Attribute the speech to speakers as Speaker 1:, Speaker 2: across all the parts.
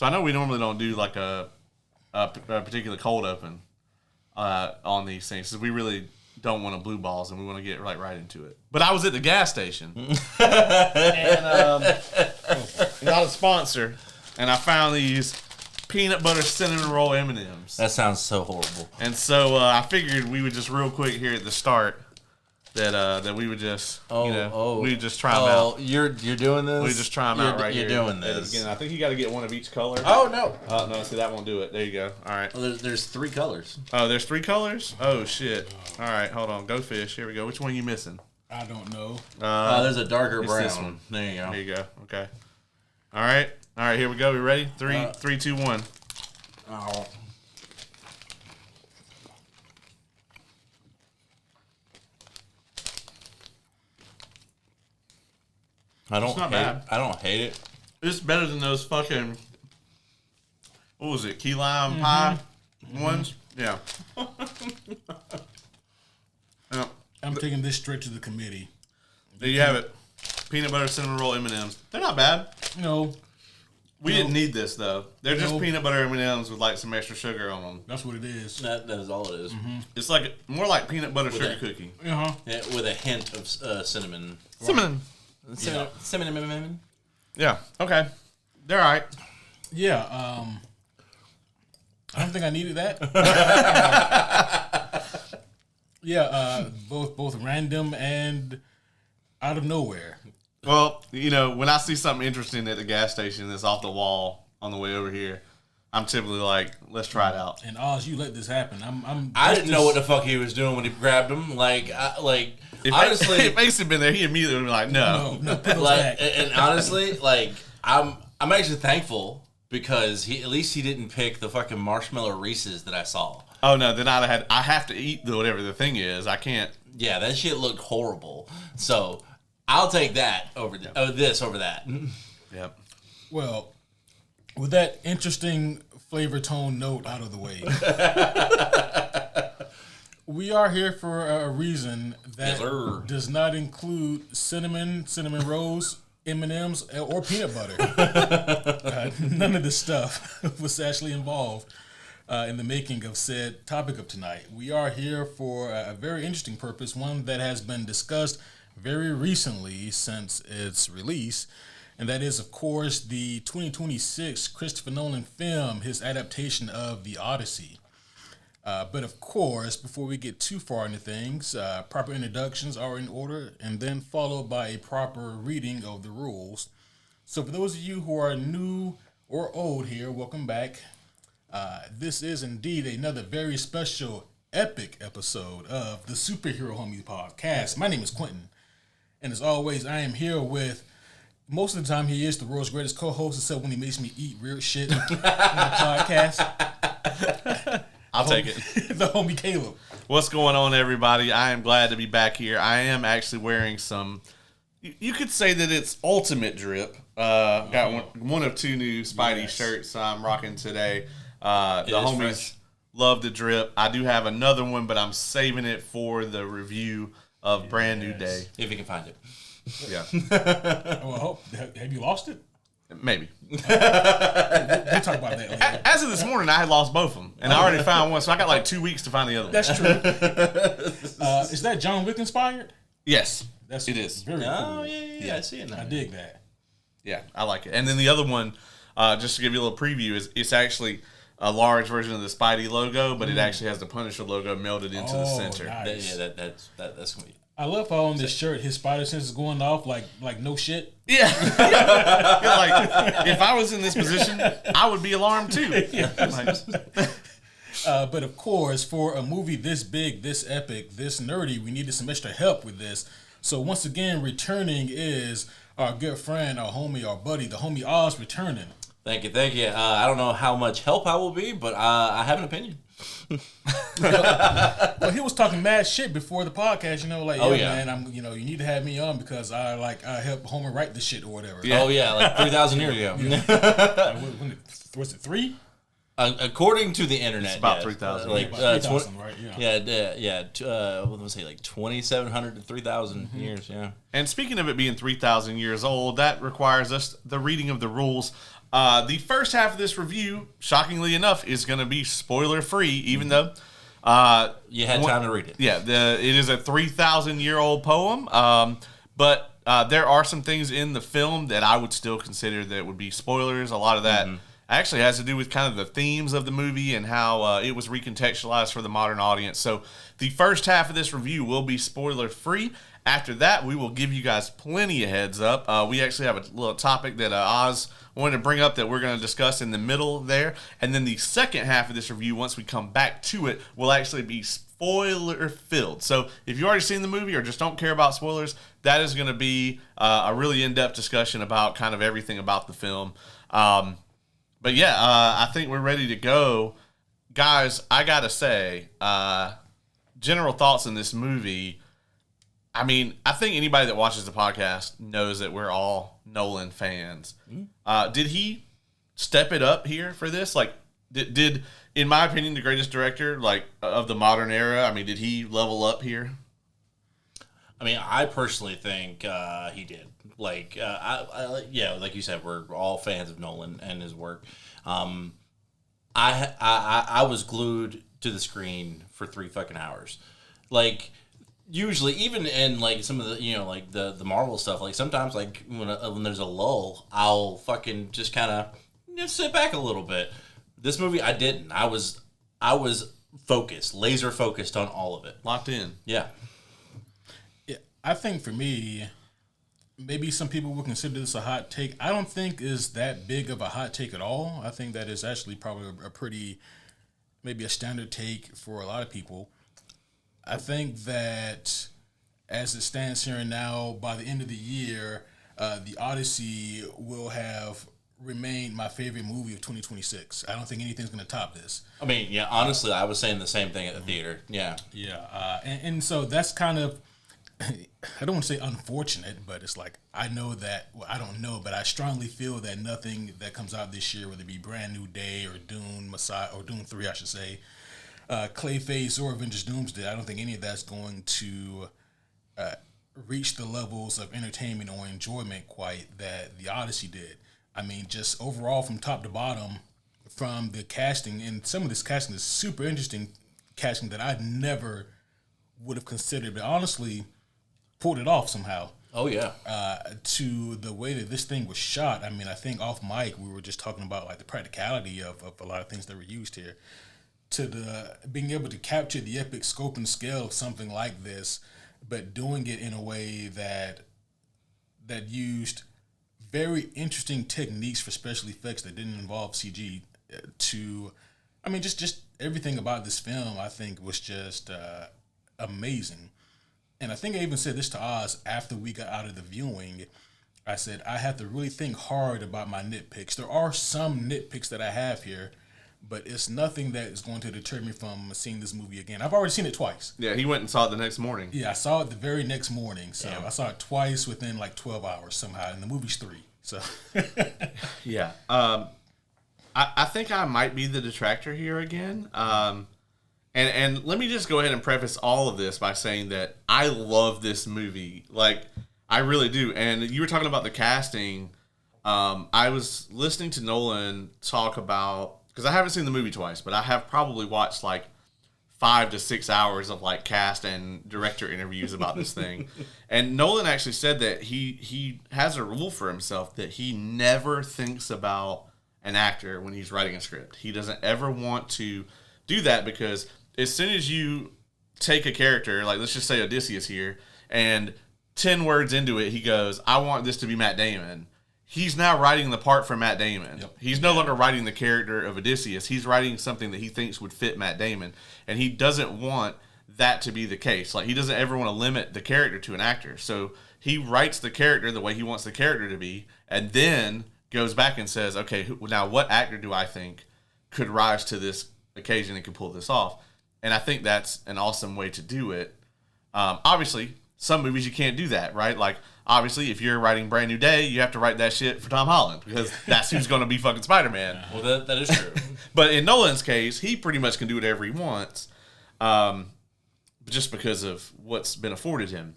Speaker 1: So I know we normally don't do like a particular cold open on these things because we really don't want to blue balls and we want to get right into it. But I was at the gas station and not a sponsor, and I found these peanut butter cinnamon roll M&Ms.
Speaker 2: That sounds so horrible.
Speaker 1: And so I figured we would just real quick here at the start that we would just we would just try them out.
Speaker 2: Oh, you're doing this?
Speaker 1: We just try them out right here.
Speaker 2: You're doing this.
Speaker 1: Again, I think you got to get one of each color.
Speaker 2: Oh no!
Speaker 1: No, see that won't do it. There you go. All right.
Speaker 2: Well, there's 3 colors.
Speaker 1: Oh, there's 3 colors? Oh shit! All right, hold on. Go fish. Here we go. Which one are you missing?
Speaker 3: I don't know.
Speaker 2: There's a darker brown.
Speaker 1: This one.
Speaker 2: There you go.
Speaker 1: There you go. Okay. All right. Here we go. We ready? 3, 2, 1.
Speaker 2: Oh. I don't hate it.
Speaker 1: It's better than those fucking, what was it, key lime pie ones? Yeah. Yeah.
Speaker 3: I'm taking this straight to the committee.
Speaker 1: There you have it. Peanut butter cinnamon roll M&Ms. They're not bad.
Speaker 3: No.
Speaker 1: We didn't need this, though. They're just peanut butter M&Ms with, like, some extra sugar on them.
Speaker 3: That's what it is.
Speaker 2: That is all it is.
Speaker 3: Mm-hmm.
Speaker 1: It's like more like peanut butter sugar cookie.
Speaker 3: Uh-huh.
Speaker 2: Yeah, with a hint of cinnamon.
Speaker 1: Cinnamon.
Speaker 2: Cinnamon.
Speaker 1: Yeah. Okay. They're all right.
Speaker 3: Yeah. I don't think I needed that. Yeah. Both random and out of nowhere.
Speaker 1: Well, when I see something interesting at the gas station that's off the wall on the way over here, I'm typically like, let's try it out.
Speaker 3: And Oz, you let this happen.
Speaker 2: I didn't know what the fuck he was doing when he grabbed him.
Speaker 1: Honestly, if Ace had been there, he immediately would be like, no,
Speaker 3: put those back.
Speaker 2: And honestly, I'm actually thankful because at least he didn't pick the fucking marshmallow Reese's that I saw.
Speaker 1: Oh no, then I have to eat whatever the thing is. I can't.
Speaker 2: Yeah, that shit looked horrible. So I'll take that over this over that.
Speaker 1: Yep.
Speaker 3: Well, with that interesting flavor tone note out of the way, we are here for a reason that does not include cinnamon rolls, M&Ms, or peanut butter. None of this stuff was actually involved in the making of said topic of tonight. We are here for a very interesting purpose, one that has been discussed very recently since its release, and that is, of course, the 2026 Christopher Nolan film, his adaptation of the Odyssey. But of course, before we get too far into things, proper introductions are in order, and then followed by a proper reading of the rules. So for those of you who are new or old here, welcome back. This is indeed another very special, epic episode of the Superhero Homies podcast. My name is Quentin, and as always, I am here with, most of the time, he is the world's greatest co-host, except when he makes me eat weird shit on the podcast.
Speaker 1: I'll take it.
Speaker 3: The homie Caleb.
Speaker 1: What's going on, everybody? I am glad to be back here. I am actually wearing some, you could say that it's ultimate drip. Got one of 2 new Spidey shirts I'm rocking today. The homies fresh. Love the drip. I do have another one, but I'm saving it for the review of Brand New Day.
Speaker 2: If you can find it.
Speaker 1: Yeah.
Speaker 3: Well, have you lost it?
Speaker 1: Maybe.
Speaker 3: We'll talk about that later.
Speaker 1: As of this morning, I had lost both of them, and I already found one, so I got like 2 weeks to find the other one.
Speaker 3: That's true. Is that John Wick inspired?
Speaker 1: Yes,
Speaker 3: it is. Very cool.
Speaker 2: Oh, yeah, I see it now.
Speaker 3: I dig that.
Speaker 1: Yeah, I like it. And then the other one, just to give you a little preview, is it's actually a large version of the Spidey logo, but it actually has the Punisher logo melded into the center.
Speaker 3: Nice.
Speaker 2: That's gonna be.
Speaker 3: I love how on this shirt his spider sense is going off like no shit.
Speaker 1: Yeah. Like, if I was in this position, I would be alarmed too.
Speaker 3: But of course, for a movie this big, this epic, this nerdy, we needed some extra help with this. So once again, returning is our good friend, our homie, our buddy, the homie Oz returning.
Speaker 2: Thank you. I don't know how much help I will be, but I have an opinion.
Speaker 3: Well, he was talking mad shit before the podcast,
Speaker 2: man,
Speaker 3: I'm, you need to have me on because I helped Homer write the shit or whatever.
Speaker 2: Yeah. Oh yeah, like 3,000 years ago.
Speaker 3: Was it 3?
Speaker 2: According to the internet,
Speaker 1: it's about 3,000.
Speaker 3: Like 3,000, right?
Speaker 2: What was it, like 2,700 to 3,000 years? Yeah.
Speaker 1: And speaking of it being 3,000 years old, that requires us the reading of the rules. The first half of this review, shockingly enough, is going to be spoiler free, even though
Speaker 2: you had time to read it.
Speaker 1: Yeah, it is a 3,000-year-old poem, but there are some things in the film that I would still consider that would be spoilers. A lot of that actually has to do with kind of the themes of the movie and how it was recontextualized for the modern audience. So the first half of this review will be spoiler free. After that, we will give you guys plenty of heads up. We actually have a little topic that Oz wanted to bring up that we're going to discuss in the middle there. And then the second half of this review, once we come back to it, will actually be spoiler filled. So if you've already seen the movie or just don't care about spoilers, that is going to be a really in-depth discussion about kind of everything about the film. But yeah, I think we're ready to go. Guys, I got to say, general thoughts on this movie. I mean, I think anybody that watches the podcast knows that we're all Nolan fans. Did he step it up here for this? Like, did in my opinion, the greatest director like of the modern era? I mean, did he level up here?
Speaker 2: I mean, I personally think he did. Like, like you said, we're all fans of Nolan and his work. I was glued to the screen for 3 fucking hours. Like, usually, even in like some of the like the Marvel stuff, like sometimes like when there's a lull, I'll fucking just kind of sit back a little bit. This movie, I didn't. I was focused, laser focused on all of it,
Speaker 1: locked in.
Speaker 2: Yeah.
Speaker 3: Yeah, I think for me, maybe some people would consider this a hot take. I don't think is that big of a hot take at all. I think that is actually probably a pretty, maybe a standard take for a lot of people. I think that as it stands here and now, by the end of the year, the Odyssey will have remained my favorite movie of 2026. I don't think anything's going to top this.
Speaker 2: I mean, yeah, honestly, I was saying the same thing at the theater. Yeah.
Speaker 3: Yeah. And so that's kind of, I don't want to say unfortunate, but it's like, I know that, well, I don't know, but I strongly feel that nothing that comes out this year, whether it be Brand New Day or Dune, Messiah, or Dune 3, I should say, Clayface or Avengers Doomsday, I don't think any of that's going to reach the levels of entertainment or enjoyment quite that the Odyssey did. I mean, just overall from top to bottom, from the casting, and some of this casting is super interesting casting that I never would have considered, but honestly pulled it off somehow.
Speaker 2: Oh, yeah.
Speaker 3: To the way that this thing was shot. I mean, I think off mic we were just talking about like the practicality of a lot of things that were used here. To the being able to capture the epic scope and scale of something like this, but doing it in a way that used very interesting techniques for special effects that didn't involve CG. Just everything about this film I think was just amazing. And I think I even said this to Oz after we got out of the viewing. I said I have to really think hard about my nitpicks. There are some nitpicks that I have here, but it's nothing that is going to deter me from seeing this movie again. I've already seen it twice.
Speaker 1: Yeah, he went and saw it the next morning.
Speaker 3: Yeah, I saw it the very next morning. So I saw it twice within like 12 hours somehow, and the movie's 3. So
Speaker 1: yeah. I think I might be the detractor here again. And let me just go ahead and preface all of this by saying that I love this movie. Like, I really do. And you were talking about the casting. I was listening to Nolan talk about, because I haven't seen the movie twice, but I have probably watched like 5 to 6 hours of like cast and director interviews about this thing. And Nolan actually said that he has a rule for himself that he never thinks about an actor when he's writing a script. He doesn't ever want to do that, because as soon as you take a character, like let's just say Odysseus here, and 10 words into it, he goes, I want this to be Matt Damon. He's now writing the part for Matt Damon. Yep. He's no longer writing the character of Odysseus. He's writing something that he thinks would fit Matt Damon. And he doesn't want that to be the case. Like, he doesn't ever want to limit the character to an actor. So he writes the character the way he wants the character to be, and then goes back and says, okay, now what actor do I think could rise to this occasion and could pull this off? And I think that's an awesome way to do it. Obviously, some movies you can't do that, right? Like, obviously, if you're writing Brand New Day, you have to write that shit for Tom Holland because that's who's going to be fucking Spider-Man.
Speaker 2: Well, that is true.
Speaker 1: But in Nolan's case, he pretty much can do whatever he wants, just because of what's been afforded him.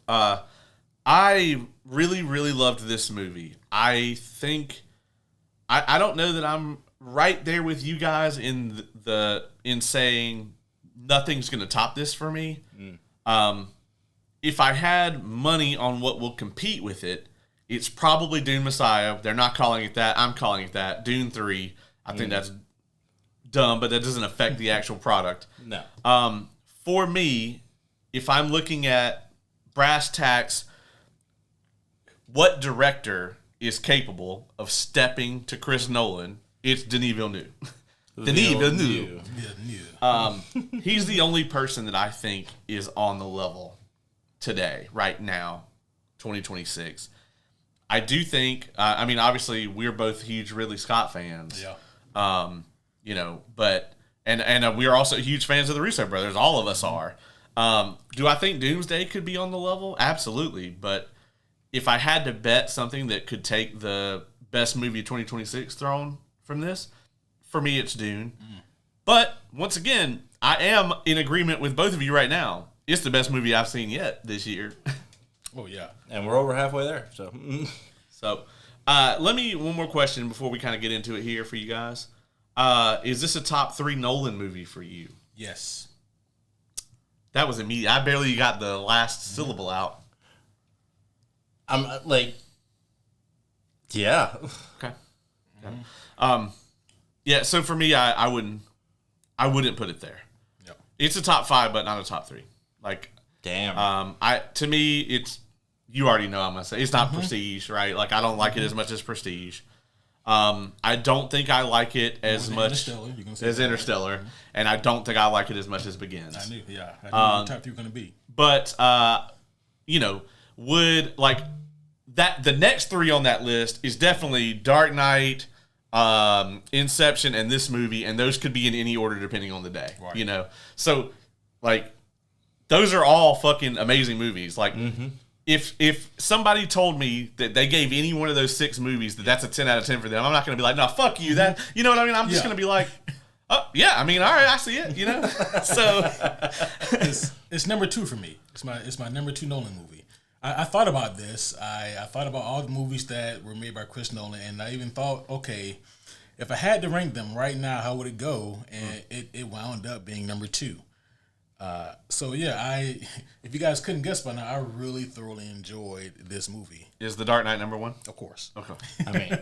Speaker 1: I really, really loved this movie. I think I don't know that I'm right there with you guys in in saying nothing's going to top this for me. If I had money on what will compete with it, it's probably Dune Messiah. They're not calling it that. I'm calling it that. Dune 3. I think that's dumb, but that doesn't affect the actual product.
Speaker 2: No.
Speaker 1: For me, if I'm looking at brass tacks, what director is capable of stepping to Chris Nolan? It's Denis Villeneuve. Denis Villeneuve. He's the only person that I think is on the level today, right now, 2026. I do think, I mean, obviously, we're both huge Ridley Scott fans.
Speaker 3: Yeah.
Speaker 1: You know, but, and we're also huge fans of the Russo brothers. All of us are. Do I think Doomsday could be on the level? Absolutely. But if I had to bet something that could take the best movie of 2026 throne from this, for me, it's Dune. But, once again, I am in agreement with both of you right now. It's the best movie I've seen yet this year.
Speaker 3: Oh, yeah.
Speaker 2: And we're over halfway there.
Speaker 1: So, let me, one more question before we kind of get into it here for you guys. Is this a top 3 Nolan movie for you?
Speaker 3: Yes.
Speaker 1: That was immediate. I barely got the last syllable out.
Speaker 2: I'm like, yeah.
Speaker 1: Okay. Yeah, so for me, I wouldn't put it there.
Speaker 3: Yep.
Speaker 1: It's a top 5, but not a top 3. Like,
Speaker 2: Damn.
Speaker 1: To me, it's, you already know I'm gonna say it's not Prestige, right? Like, I don't like it as much as Prestige. I don't think I like it as much as Interstellar, and I don't think I like it as much as Begins.
Speaker 3: I knew, yeah. I knew what top 3 were gonna be.
Speaker 1: But you know, would like that the next 3 on that list is definitely Dark Knight, Inception, and this movie, and those could be in any order depending on the day.
Speaker 3: Right.
Speaker 1: You know, so like those are all fucking amazing movies. Like, if somebody told me that they gave any one of those 6 movies that's a 10 out of 10 for them, I'm not going to be like, no, fuck you. That, you know what I mean? I'm just going to be like, oh yeah, I mean, all right, I see it. You know, so
Speaker 3: it's number 2 for me. It's my number 2 Nolan movie. I thought about this. I thought about all the movies that were made by Chris Nolan, and I even thought, okay, if I had to rank them right now, how would it go? And it wound up being number 2. So yeah, if you guys couldn't guess by now, I really thoroughly enjoyed this movie.
Speaker 1: Is The Dark Knight number 1?
Speaker 3: Of course.
Speaker 1: Okay.
Speaker 2: I mean,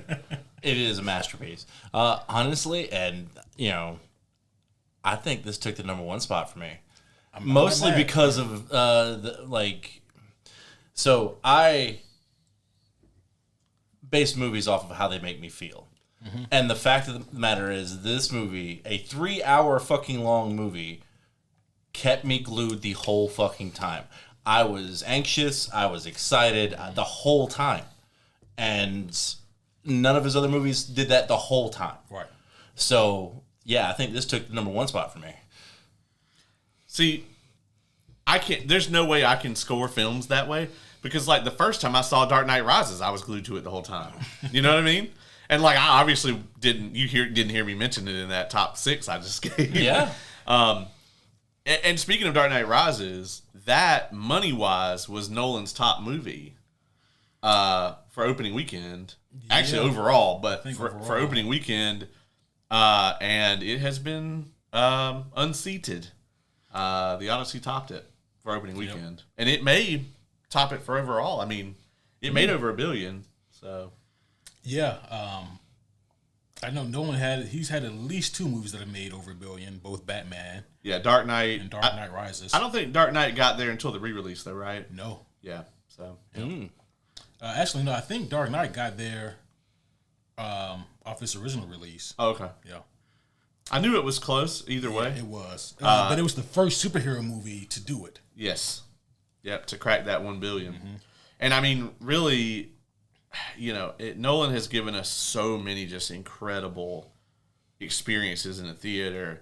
Speaker 2: it is a masterpiece. Honestly, and you know, I think this took the number 1 spot for me. Mostly because of so I base movies off of how they make me feel. And the fact of the matter is, this movie, a 3-hour fucking long movie, kept me glued the whole fucking time. I was anxious. I was excited the whole time. And none of his other movies did that the whole time.
Speaker 3: Right.
Speaker 2: So, yeah, I think this took the number 1 spot for me.
Speaker 1: See, there's no way I can score films that way, because like the first time I saw Dark Knight Rises, I was glued to it the whole time. You know what I mean? And like, I obviously didn't hear me mention it in that top 6 I just gave.
Speaker 2: Yeah.
Speaker 1: And speaking of Dark Knight Rises, that money-wise was Nolan's top movie for opening weekend. Yeah. Actually, overall, but for opening weekend. And it has been unseated. The Odyssey topped it for opening weekend. And it may top it for overall. I mean, it made over $1 billion. So,
Speaker 3: yeah. I know Nolan he's had at least 2 movies that have made over $1 billion, both Batman.
Speaker 1: Yeah, Dark Knight.
Speaker 3: And Dark Knight Rises.
Speaker 1: I don't think Dark Knight got there until the re-release, though, right?
Speaker 3: No.
Speaker 1: Yeah, so.
Speaker 3: Actually, no, I think Dark Knight got there off its original release.
Speaker 1: Oh, okay.
Speaker 3: Yeah.
Speaker 1: I knew it was close either way.
Speaker 3: It was. But it was the first superhero movie to do it.
Speaker 1: Yes. Yep, to crack that $1 billion. And I mean, really, you know, Nolan has given us so many just incredible experiences in the theater.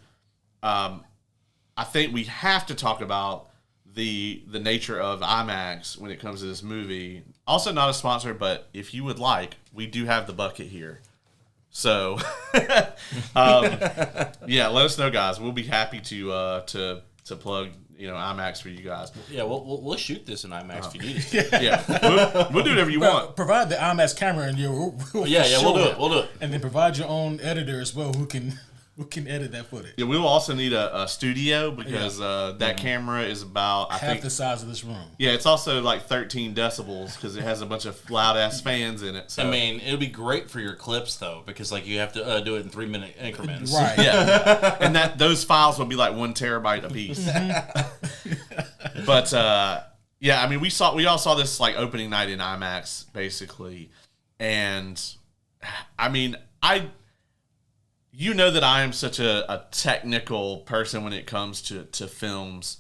Speaker 1: I think we have to talk about the nature of IMAX when it comes to this movie. Also, not a sponsor, but if you would like, we do have the bucket here. So, yeah, let us know, guys. We'll be happy to plug IMAX for you guys.
Speaker 2: Yeah, we'll shoot this in IMAX if you need
Speaker 1: it. Yeah, we'll do whatever you want.
Speaker 3: Provide the IMAX camera and
Speaker 2: we'll do it. We'll do it.
Speaker 3: And then provide your own editor as well who can edit that footage.
Speaker 1: Yeah, we will also need a studio because that camera is about
Speaker 3: half the size of this room.
Speaker 1: Yeah, it's also like 13 decibels because it has a bunch of loud ass fans in it. So.
Speaker 2: I mean, it would be great for your clips though because like you have to do it in 3-minute increments.
Speaker 3: Right.
Speaker 1: Yeah. And those files will be like 1 terabyte a piece. But yeah, I mean, we all saw this like opening night in IMAX basically, and I mean, you know that I am such a technical person when it comes to films.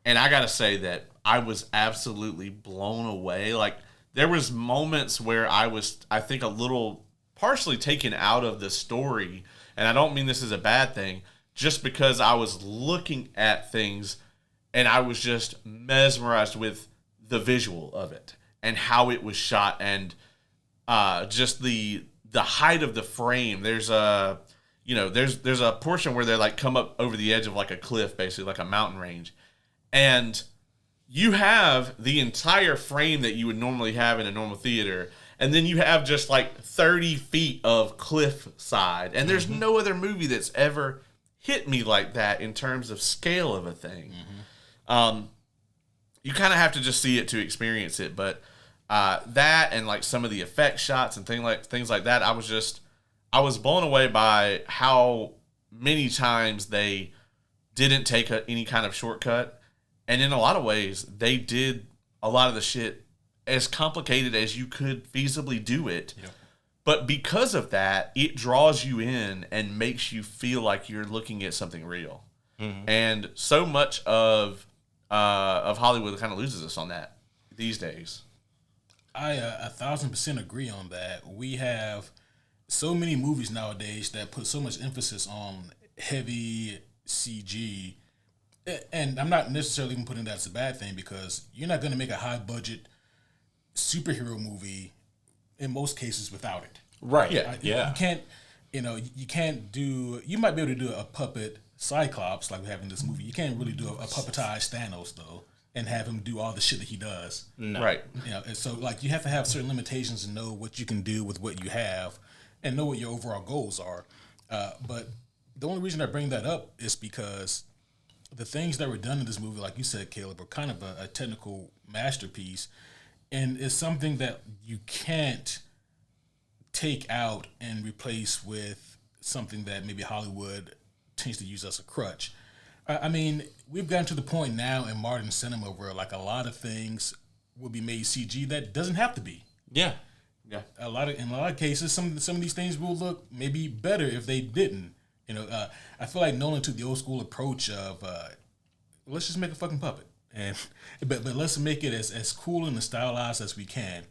Speaker 1: And I got to say that I was absolutely blown away. Like, there was moments where I think, a little partially taken out of the story. And I don't mean this is a bad thing, just because I was looking at things and I was just mesmerized with the visual of it and how it was shot and just the height of the frame. There's a portion where they like come up over the edge of like a cliff, basically like a mountain range, and you have the entire frame that you would normally have in a normal theater, and then you have just like 30 feet of cliff side, and there's no other movie that's ever hit me like that in terms of scale of a thing. You kind of have to just see it to experience it, but that and like some of the effect shots and things like that, I was blown away by how many times they didn't take any kind of shortcut. And in a lot of ways, they did a lot of the shit as complicated as you could feasibly do it. Yep. But because of that, it draws you in and makes you feel like you're looking at something real. Mm-hmm. And so much of Hollywood kind of loses us on that these days.
Speaker 3: I 1,000% agree on that. We have so many movies nowadays that put so much emphasis on heavy CG, and I'm not necessarily even putting that as a bad thing because you're not going to make a high budget superhero movie in most cases without it.
Speaker 2: Right.
Speaker 3: You can't. You can't do. You might be able to do a puppet Cyclops like we have in this movie. You can't really do a puppetized Thanos though, and have him do all the shit that he does.
Speaker 2: No.
Speaker 1: Right.
Speaker 3: And so like you have to have certain limitations and know what you can do with what you have. And know what your overall goals are. But the only reason I bring that up is because the things that were done in this movie, like you said, Caleb, are kind of a technical masterpiece. And it's something that you can't take out and replace with something that maybe Hollywood tends to use as a crutch. I mean, we've gotten to the point now in modern cinema where like a lot of things will be made CG that doesn't have to be.
Speaker 2: Yeah.
Speaker 1: Yeah,
Speaker 3: in a lot of cases, some of these things will look maybe better if they didn't. I feel like Nolan took the old school approach of let's just make a fucking puppet, and but let's make it as cool and as stylized as we can,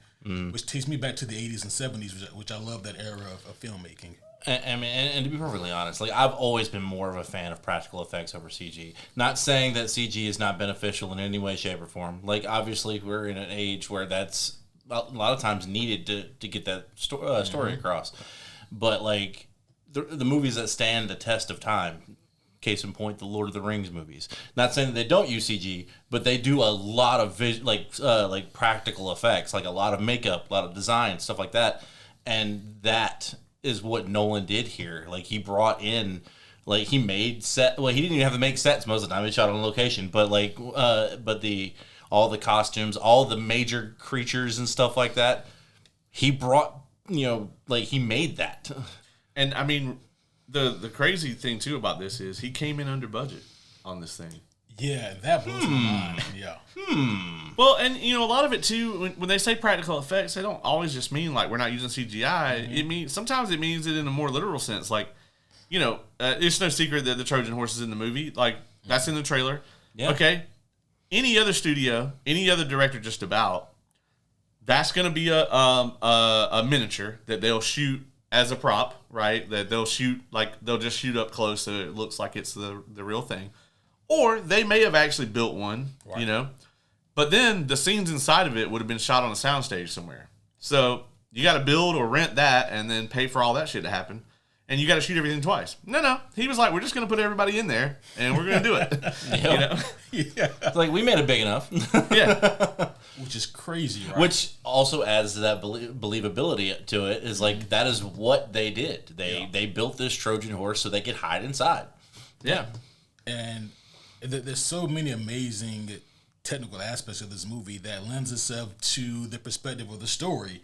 Speaker 3: which takes me back to the 80s and 70s, which I love that era of filmmaking.
Speaker 2: And to be perfectly honest, like I've always been more of a fan of practical effects over CG. Not saying that CG is not beneficial in any way, shape, or form. Like obviously, we're in an age where that's a lot of times needed to get that story across. But like the movies that stand the test of time, case in point, the Lord of the Rings movies. Not saying that they don't use CG, but they do a lot of like practical effects, like a lot of makeup, a lot of design, stuff like that. And that is what Nolan did here. Like he brought in, like he made set. Well, he didn't even have to make sets most of the time. He shot on location, but like, all the costumes, all the major creatures and stuff like that, he brought, like he made that.
Speaker 1: And I mean, the crazy thing too about this is he came in under budget on this thing.
Speaker 3: Yeah, that blows my mind. Yeah.
Speaker 1: Well, and a lot of it too, when they say practical effects, they don't always just mean like we're not using CGI. It means sometimes it means it in a more literal sense. Like, it's no secret that the Trojan horse is in the movie. Like that's in the trailer. Yeah. Okay. Any other studio, any other director, just about, that's going to be a miniature that they'll shoot as a prop, right? That they'll just shoot up close so it looks like it's the real thing. Or they may have actually built one, you know. But then the scenes inside of it would have been shot on a soundstage somewhere. So you got to build or rent that and then pay for all that shit to happen. And you got to shoot everything twice. No. He was like, we're just going to put everybody in there and we're going to do it. You know?
Speaker 2: Yeah. It's like, we made it big enough.
Speaker 1: Yeah.
Speaker 3: Which is crazy, right?
Speaker 2: Which also adds to that believability to it. Is like, that is what they did. They built this Trojan horse so they could hide inside.
Speaker 1: Yeah.
Speaker 3: And there's so many amazing technical aspects of this movie that lends itself to the perspective of the story.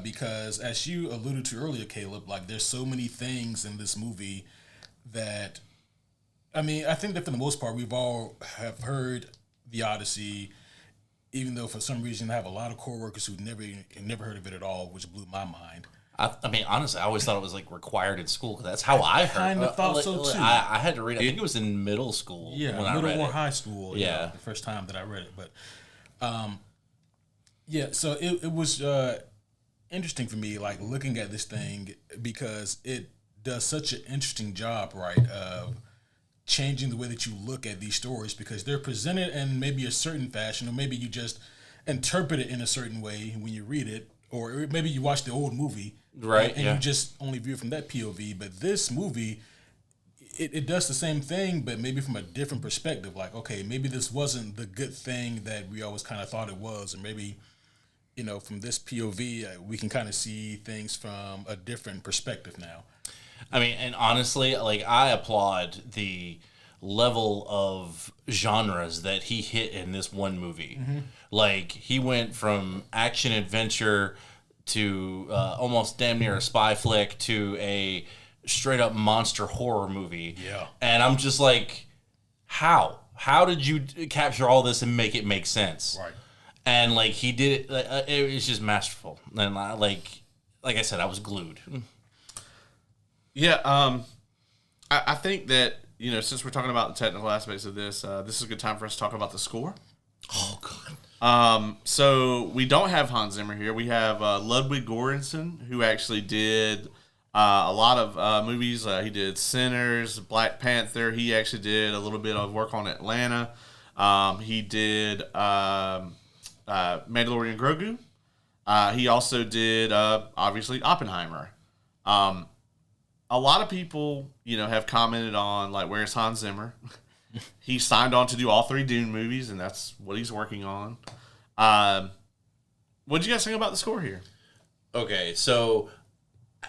Speaker 3: Because as you alluded to earlier, Caleb, like there's so many things in this movie that, I mean, I think that for the most part, we've all have heard the Odyssey, even though for some reason I have a lot of coworkers who never heard of it at all, which blew my mind.
Speaker 2: I mean, honestly, I always thought it was like required in school because that's how I heard.
Speaker 3: Kind of thought so too.
Speaker 2: I had to read it. I think it was in middle school.
Speaker 3: Yeah,
Speaker 2: when
Speaker 3: middle
Speaker 2: I read
Speaker 3: or
Speaker 2: it.
Speaker 3: high school.
Speaker 2: Yeah,
Speaker 3: the first time that I read it, but yeah. So it was interesting for me, like looking at this thing because it does such an interesting job, right, of changing the way that you look at these stories because they're presented in maybe a certain fashion, or maybe you just interpret it in a certain way when you read it, or maybe you watch the old movie.
Speaker 2: Right,
Speaker 3: and you just only view it from that POV. But this movie, it does the same thing, but maybe from a different perspective. Like, okay, maybe this wasn't the good thing that we always kind of thought it was, or maybe, you know, from this POV, we can kind of see things from a different perspective now.
Speaker 2: I mean, and honestly, like, I applaud the level of genres that he hit in this one movie. Mm-hmm. Like, he went from action adventure to almost damn near a spy flick to a straight up monster horror movie.
Speaker 3: Yeah.
Speaker 2: And I'm just like, how? How did you capture all this and make it make sense?
Speaker 3: Right.
Speaker 2: And like he did it, it was just masterful. And like I said, I was glued.
Speaker 1: Yeah. I think that, you know, since we're talking about the technical aspects of this, this is a good time for us to talk about the score.
Speaker 2: Oh God.
Speaker 1: So we don't have Hans Zimmer here. We have Ludwig Göransson, who actually did a lot of movies. He did Sinners, Black Panther. He actually did a little bit of work on Atlanta. He did Mandalorian Grogu. He also did, obviously, Oppenheimer. A lot of people, you know, have commented on, like, where's Hans Zimmer? He signed on to do all 3 Dune movies, and that's what he's working on. What did you guys think about the score here?
Speaker 2: Okay, so,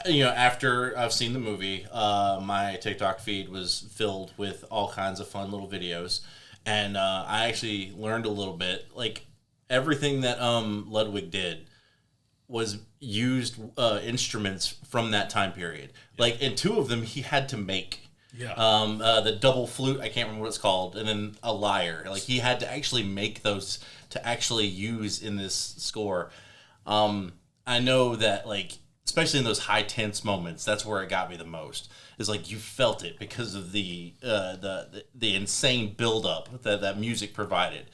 Speaker 2: you know, after I've seen the movie, my TikTok feed was filled with all kinds of fun little videos, and I actually learned a little bit. Like, everything that Ludwig did was used instruments from that time period. Yeah. Like, and 2 of them he had to make.
Speaker 3: Yeah.
Speaker 2: The double flute, I can't remember what it's called, and then a lyre. Like, he had to actually make those to actually use in this score. I know that, like, especially in those high tense moments, that's where it got me the most. Is like you felt it because of the insane buildup that music provided,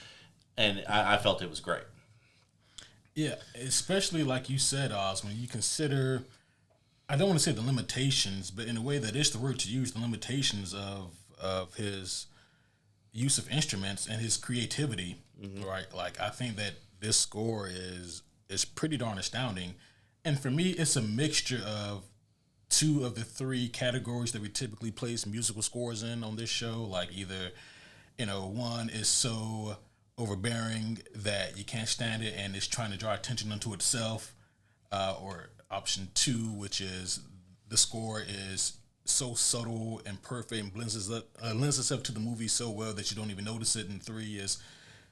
Speaker 2: and I felt it was great.
Speaker 3: Yeah, especially like you said, Oz, when you consider, I don't want to say the limitations, but in a way that is the word to use, the limitations of his use of instruments and his creativity, right? Like, I think that this score is pretty darn astounding. And for me, it's a mixture of 2 of the 3 categories that we typically place musical scores in on this show. Like, either, you know, one is so overbearing that you can't stand it and it's trying to draw attention unto itself, or option 2, which is the score is so subtle and perfect and lends itself to the movie so well that you don't even notice it. And 3 is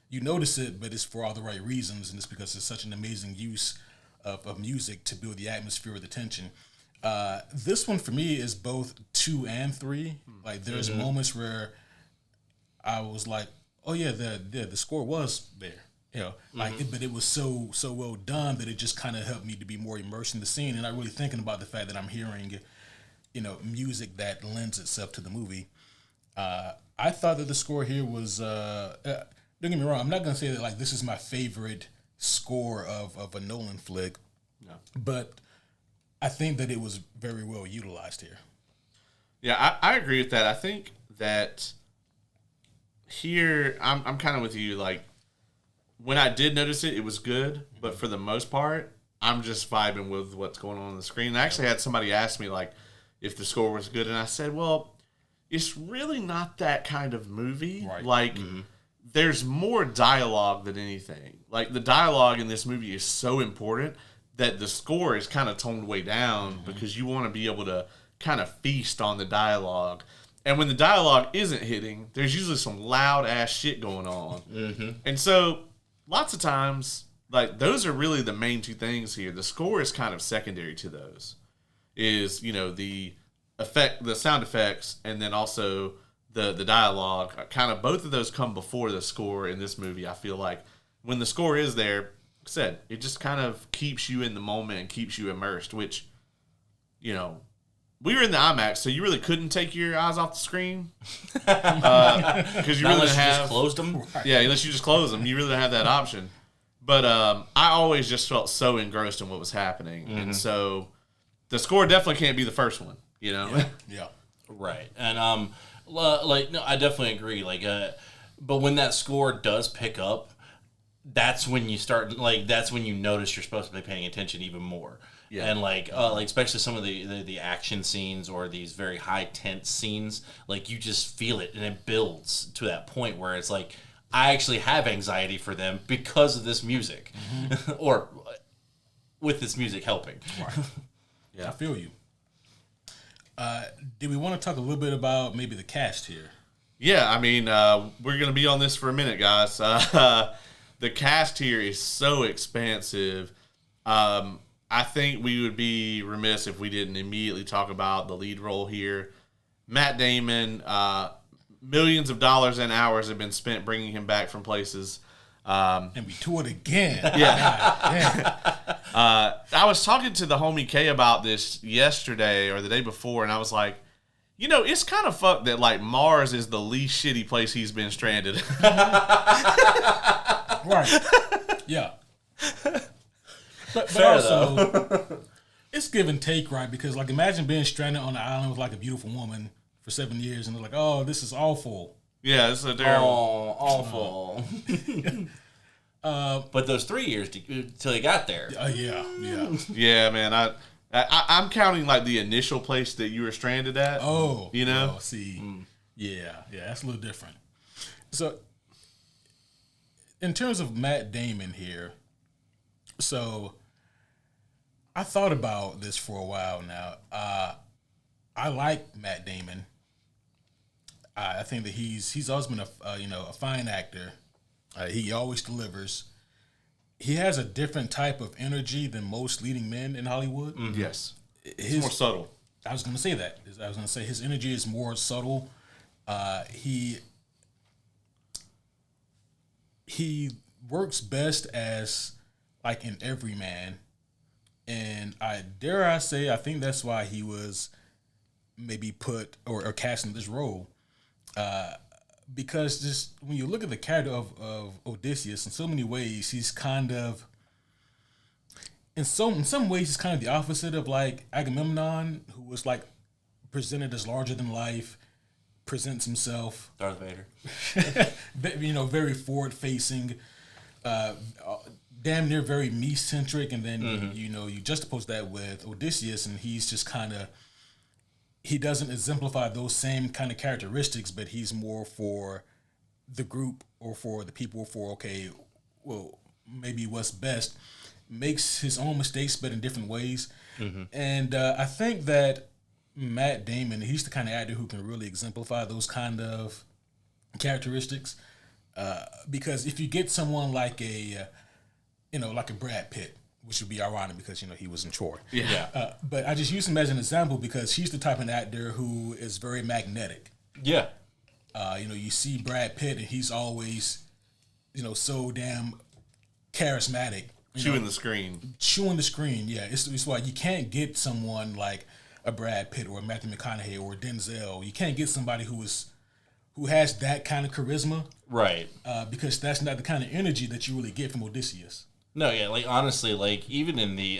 Speaker 3: you notice it, but it's for all the right reasons, and it's because it's such an amazing use of music to build the atmosphere of the tension. This one for me is both 2 and 3. Like, there's moments where I was like, oh yeah, the score was there, you know, like, but it was so well done that it just kind of helped me to be more immersed in the scene, and I'm really thinking about the fact that I'm hearing, you know, music that lends itself to the movie. I thought that the score here was, don't get me wrong, I'm not gonna say that like this is my favorite score of a Nolan flick, no, but I think that it was very well utilized here.
Speaker 1: Yeah, I agree with that. I think that here I'm kind of with you. Like when I did notice it, it was good, but for the most part, I'm just vibing with what's going on the screen. I actually had somebody ask me like if the score was good, and I said, well, it's really not that kind of movie.
Speaker 3: Right.
Speaker 1: Like there's more dialogue than anything. Like the dialogue in this movie is so important that the score is kind of toned way down because you want to be able to kind of feast on the dialogue. And when the dialogue isn't hitting, there's usually some loud ass shit going on. And so lots of times, like those are really the main two things here. The score is kind of secondary to those. Is, you know, the sound effects, and then also the dialogue. Kind of both of those come before the score in this movie. I feel like when the score is there, like I said, it just kind of keeps you in the moment and keeps you immersed, which, you know, we were in the IMAX, so you really couldn't take your eyes off the screen because you really
Speaker 2: unless you
Speaker 1: have
Speaker 2: just closed them.
Speaker 1: Yeah, unless you just close them, you really don't have that option. But I always just felt so engrossed in what was happening, and so the score definitely can't be the first one. You know,
Speaker 3: Yeah.
Speaker 2: Right. And like no, I definitely agree. Like, but when that score does pick up, that's when you start. Like, that's when you notice you're supposed to be paying attention even more. Yeah. And like especially some of the action scenes or these very high tense scenes, like you just feel it and it builds to that point where it's like I actually have anxiety for them because of this music, or with this music helping.
Speaker 3: Right. Yeah, I feel you. Do we want to talk a little bit about maybe the cast here?
Speaker 1: Yeah, I mean, we're going to be on this for a minute, guys. The cast here is so expansive. I think we would be remiss if we didn't immediately talk about the lead role here. Matt Damon, millions of dollars and hours have been spent bringing him back from places.
Speaker 3: And we toured again.
Speaker 1: Yeah. I was talking to the homie K about this yesterday or the day before, and I was like, you know, it's kind of fucked that, like, Mars is the least shitty place he's been stranded.
Speaker 3: Right. Yeah. But also, it's give and take, right? Because, like, imagine being stranded on an island with, like, a beautiful woman for 7 years, and it's like, oh, this is awful.
Speaker 1: Yeah, it's a terrible.
Speaker 2: Oh, awful. But those 3 years till he got there.
Speaker 3: Yeah.
Speaker 1: Yeah, man. I'm counting, like, the initial place that you were stranded at.
Speaker 3: Oh.
Speaker 1: You know?
Speaker 3: Oh, see. Yeah, that's a little different. So, in terms of Matt Damon here, so I thought about this for a while now. I like Matt Damon. I think that he's always been a fine actor. He always delivers. He has a different type of energy than most leading men in Hollywood.
Speaker 1: Yes. It's more subtle.
Speaker 3: I was going to say that. I was going to say his energy is more subtle. He works best as like an everyman, and I think that's why he was maybe put or cast in this role. Because just when you look at the character of Odysseus, in so many ways, he's kind of, in some ways, he's kind of the opposite of like Agamemnon, who was like presented as larger than life, presents himself,
Speaker 2: Darth Vader,
Speaker 3: very forward facing, damn near very me centric, and then you juxtapose that with Odysseus, and he's just kind of. He doesn't exemplify those same kind of characteristics, but he's more for the group or for the people maybe what's best. Makes his own mistakes, but in different ways. And I think that Matt Damon, he's the kind of actor who can really exemplify those kind of characteristics. Because if you get someone like a Brad Pitt, which would be ironic because, he was in Troy.
Speaker 1: Yeah.
Speaker 3: But I just use him as an example because he's the type of actor who is very magnetic.
Speaker 2: Yeah.
Speaker 3: You see Brad Pitt and he's always, so damn charismatic.
Speaker 1: Chewing the screen,
Speaker 3: yeah. It's why you can't get someone like a Brad Pitt or a Matthew McConaughey or Denzel. You can't get somebody who has that kind of charisma.
Speaker 2: Right.
Speaker 3: Because that's not the kind of energy that you really get from Odysseus.
Speaker 2: No, yeah, like honestly, like even in the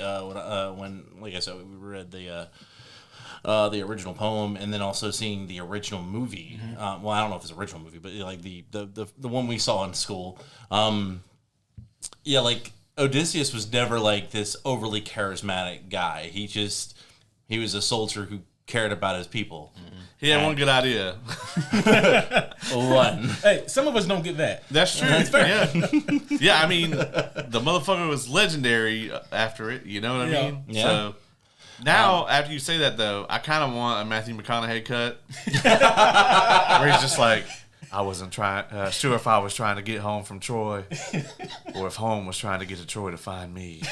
Speaker 2: when like I said, we read the the original poem, and then also seeing the original movie. Well, I don't know if it's an original movie, but like the one we saw in school. Yeah, like Odysseus was never like this overly charismatic guy. He was a soldier who cared about his people.
Speaker 1: He had one good idea.
Speaker 2: One.
Speaker 3: Hey, some of us don't get that.
Speaker 1: That's true. That's fair. Yeah. Yeah, I mean, the motherfucker was legendary after it. You know what I mean?
Speaker 2: Yeah.
Speaker 1: So now, after you say that, though, I kind of want a Matthew McConaughey cut where he's just like, I wasn't sure if I was trying to get home from Troy or if home was trying to get to Troy to find me.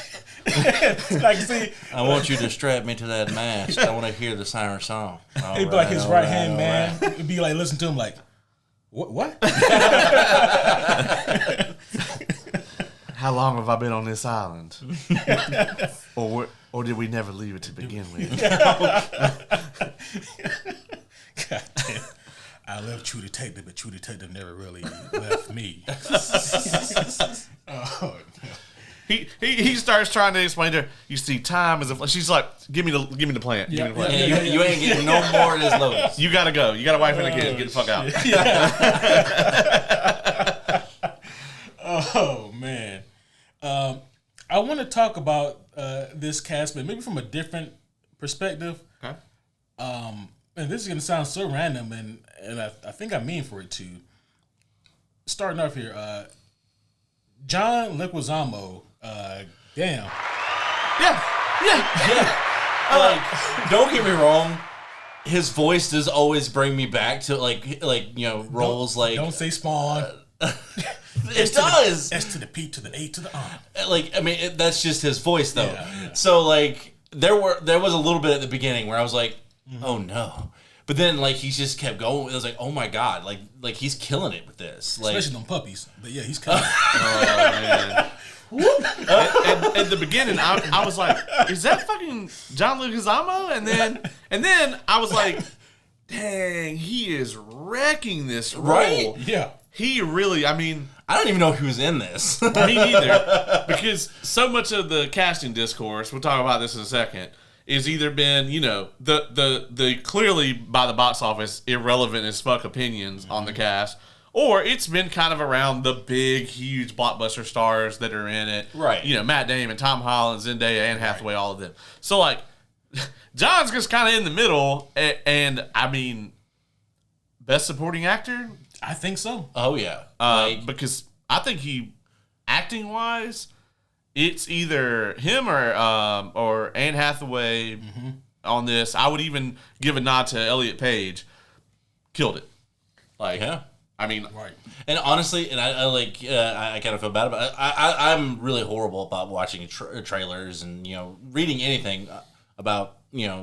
Speaker 3: Like, see,
Speaker 2: I want you to strap me to that mast. I want to hear the siren song.
Speaker 3: he'd be like his right hand man. It'd be like, listen to him like, what?
Speaker 1: How long have I been on this island? Or did we never leave it to begin with?
Speaker 3: God damn. I left True Detective, but True Detective never really left me. Oh, no.
Speaker 1: He starts trying to explain to her. You see, time is a. She's like, give me the plant. Give me the plant.
Speaker 2: You ain't getting no more of this lotus.
Speaker 1: You gotta go. You got a wife and a kid. Get the fuck out.
Speaker 3: Oh man, I want to talk about this cast, but maybe from a different perspective.
Speaker 1: Okay.
Speaker 3: And this is gonna sound so random, and I think I mean for it to. Starting off here, John Leguizamo. Damn.
Speaker 1: Yeah.
Speaker 2: Like, don't get me wrong. His voice does always bring me back to like roles like.
Speaker 3: Don't say Spawn.
Speaker 2: It does.
Speaker 3: S to the P to the A to the R.
Speaker 2: Like, I mean, that's just his voice, though.
Speaker 3: Yeah.
Speaker 2: So, like, there was a little bit at the beginning where I was like, oh no. But then, like, he just kept going. It was like, oh my god, like he's killing it with this. Like,
Speaker 3: Especially them puppies. But yeah, he's coming.
Speaker 1: Oh man. At the beginning, I was like, "Is that fucking John Leguizamo?" And then I was like, "Dang, he is wrecking this role."
Speaker 2: Right?
Speaker 3: Yeah.
Speaker 1: He really, I mean,
Speaker 2: I don't even know who was in this.
Speaker 1: me neither, because so much of the casting discourse, we'll talk about this in a second, is either been, the clearly by the box office irrelevant as fuck opinions on the cast, or it's been kind of around the big, huge blockbuster stars that are in it.
Speaker 2: Right.
Speaker 1: Matt Damon, Tom Holland, Zendaya, Anne Hathaway, all of them. So, like, John's just kind of in the middle, and I mean, best supporting actor?
Speaker 3: I think so.
Speaker 2: Oh yeah.
Speaker 1: Because I think acting-wise, it's either him or Anne Hathaway on this. I would even give a nod to Elliot Page. Killed it. Like,
Speaker 2: Yeah.
Speaker 1: I mean,
Speaker 3: Right.
Speaker 2: And honestly, and I kind of feel bad about it. I'm really horrible about watching trailers and reading anything about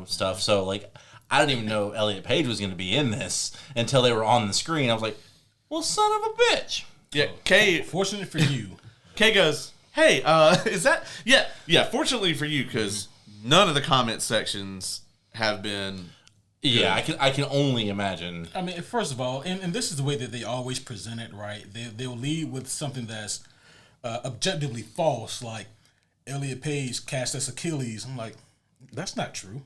Speaker 2: stuff. So like, I didn't even know Elliot Page was going to be in this until they were on the screen. I was like, well, son of a bitch.
Speaker 1: yeah, Kay.
Speaker 3: Fortunate for you.
Speaker 1: Kay goes, hey, is that? Yeah. Fortunately for you, because none of the comment sections have been.
Speaker 2: Yeah, I can only imagine.
Speaker 3: I mean, first of all, and this is the way that they always present it, right? They'll lead with something that's objectively false, like Elliot Page cast as Achilles. I'm like, that's not true.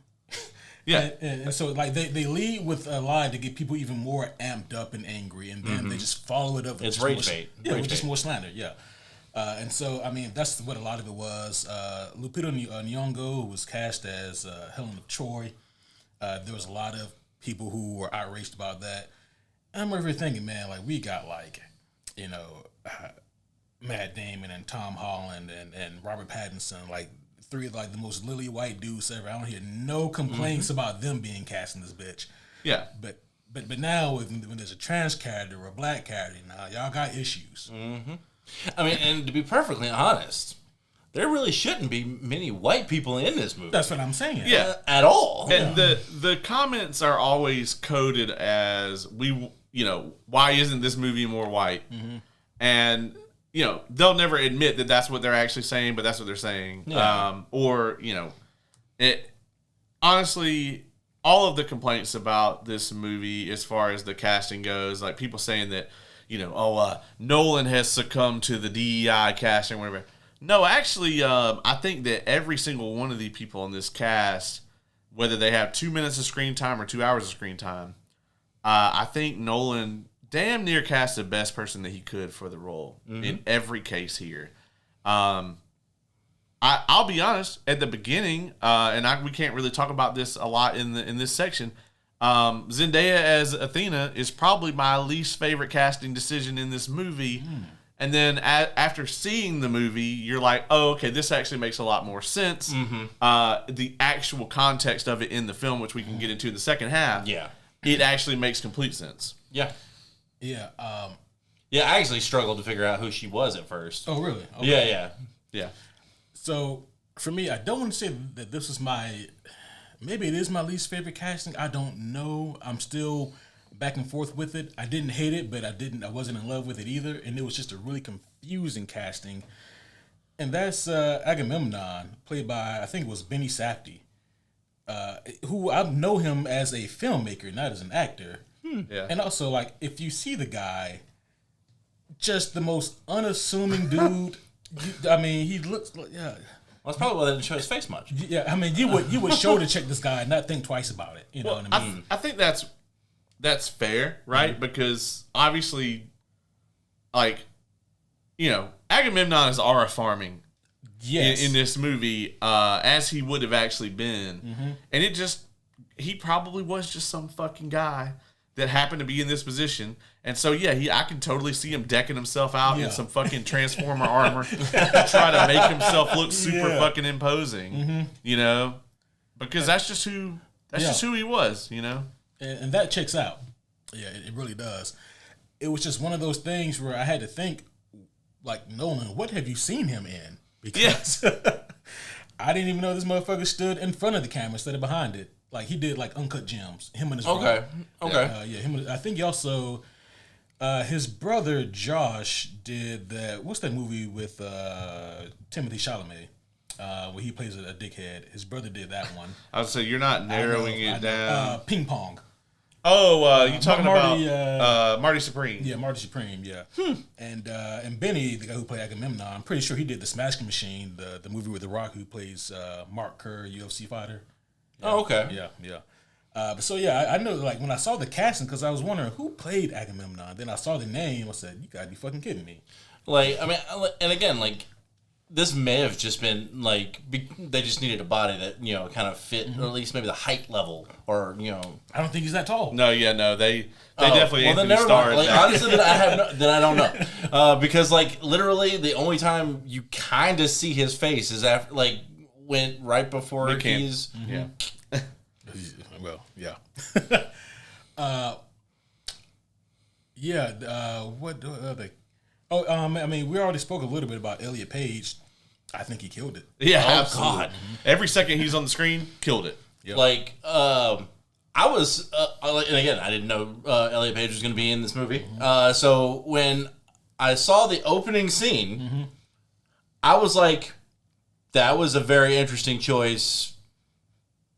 Speaker 1: Yeah.
Speaker 3: And so, like, they lead with a lie to get people even more amped up and angry, and then they just follow it up with
Speaker 2: It's
Speaker 3: just
Speaker 2: rage
Speaker 3: more,
Speaker 2: bait.
Speaker 3: Yeah,
Speaker 2: Rage
Speaker 3: with just
Speaker 2: bait.
Speaker 3: more slander, yeah. And so, I mean, that's what a lot of it was. Lupita Nyong'o, who was cast as Helen of Troy. There was a lot of people who were outraged about that. And I'm over here thinking, man, like, we got, like, Matt Damon and Tom Holland and Robert Pattinson, like, three of, like, the most lily white dudes ever. I don't hear no complaints about them being cast in this bitch.
Speaker 1: Yeah.
Speaker 3: But now, when there's a trans character or a black character, now y'all got issues.
Speaker 2: I mean, and to be perfectly honest, there really shouldn't be many white people in this movie.
Speaker 3: That's what I'm saying.
Speaker 1: Yeah.
Speaker 2: At all.
Speaker 1: And the comments are always coded as why isn't this movie more white? And they'll never admit that that's what they're actually saying, but that's what they're saying.
Speaker 2: Yeah.
Speaker 1: It honestly, all of the complaints about this movie as far as the casting goes, like people saying that Nolan has succumbed to the DEI casting, whatever. No, actually, I think that every single one of the people in this cast whether they have 2 minutes of screen time or 2 hours of screen time, I think Nolan damn near cast the best person that he could for the role in every case here. I'll be honest. At the beginning, we can't really talk about this a lot in this section. Zendaya as Athena is probably my least favorite casting decision in this movie. And then after seeing the movie, you're like, oh, okay, this actually makes a lot more sense. The actual context of it in the film, which we can get into in the second half, it actually makes complete sense.
Speaker 2: Yeah.
Speaker 3: Yeah.
Speaker 2: Yeah, I actually struggled to figure out who she was at first.
Speaker 3: Oh, really? Okay.
Speaker 2: Yeah.
Speaker 3: So, for me, I don't want to say that this is maybe it is my least favorite casting. I don't know. I'm still back and forth with it. I didn't hate it, but I wasn't in love with it either. And it was just a really confusing casting. And that's Agamemnon, played by, I think it was Benny Safdie, who I know him as a filmmaker, not as an actor.
Speaker 1: Yeah.
Speaker 3: And also, like, if you see the guy, just the most unassuming dude. He looks like,
Speaker 2: Well, that's probably why they didn't show his face much.
Speaker 3: Yeah, I mean, you would shoulder check this guy and not think twice about it. You know what I mean?
Speaker 1: I think that's fair, right? Because obviously, like, Agamemnon is Ara farming in this movie, as he would have actually been. And he probably was just some fucking guy that happened to be in this position. And so, I can totally see him decking himself out in some fucking Transformer armor to try to make himself look super fucking imposing, because that's just who he was,
Speaker 3: And that checks out. Yeah, it really does. It was just one of those things where I had to think, like, Nolan, what have you seen him in? Because I didn't even know this motherfucker stood in front of the camera instead of behind it. Like, he did, like, Uncut Gems. Him and his brother.
Speaker 2: Okay.
Speaker 3: I think he also, his brother Josh did that. What's that movie with Timothée Chalamet, where he plays a dickhead? His brother did that one.
Speaker 1: I would say you're not narrowing it down.
Speaker 3: Ping Pong.
Speaker 1: Oh, you talking about Marty Supreme?
Speaker 3: Yeah, Marty Supreme. Yeah, and Benny, the guy who played Agamemnon, I'm pretty sure he did the Smashing Machine, the movie with The Rock, who plays Mark Kerr, UFC fighter. Yeah,
Speaker 2: oh, okay.
Speaker 3: Yeah. I know, like, when I saw the casting, because I was wondering who played Agamemnon. Then I saw the name. I said, "You gotta be fucking kidding me!"
Speaker 2: Like, I mean, and again, like, this may have just been like they just needed a body that kind of fit, or at least maybe the height level, or
Speaker 3: I don't think he's that tall.
Speaker 1: No, they definitely Anthony starred.
Speaker 2: Like, honestly, that I don't know, because like literally the only time you kind of see his face is after right before he's
Speaker 3: Well, yeah. What other? Oh, I mean, we already spoke a little bit about Elliot Page. I think he killed it.
Speaker 1: Yeah, absolutely. God. Every second he's on the screen, killed it.
Speaker 3: Yep.
Speaker 2: Like, I was, and again, I didn't know Elliot Page was going to be in this movie. So when I saw the opening scene, I was like, that was a very interesting choice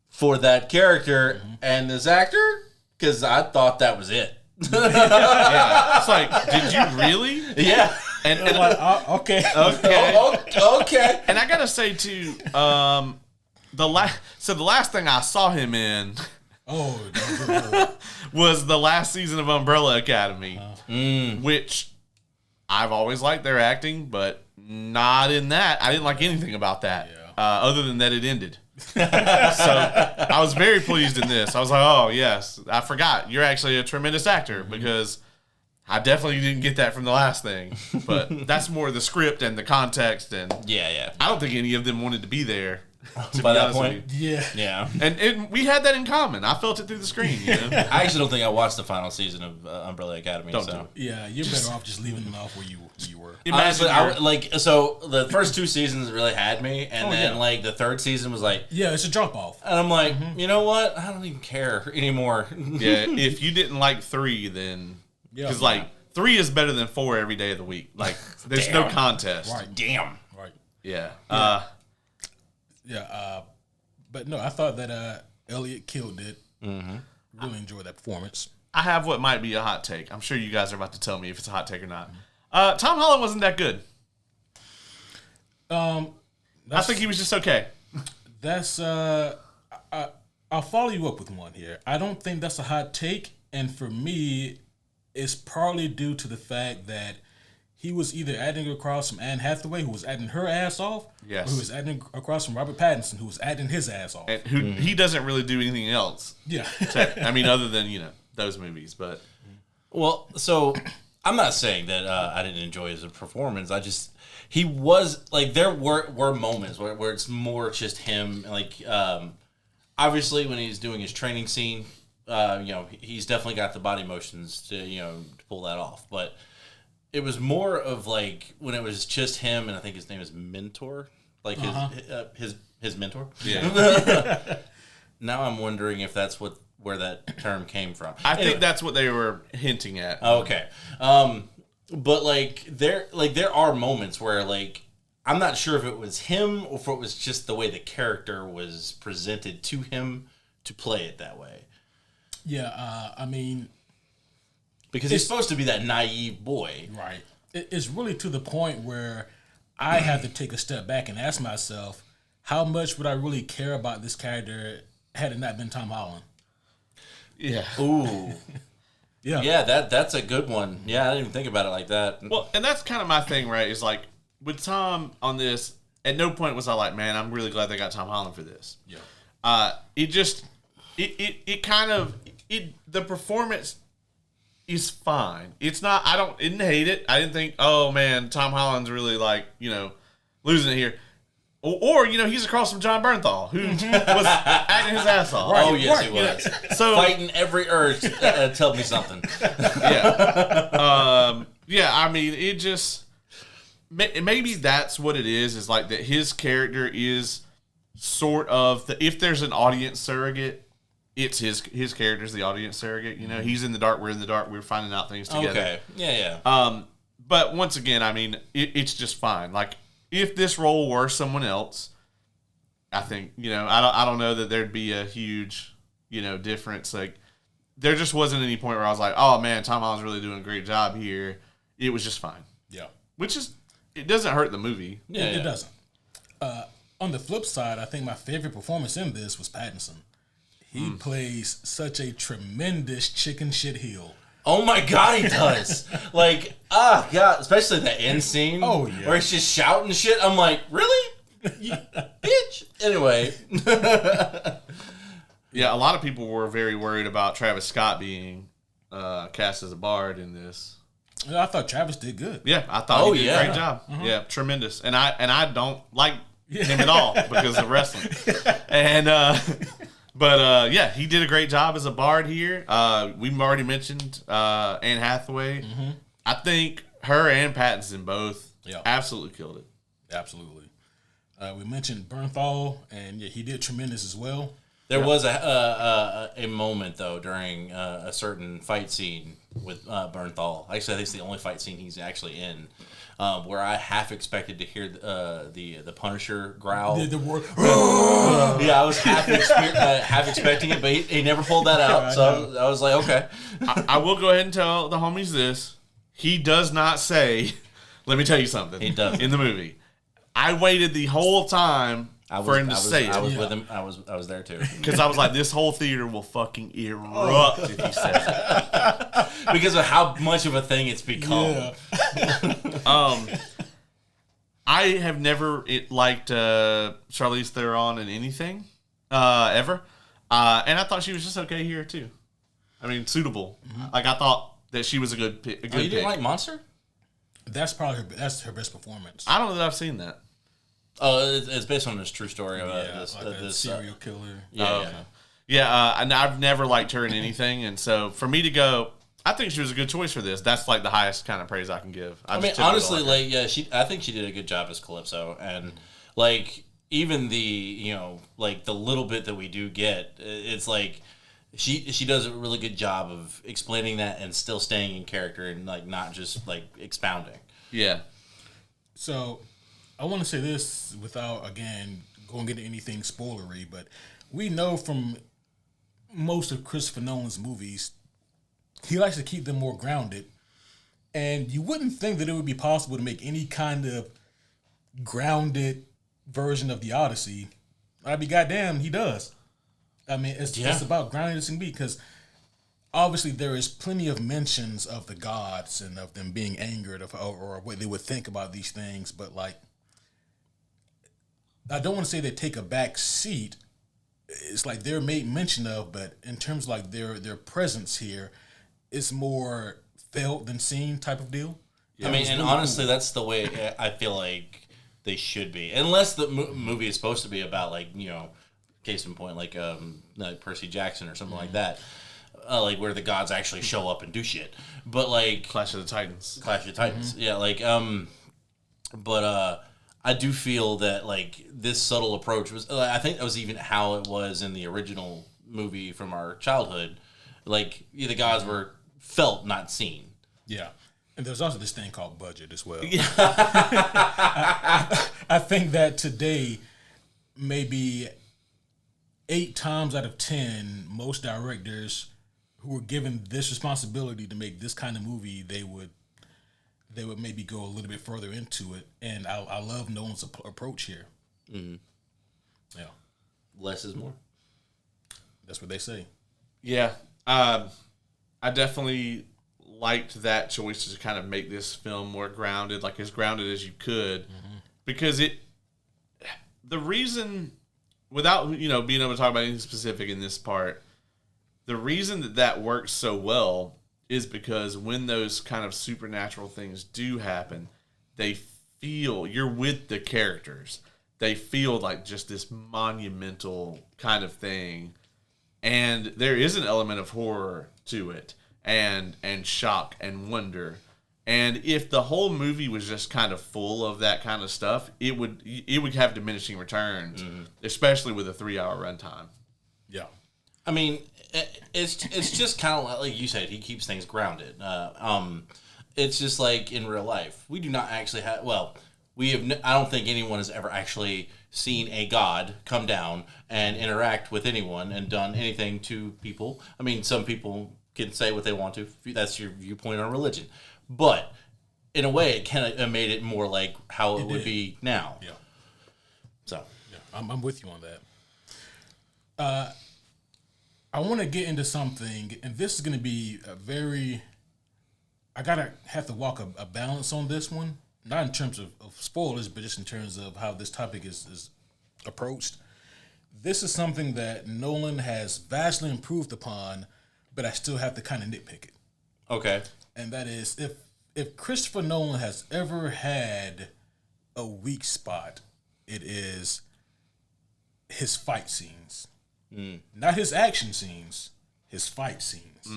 Speaker 2: for that character and this actor, because I thought that was it.
Speaker 1: Yeah. It's like, did you really?
Speaker 2: Yeah.
Speaker 1: And
Speaker 3: like, okay.
Speaker 2: Okay.
Speaker 1: And I gotta say too, the last thing I saw him in, was the last season of Umbrella Academy, which I've always liked their acting, but not in that. I didn't like anything about that, other than that it ended. So I was very pleased in this. I was like, oh yes, I forgot you're actually a tremendous actor, because I definitely didn't get that from the last thing. But that's more the script and the context, and I don't think any of them wanted to be there.
Speaker 2: By that point,
Speaker 3: yeah.
Speaker 1: And we had that in common. I felt it through the screen.
Speaker 2: I actually don't think I watched the final season of Umbrella Academy.
Speaker 1: Don't do it.
Speaker 3: Yeah, you're better off just leaving them off where you were.
Speaker 2: Honestly, so the first two seasons really had me, and then like the third season was like,
Speaker 3: it's a drop off,
Speaker 2: and I'm like, you know what? I don't even care anymore.
Speaker 1: Yeah, if you didn't like 3, then because 3 is better than 4 every day of the week. Like, there's no contest.
Speaker 3: Right?
Speaker 2: Damn.
Speaker 3: Right.
Speaker 1: Yeah.
Speaker 3: But no, I thought that Elliot killed it. Really enjoyed that performance.
Speaker 1: I have what might be a hot take. I'm sure you guys are about to tell me if it's a hot take or not. Tom Holland wasn't that good. I think he was just okay.
Speaker 3: That's I'll follow you up with one here. I don't think that's a hot take, and for me, it's partly due to the fact that he was either acting across from Anne Hathaway, who was acting her ass off,
Speaker 1: Yes.
Speaker 3: or he was acting across from Robert Pattinson, who was acting his ass off.
Speaker 1: And who he doesn't really do anything else.
Speaker 3: Yeah.
Speaker 1: I mean, other than those movies, but
Speaker 2: Well, so I'm not saying that I didn't enjoy his performance. He was like, there were moments where it's more just him. Like, obviously when he's doing his training scene, he's definitely got the body motions to pull that off. But it was more of like when it was just him, and I think his name is Mentor, like his mentor.
Speaker 1: yeah.
Speaker 2: Now I'm wondering if that's where that term came from.
Speaker 1: I think that's what they were hinting at.
Speaker 2: Okay. But there are moments where like I'm not sure if it was him or if it was just the way the character was presented to him to play it that way.
Speaker 3: Yeah, I mean,
Speaker 2: Because he's supposed to be that naive boy.
Speaker 3: right. It's really to the point where I have to take a step back and ask myself, how much would I really care about this character had it not been Tom Holland?
Speaker 1: Yeah.
Speaker 2: Ooh.
Speaker 3: Yeah.
Speaker 2: Yeah, that's a good one. Yeah, I didn't even think about it like that.
Speaker 1: Well, and that's kind of my thing, right? Is like with Tom on this. At no point was I like, man, I'm really glad they got Tom Holland for this.
Speaker 3: Yeah.
Speaker 1: The performance is fine. It's not. I didn't hate it. I didn't think, oh man, Tom Holland's really like losing it here. Or he's across from John Bernthal, who was acting his ass off.
Speaker 2: Oh yes, he was.
Speaker 1: So
Speaker 2: Fighting every urge to tell me something.
Speaker 1: yeah. Yeah, I mean, it just maybe that's what it is like that his character is sort of if there's an audience surrogate, it's his character's the audience surrogate. He's in the dark, we're in the dark, we're finding out things together.
Speaker 2: Okay. Yeah.
Speaker 1: But once again, I mean, it's just fine. Like if this role were someone else, I think I don't know that there'd be a huge difference. Like there just wasn't any point where I was like, oh man, Tom Holland's really doing a great job here. It was just fine.
Speaker 3: Yeah.
Speaker 1: Which is, it doesn't hurt the movie.
Speaker 2: Yeah.
Speaker 3: It doesn't. On the flip side, I think my favorite performance in this was Pattinson. He plays such a tremendous chicken shit heel.
Speaker 2: Oh my god, he does. God, especially the end scene.
Speaker 3: Oh, yeah.
Speaker 2: Where he's just shouting shit. I'm like, really? Bitch. Anyway.
Speaker 1: Yeah, a lot of people were very worried about Travis Scott being cast as a bard in this.
Speaker 3: I thought Travis did good.
Speaker 1: Yeah, I thought he did a great job.
Speaker 3: Mm-hmm.
Speaker 1: Yeah, tremendous. And I don't like him at all because of wrestling. And But he did a great job as a bard here. We've already mentioned Anne Hathaway. Mm-hmm. I think her and Pattinson both absolutely killed it.
Speaker 3: Absolutely. We mentioned Bernthal, and he did tremendous as well.
Speaker 2: There was a moment, though, during a certain fight scene with Bernthal. Actually, I think it's the only fight scene he's actually in, where I half expected to hear the Punisher growl.
Speaker 3: The word.
Speaker 2: Yeah, I was half expecting it, but he never pulled that out. So I was like, okay.
Speaker 1: I will go ahead and tell the homies this. He does not say, let me tell you something.
Speaker 2: He doesn't.
Speaker 1: In the movie. I waited the whole time for him to say it.
Speaker 2: I was with him. I was there too.
Speaker 1: Because I was like, this whole theater will fucking erupt if he says it.
Speaker 2: Because of how much of a thing it's become.
Speaker 3: Yeah.
Speaker 1: I have never liked Charlize Theron in anything ever. And I thought she was just okay here too. I mean, suitable. Mm-hmm. Like I thought that she was a good pick.
Speaker 2: You didn't like Monster?
Speaker 3: That's probably her best performance.
Speaker 1: I don't know that I've seen that.
Speaker 2: Oh, it's based on this true story of
Speaker 3: this serial killer.
Speaker 2: Yeah,
Speaker 1: okay. Yeah, and I've never liked her in anything, and so for me to go, I think she was a good choice for this. That's like the highest kind of praise I can give.
Speaker 2: I mean, honestly, I think she did a good job as Calypso, and even the the little bit that we do get, it's like she does a really good job of explaining that and still staying in character and not just expounding.
Speaker 1: Yeah.
Speaker 3: So, I want to say this without, again, going into anything spoilery, but we know from most of Christopher Nolan's movies, he likes to keep them more grounded. And you wouldn't think that it would be possible to make any kind of grounded version of the Odyssey. I'd be goddamn, he does. I mean, it's about grounding this in beat because obviously there is plenty of mentions of the gods and of them being angered or what they would think about these things, but like, I don't want to say they take a back seat. It's like they're made mention of, but in terms of like their presence here, it's more felt than seen type of deal.
Speaker 2: I mean, and really honestly, that's the way I feel like they should be. Unless the movie is supposed to be about, like, you know, case in point, like Percy Jackson or something like that. Like where the gods actually show up and do shit. But like
Speaker 1: Clash of the Titans.
Speaker 2: Yeah, like but I do feel that like this subtle approach was, I think that was even how it was in the original movie from our childhood. Like the gods were felt, not seen.
Speaker 3: Yeah. And there's also this thing called budget as well.
Speaker 2: Yeah.
Speaker 3: I think that today, maybe 8 times out of 10, most directors who were given this responsibility to make this kind of movie, they would maybe go a little bit further into it. And I love Nolan's approach here.
Speaker 2: Mm-hmm.
Speaker 3: Yeah.
Speaker 2: Less is more.
Speaker 3: That's what they say.
Speaker 1: Yeah. I definitely liked that choice to kind of make this film more grounded, like as grounded as you could, because the reason, without being able to talk about anything specific in this part, the reason that works so well is because when those kind of supernatural things do happen, they feel, you're with the characters. They feel like just this monumental kind of thing, and there is an element of horror to it. And shock and wonder, and if the whole movie was just kind of full of that kind of stuff, it would have diminishing returns, especially with a 3-hour runtime.
Speaker 3: Yeah,
Speaker 2: I mean, it's just kind of like you said, he keeps things grounded. It's just like in real life, we do not actually have. Well, we have. I don't think anyone has ever actually seen a god come down and interact with anyone and done anything to people. I mean, some people can say what they want to. That's your viewpoint on religion. But in a way, it kind of made it more like how it would be now.
Speaker 3: Yeah.
Speaker 2: So.
Speaker 3: Yeah, I'm with you on that. I want to get into something, and this is going to be a very... I have to walk a balance on this one. Not in terms of spoilers, but just in terms of how this topic is approached. This is something that Nolan has vastly improved upon, but I still have to kind of nitpick it.
Speaker 2: Okay.
Speaker 3: And that is, if Christopher Nolan has ever had a weak spot, it is his fight scenes. Not his action scenes, his fight scenes.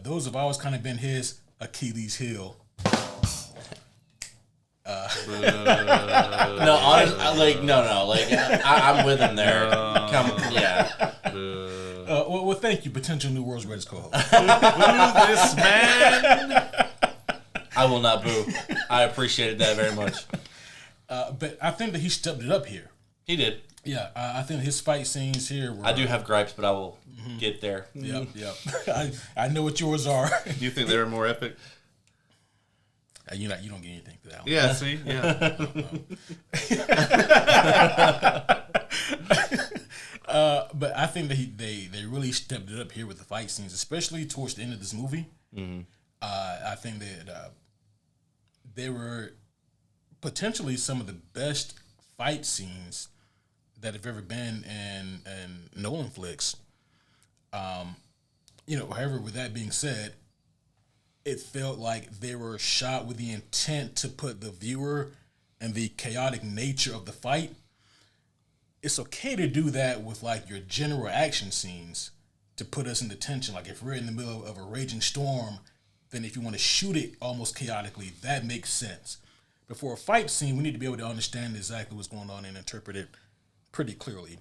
Speaker 3: Those have always kind of been his Achilles heel.
Speaker 2: No, honestly, I'm with him there. Yeah.
Speaker 3: Well, thank you, potential New World's Greatest co-host.
Speaker 1: Boo this man!
Speaker 2: I will not boo. I appreciated that very much.
Speaker 3: But I think that he stepped it up here.
Speaker 2: He did.
Speaker 3: Yeah, I think his fight scenes here were...
Speaker 2: I do have gripes, but I will get there.
Speaker 3: Yep. I know what yours are.
Speaker 1: Do you think they were more epic?
Speaker 3: You don't get anything for that one.
Speaker 1: Yeah, see? Yeah.
Speaker 3: But I think that they really stepped it up here with the fight scenes, especially towards the end of this movie. I think that they were potentially some of the best fight scenes that have ever been in Nolan flicks. However, with that being said, it felt like they were shot with the intent to put the viewer in the chaotic nature of the fight. It's okay to do that with like your general action scenes to put us into tension. Like if we're in the middle of a raging storm, then if you want to shoot it almost chaotically, that makes sense. But for a fight scene, we need to be able to understand exactly what's going on and interpret it pretty clearly.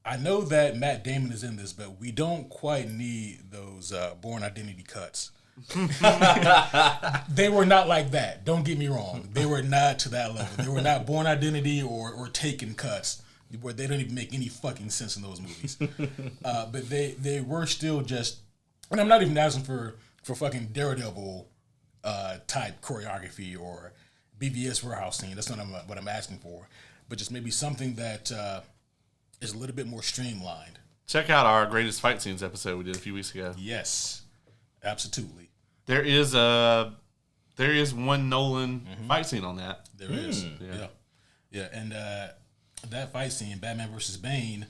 Speaker 3: I know that Matt Damon is in this, but we don't quite need those Bourne Identity cuts. They were not like that. Don't get me wrong. They were not to that level. They were not Bourne Identity or Taken cuts, where they don't even make any fucking sense in those movies. But they were still just, and I'm not even asking for fucking Daredevil type choreography or BVS warehouse scene. That's not what I'm asking for. But just maybe something that is a little bit more streamlined.
Speaker 1: Check out our greatest fight scenes episode we did a few weeks ago.
Speaker 3: Yes, absolutely.
Speaker 1: There is one Nolan fight scene on that.
Speaker 3: There is. Yeah. And that fight scene, Batman versus Bane,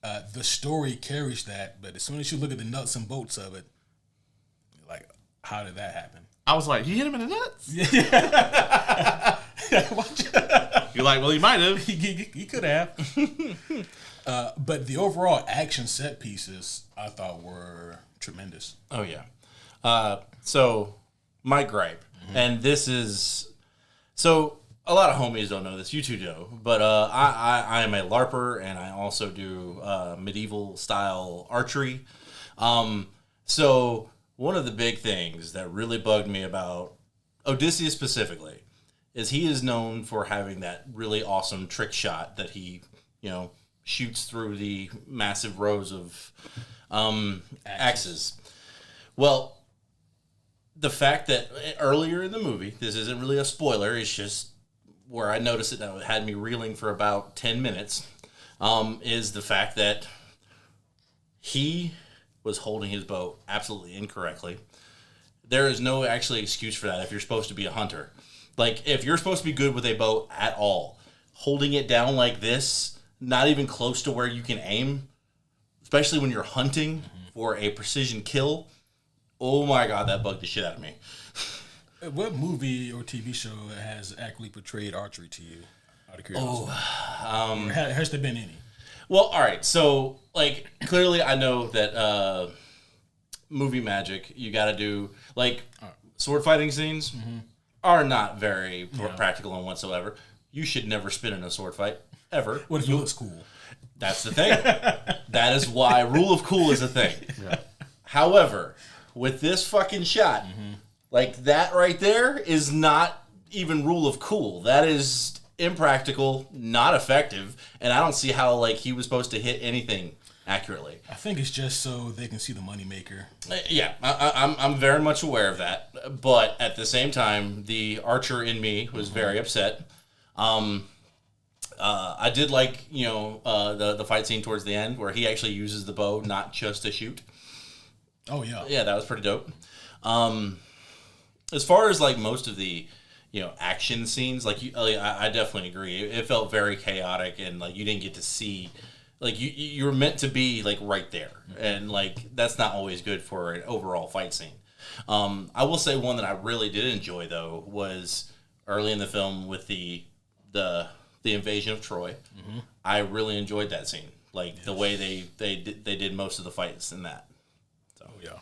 Speaker 3: the story carries that, but as soon as you look at the nuts and bolts of it, you're like, how did that happen?
Speaker 1: I was like, he hit him in the nuts? Yeah. You're like, well, he might have.
Speaker 3: He could have. But the overall action set pieces, I thought, were tremendous.
Speaker 2: Oh, yeah. So, my gripe, and this is... So, a lot of homies don't know this. You two do. But I am a LARPer, and I also do medieval-style archery. So, one of the big things that really bugged me about Odyssey specifically is he is known for having that really awesome trick shot that he, shoots through the massive rows of axes. Well, the fact that earlier in the movie, this isn't really a spoiler, it's just where I noticed it and it had me reeling for about 10 minutes, is the fact that he was holding his bow absolutely incorrectly. There is no actually excuse for that if you're supposed to be a hunter. Like, if you're supposed to be good with a bow at all, holding it down like this, not even close to where you can aim, especially when you're hunting for a precision kill, oh my God, that bugged the shit out of me.
Speaker 3: What movie or TV show has accurately portrayed archery to you, out of curiosity? Has there been any?
Speaker 2: Well, all right. So, like, clearly I know that movie magic, you got to do, like, sword fighting scenes are not very practical and whatsoever. You should never spin in a sword fight, ever.
Speaker 3: What if it looks cool?
Speaker 2: That's the thing. That is why rule of cool is a thing. Yeah. However, with this fucking shot, like, that right there is not even rule of cool. That is impractical, not effective, and I don't see how, like, he was supposed to hit anything accurately.
Speaker 3: I think it's just so they can see the moneymaker.
Speaker 2: Yeah, I'm very much aware of that, but at the same time, the archer in me was very upset. I did like, the fight scene towards the end where he actually uses the bow, not just to shoot.
Speaker 3: Oh, yeah.
Speaker 2: Yeah, that was pretty dope. As far as, like, most of the, action scenes, like, I definitely agree. It felt very chaotic, and, like, you didn't get to see, like, you were meant to be, like, right there. And, like, that's not always good for an overall fight scene. I will say one that I really did enjoy, though, was early in the film with the invasion of Troy. I really enjoyed that scene. Like, the way they did most of the fights in that. So.
Speaker 3: Oh, yeah.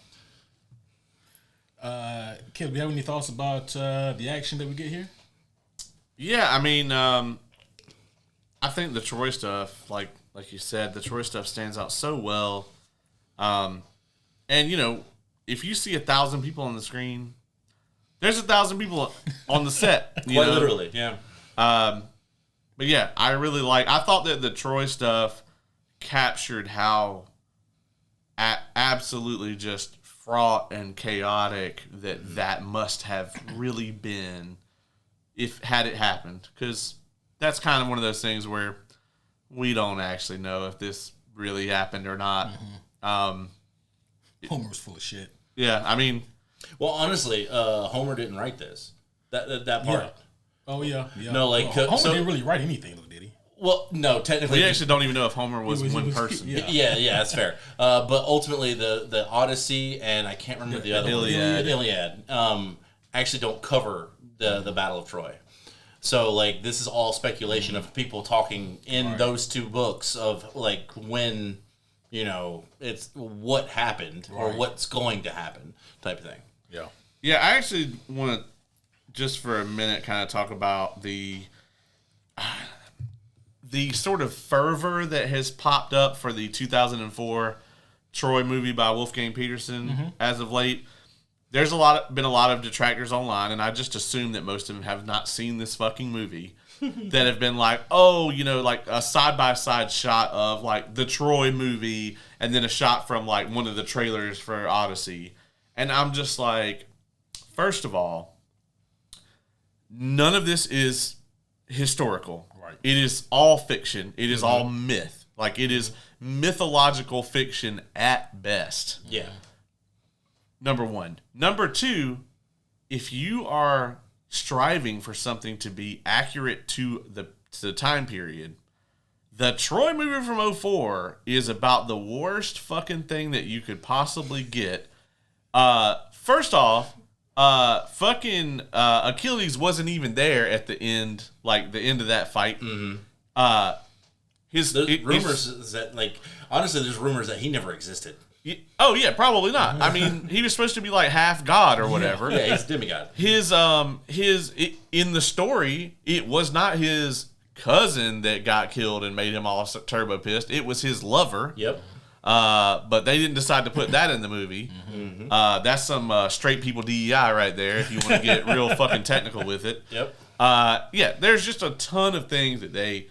Speaker 3: Kid, do you have any thoughts about the action that we get here?
Speaker 1: Yeah, I mean, I think the Troy stuff, like you said, the Troy stuff stands out so well. And, if you see 1,000 people on the screen, there's 1,000 people on the set.
Speaker 2: Quite literally, yeah.
Speaker 1: But yeah, I thought that the Troy stuff captured how absolutely just fraught and chaotic that must have really been had it happened. Because that's kind of one of those things where we don't actually know if this really happened or not.
Speaker 3: Homer was full of shit.
Speaker 1: Yeah, I mean...
Speaker 2: Well, honestly, Homer didn't write this. That part.
Speaker 3: Yeah. Oh, yeah.
Speaker 2: No, like...
Speaker 3: Homer didn't really write anything, though, did he?
Speaker 2: Well, no, technically...
Speaker 1: We actually don't even know if Homer was one person.
Speaker 2: Yeah, that's fair. But ultimately, the Odyssey, and I can't remember the other one. Iliad. Actually don't cover the Battle of Troy. So, like, this is all speculation of people talking in those two books of, like, when... it's what happened or what's going to happen type of thing.
Speaker 3: Yeah.
Speaker 1: Yeah, I actually want to, just for a minute, kind of talk about the sort of fervor that has popped up for the 2004 Troy movie by Wolfgang Peterson as of late. There's been a lot of detractors online, and I just assume that most of them have not seen this fucking movie. That have been like, like a side-by-side shot of, like, the Troy movie and then a shot from, like, one of the trailers for Odyssey. And I'm just like, first of all, none of this is historical. Right. It is all fiction. It is all myth. Like, it is mythological fiction at best.
Speaker 2: Yeah.
Speaker 1: Number one. Number two, if you are striving for something to be accurate to the time period, the Troy movie from '04 is about the worst fucking thing that you could possibly get. First off, Achilles wasn't even there at the end, like the end of that fight.
Speaker 2: Mm-hmm.
Speaker 1: Rumors
Speaker 2: that, like, honestly, there's rumors that he never existed.
Speaker 1: Oh yeah, probably not. I mean, he was supposed to be like half god or whatever.
Speaker 2: Yeah, he's a demigod.
Speaker 1: In the story, it was not his cousin that got killed and made him all turbo pissed. It was his lover.
Speaker 2: Yep.
Speaker 1: But they didn't decide to put that in the movie. Mm-hmm. That's some straight people DEI right there. If you want to get real fucking technical with it.
Speaker 2: Yep.
Speaker 1: Yeah, there's just a ton of things that they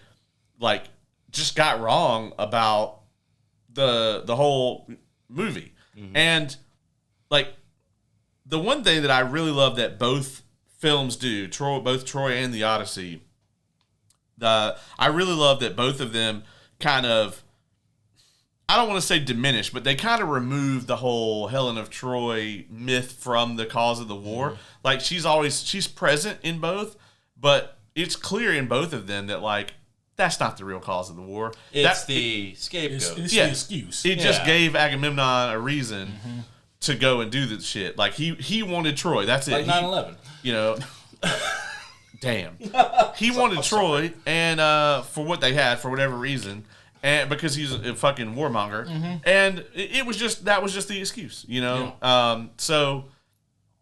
Speaker 1: like just got wrong about the whole movie. Mm-hmm. And like the one thing that I really love that both films do, both Troy and the Odyssey, I really love that both of them kind of, I don't want to say diminish, but they kind of remove the whole Helen of Troy myth from the cause of the war. Mm-hmm. Like she's present in both, but it's clear in both of them that like that's not the real cause of the war.
Speaker 2: It's the scapegoat.
Speaker 3: It's the excuse.
Speaker 1: It just gave Agamemnon a reason to go and do this shit. Like he wanted Troy. That's
Speaker 2: like
Speaker 1: it.
Speaker 2: 9/11.
Speaker 1: You know. Damn. He wanted Troy, and for what they had, for whatever reason, and because he's a fucking warmonger, and that was just the excuse, you know. Yeah. So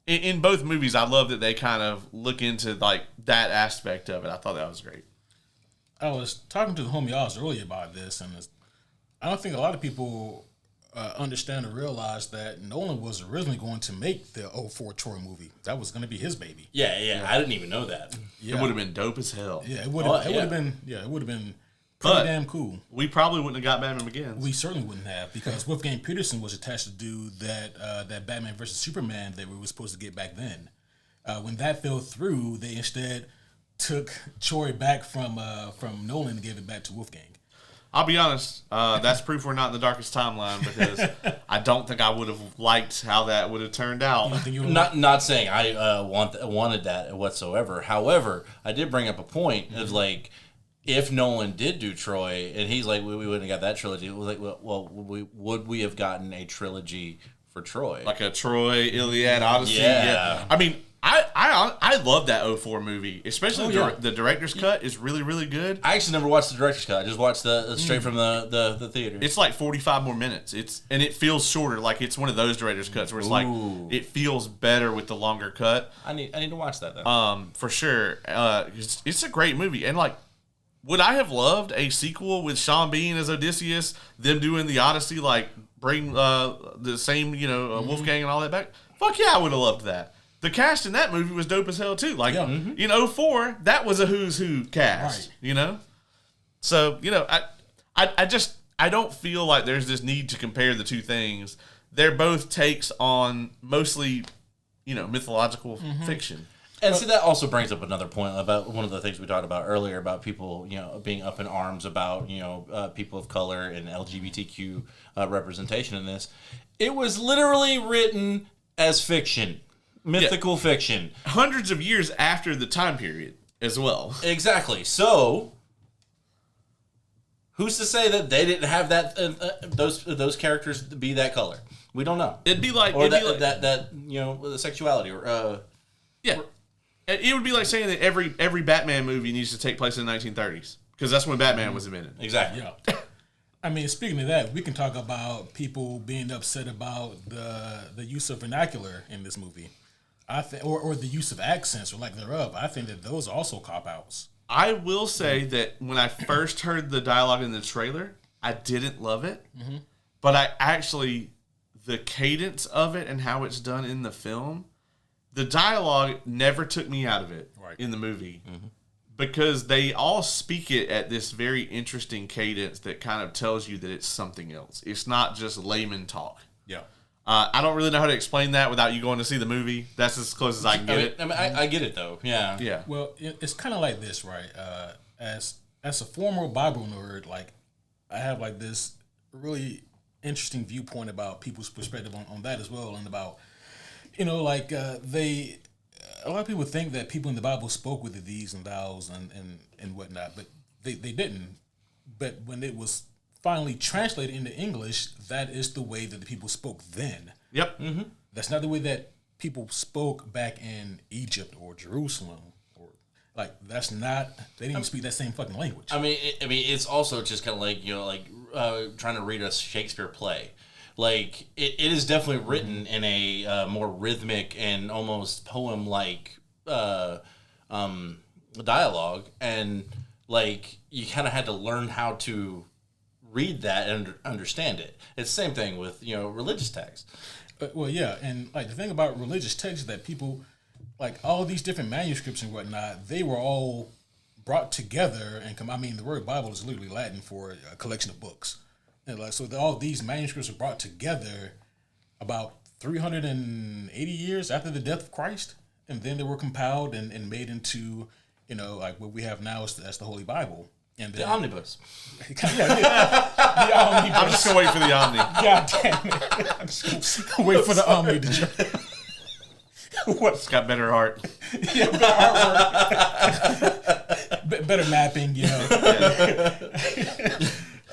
Speaker 1: in both movies, I love that they kind of look into like that aspect of it. I thought that was great.
Speaker 3: I was talking to the homie Oz earlier about this, and I don't think a lot of people understand or realize that Nolan was originally going to make the '04 Troy movie. That was going to be his baby.
Speaker 2: Yeah. I didn't even know that.
Speaker 1: Yeah. It would have been dope as hell.
Speaker 3: Yeah, it would have been pretty damn cool.
Speaker 1: We probably wouldn't have got Batman Begins.
Speaker 3: We certainly wouldn't have, because Wolfgang Peterson was attached to do that Batman versus Superman that we were supposed to get back then. When that fell through, they instead took Troy back from Nolan and gave it back to Wolfgang.
Speaker 1: I'll be honest, that's proof we're not in the darkest timeline, because I don't think I would have liked how that would have turned out.
Speaker 2: Not saying I wanted that whatsoever. However, I did bring up a point of like, if Nolan did do Troy and he's like, we wouldn't have got that trilogy. It was like, well, would we have gotten a trilogy for Troy?
Speaker 1: Like a Troy, Iliad, Odyssey?
Speaker 2: Yeah.
Speaker 1: I mean, I love that '04 movie, especially the director's cut is really, really good.
Speaker 2: I actually never watched the director's cut. I just watched the straight from the theater.
Speaker 1: It's like 45 more minutes. And it feels shorter. Like it's one of those director's cuts where it's like it feels better with the longer cut.
Speaker 2: I need to watch that then.
Speaker 1: For sure. It's a great movie. And like, would I have loved a sequel with Sean Bean as Odysseus, them doing the Odyssey, like bring the same Wolfgang and all that back? Fuck yeah, I would have loved that. The cast in that movie was dope as hell too. Like in '04, that was a who's who cast. Right. So I don't feel like there's this need to compare the two things. They're both takes on mostly mythological fiction.
Speaker 2: And see, that also brings up another point about one of the things we talked about earlier about people, being up in arms about, people of color and LGBTQ representation in this. It was literally written as fiction. Mythical fiction.
Speaker 1: Hundreds of years after the time period as well.
Speaker 2: Exactly. So, who's to say that they didn't have that those characters be that color? We don't know.
Speaker 1: It'd be like
Speaker 2: the sexuality or
Speaker 1: It would be like saying that every Batman movie needs to take place in the 1930s, because that's when Batman was invented.
Speaker 2: Exactly.
Speaker 3: Yeah. I mean, speaking of that, we can talk about people being upset about the use of vernacular in this movie. I think, or the use of accents or lack thereof. I think that those are also cop-outs.
Speaker 1: I will say that when I first heard the dialogue in the trailer, I didn't love it, but the cadence of it and how it's done in the film, the dialogue never took me out of it in the movie, because they all speak it at this very interesting cadence that kind of tells you that it's something else. It's not just layman talk. Yeah. I don't really know how to explain that without you going to see the movie. That's as close as I can get it.
Speaker 2: I mean, I get it though. Yeah.
Speaker 1: Yeah.
Speaker 3: Well, it's kind of like this, right? As a former Bible nerd, like I have like this really interesting viewpoint about people's perspective on that as well, and about like a lot of people think that people in the Bible spoke with the these and thous and whatnot, but they didn't. But when it was finally translated into English, that is the way that the people spoke then.
Speaker 1: Yep.
Speaker 2: Mm-hmm.
Speaker 3: That's not the way that people spoke back in Egypt or Jerusalem. Or like that's not. They didn't even speak that same fucking language.
Speaker 2: I mean, it's also just kind of like trying to read a Shakespeare play. Like it is definitely written in a more rhythmic and almost poem-like dialogue, and like you kind of had to learn how to read that and understand it. It's the same thing with religious texts.
Speaker 3: Well, yeah, and like the thing about religious texts is that people, like all these different manuscripts and whatnot, they were all brought together and I mean, the word Bible is literally Latin for a collection of books. And like, so all these manuscripts were brought together about 380 years after the death of Christ, and then they were compiled and made into, like what we have now as the Holy Bible. And then,
Speaker 2: The omnibus.
Speaker 3: the omnibus.
Speaker 1: I'm just gonna wait for the Omni.
Speaker 3: God damn it! I'm just gonna wait for the Omni to jump.
Speaker 1: It's got better art.
Speaker 3: Yeah, better artwork. Better mapping,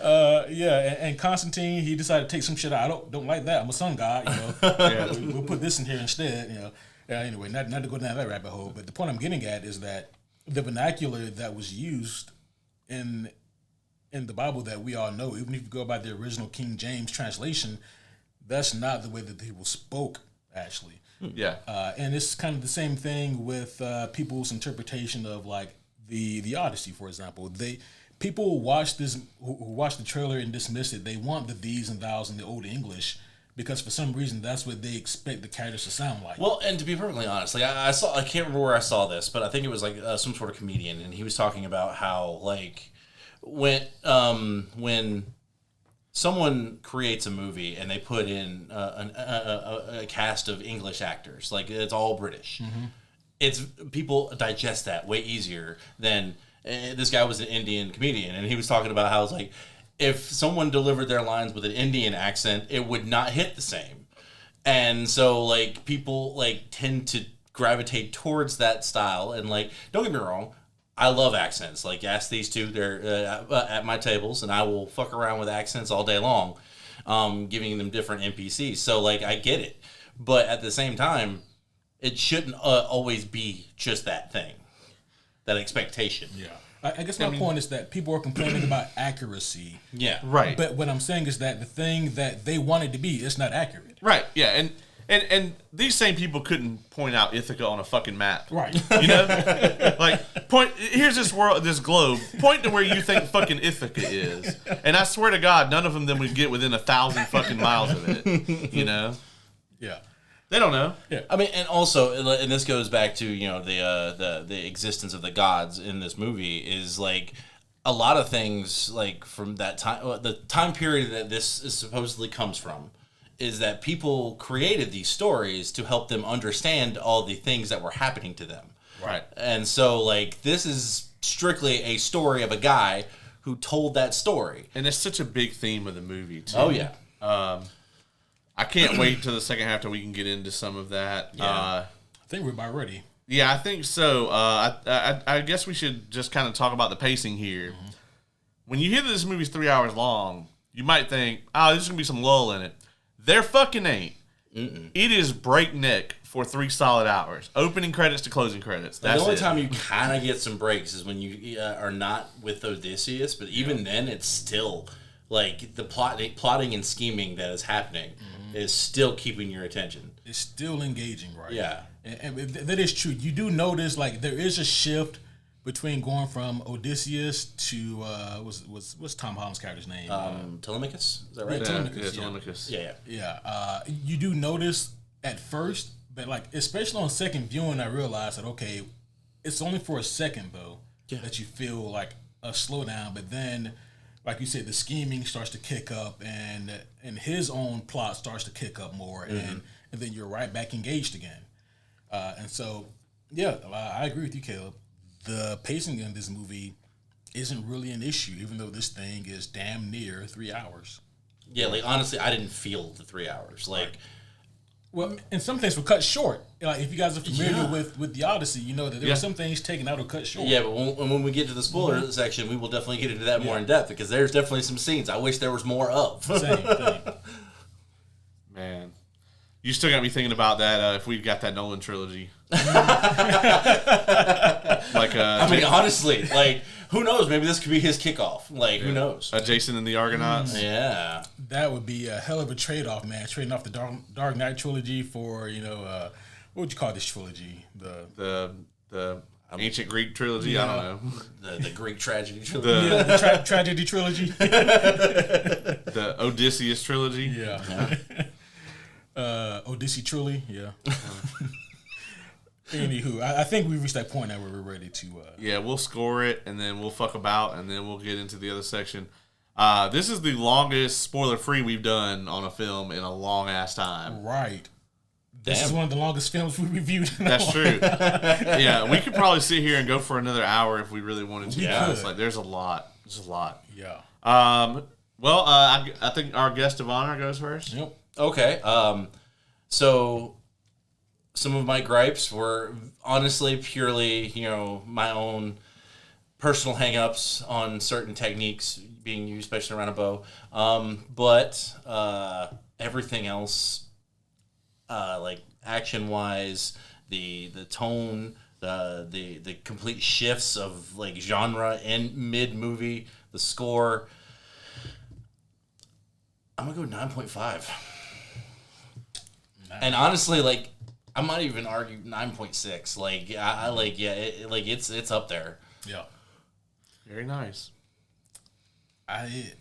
Speaker 3: and Constantine, he decided to take some shit out. I don't like that. I'm a sun god,
Speaker 1: Yeah.
Speaker 3: We'll put this in here instead, Anyway, not to go down that rabbit hole, but the point I'm getting at is that the vernacular that was used in the Bible that we all know, even if you go by the original King James translation, that's not the way that people spoke, actually.
Speaker 1: Yeah.
Speaker 3: And it's kind of the same thing with people's interpretation of like the Odyssey, for example. People watch this who watch the trailer and dismiss it. They want the these and thous in the Old English because for some reason that's what they expect the characters to sound like.
Speaker 2: Well, and to be perfectly honest, like I can't remember where I saw this, but I think it was like some sort of comedian, and he was talking about how like when someone creates a movie and they put in a cast of English actors, like it's all British. Mm-hmm. It's people digest that way easier than this guy was an Indian comedian, and he was talking about how it's like if someone delivered their lines with an Indian accent, it would not hit the same. And so like people like tend to gravitate towards that style. And like, don't get me wrong, I love accents. Like ask these two, they're at my tables, and I will fuck around with accents all day long, giving them different NPCs. So like I get it, but at the same time, it shouldn't always be just that thing, that expectation.
Speaker 3: Yeah. I guess my point is that people are complaining about accuracy.
Speaker 2: Yeah.
Speaker 1: Right.
Speaker 3: But what I'm saying is that the thing that they want it to be is not accurate.
Speaker 1: Right. Yeah. And these same people couldn't point out Ithaca on a fucking map.
Speaker 3: Right.
Speaker 1: Like here's this globe. Point to where you think fucking Ithaca is. And I swear to God, none of them would get within 1,000 fucking miles of it.
Speaker 3: Yeah.
Speaker 1: They don't know.
Speaker 3: Yeah.
Speaker 2: I mean, and also, and this goes back to the existence of the gods in this movie is like a lot of things like from that time, the time period that this is supposedly comes from, is that people created these stories to help them understand all the things that were happening to them.
Speaker 1: Right.
Speaker 2: And so, like, this is strictly a story of a guy who told that story.
Speaker 1: And it's such a big theme of the movie too.
Speaker 2: Oh yeah.
Speaker 1: I can't wait till the second half till we can get into some of that.
Speaker 2: Yeah.
Speaker 3: I think we're about ready.
Speaker 1: Yeah, I think so. I guess we should just kind of talk about the pacing here. Mm-hmm. When you hear that this movie's 3 hours long, you might think, oh, there's going to be some lull in it. There fucking ain't. Mm-mm. It is breakneck for 3 solid hours. Opening credits to closing credits. That's
Speaker 2: the only
Speaker 1: it.
Speaker 2: time you kind of get some breaks is when you are not with Odysseus, but even then, it's still like the plotting and scheming that is happening is still keeping your attention.
Speaker 3: It's still engaging, right?
Speaker 2: Yeah.
Speaker 3: And that is true. You do notice like there is a shift between going from Odysseus to what's Tom Holland's character's name?
Speaker 2: Telemachus? Is that right?
Speaker 3: Yeah, Telemachus.
Speaker 1: Yeah, Telemachus.
Speaker 2: Yeah.
Speaker 3: Yeah. You do notice at first, but like especially on second viewing, I realized that okay, it's only for a second though that you feel like a slowdown, but then, like you said, the scheming starts to kick up, and his own plot starts to kick up more, and then you're right back engaged again. And so, yeah, I agree with you, Caleb. The pacing in this movie isn't really an issue, even though this thing is damn near 3 hours.
Speaker 2: Yeah, like honestly, I didn't feel the 3 hours. Like,
Speaker 3: well, and some things were cut short. Like if you guys are familiar with the Odyssey, you know that there were some things taken out or cut short.
Speaker 2: Yeah, but when we get to the spoiler section, we will definitely get into that more in depth because there's definitely some scenes I wish there was more of.
Speaker 3: Same thing.
Speaker 1: Man, you still got me thinking about that. If we've got that Nolan trilogy,
Speaker 2: I mean, honestly, like, who knows? Maybe this could be his kickoff. Like, who knows?
Speaker 1: Jason and the Argonauts.
Speaker 2: Yeah,
Speaker 3: that would be a hell of a trade-off, man. Trading off the Dark Knight trilogy for what would you call this trilogy?
Speaker 1: The ancient Greek trilogy. I don't know.
Speaker 2: The Greek tragedy trilogy.
Speaker 3: The tragedy trilogy.
Speaker 1: The Odysseus trilogy.
Speaker 3: Yeah. Odyssey truly, yeah. Anywho, I think we reached that point now where we're ready to.
Speaker 1: Yeah, we'll score it, and then we'll fuck about, and then we'll get into the other section. This is the longest spoiler-free we've done on a film in a long-ass time.
Speaker 3: Right. This is one of the longest films we reviewed.
Speaker 1: That's true. Yeah, we could probably sit here and go for another hour if we really wanted to.
Speaker 3: Yeah.
Speaker 1: It's like, there's a lot. There's a lot.
Speaker 3: Yeah.
Speaker 1: Well, I think our guest of honor goes first.
Speaker 3: Yep.
Speaker 2: Okay. So some of my gripes were honestly purely, my own personal hang-ups on certain techniques being used, especially around a bow. But everything else, like action-wise, the tone, the complete shifts of like genre and mid-movie, the score, I'm gonna go 9.5. And honestly, like, I might even argue 9.6. Like, it's up there.
Speaker 3: Yeah.
Speaker 1: Very nice.
Speaker 3: I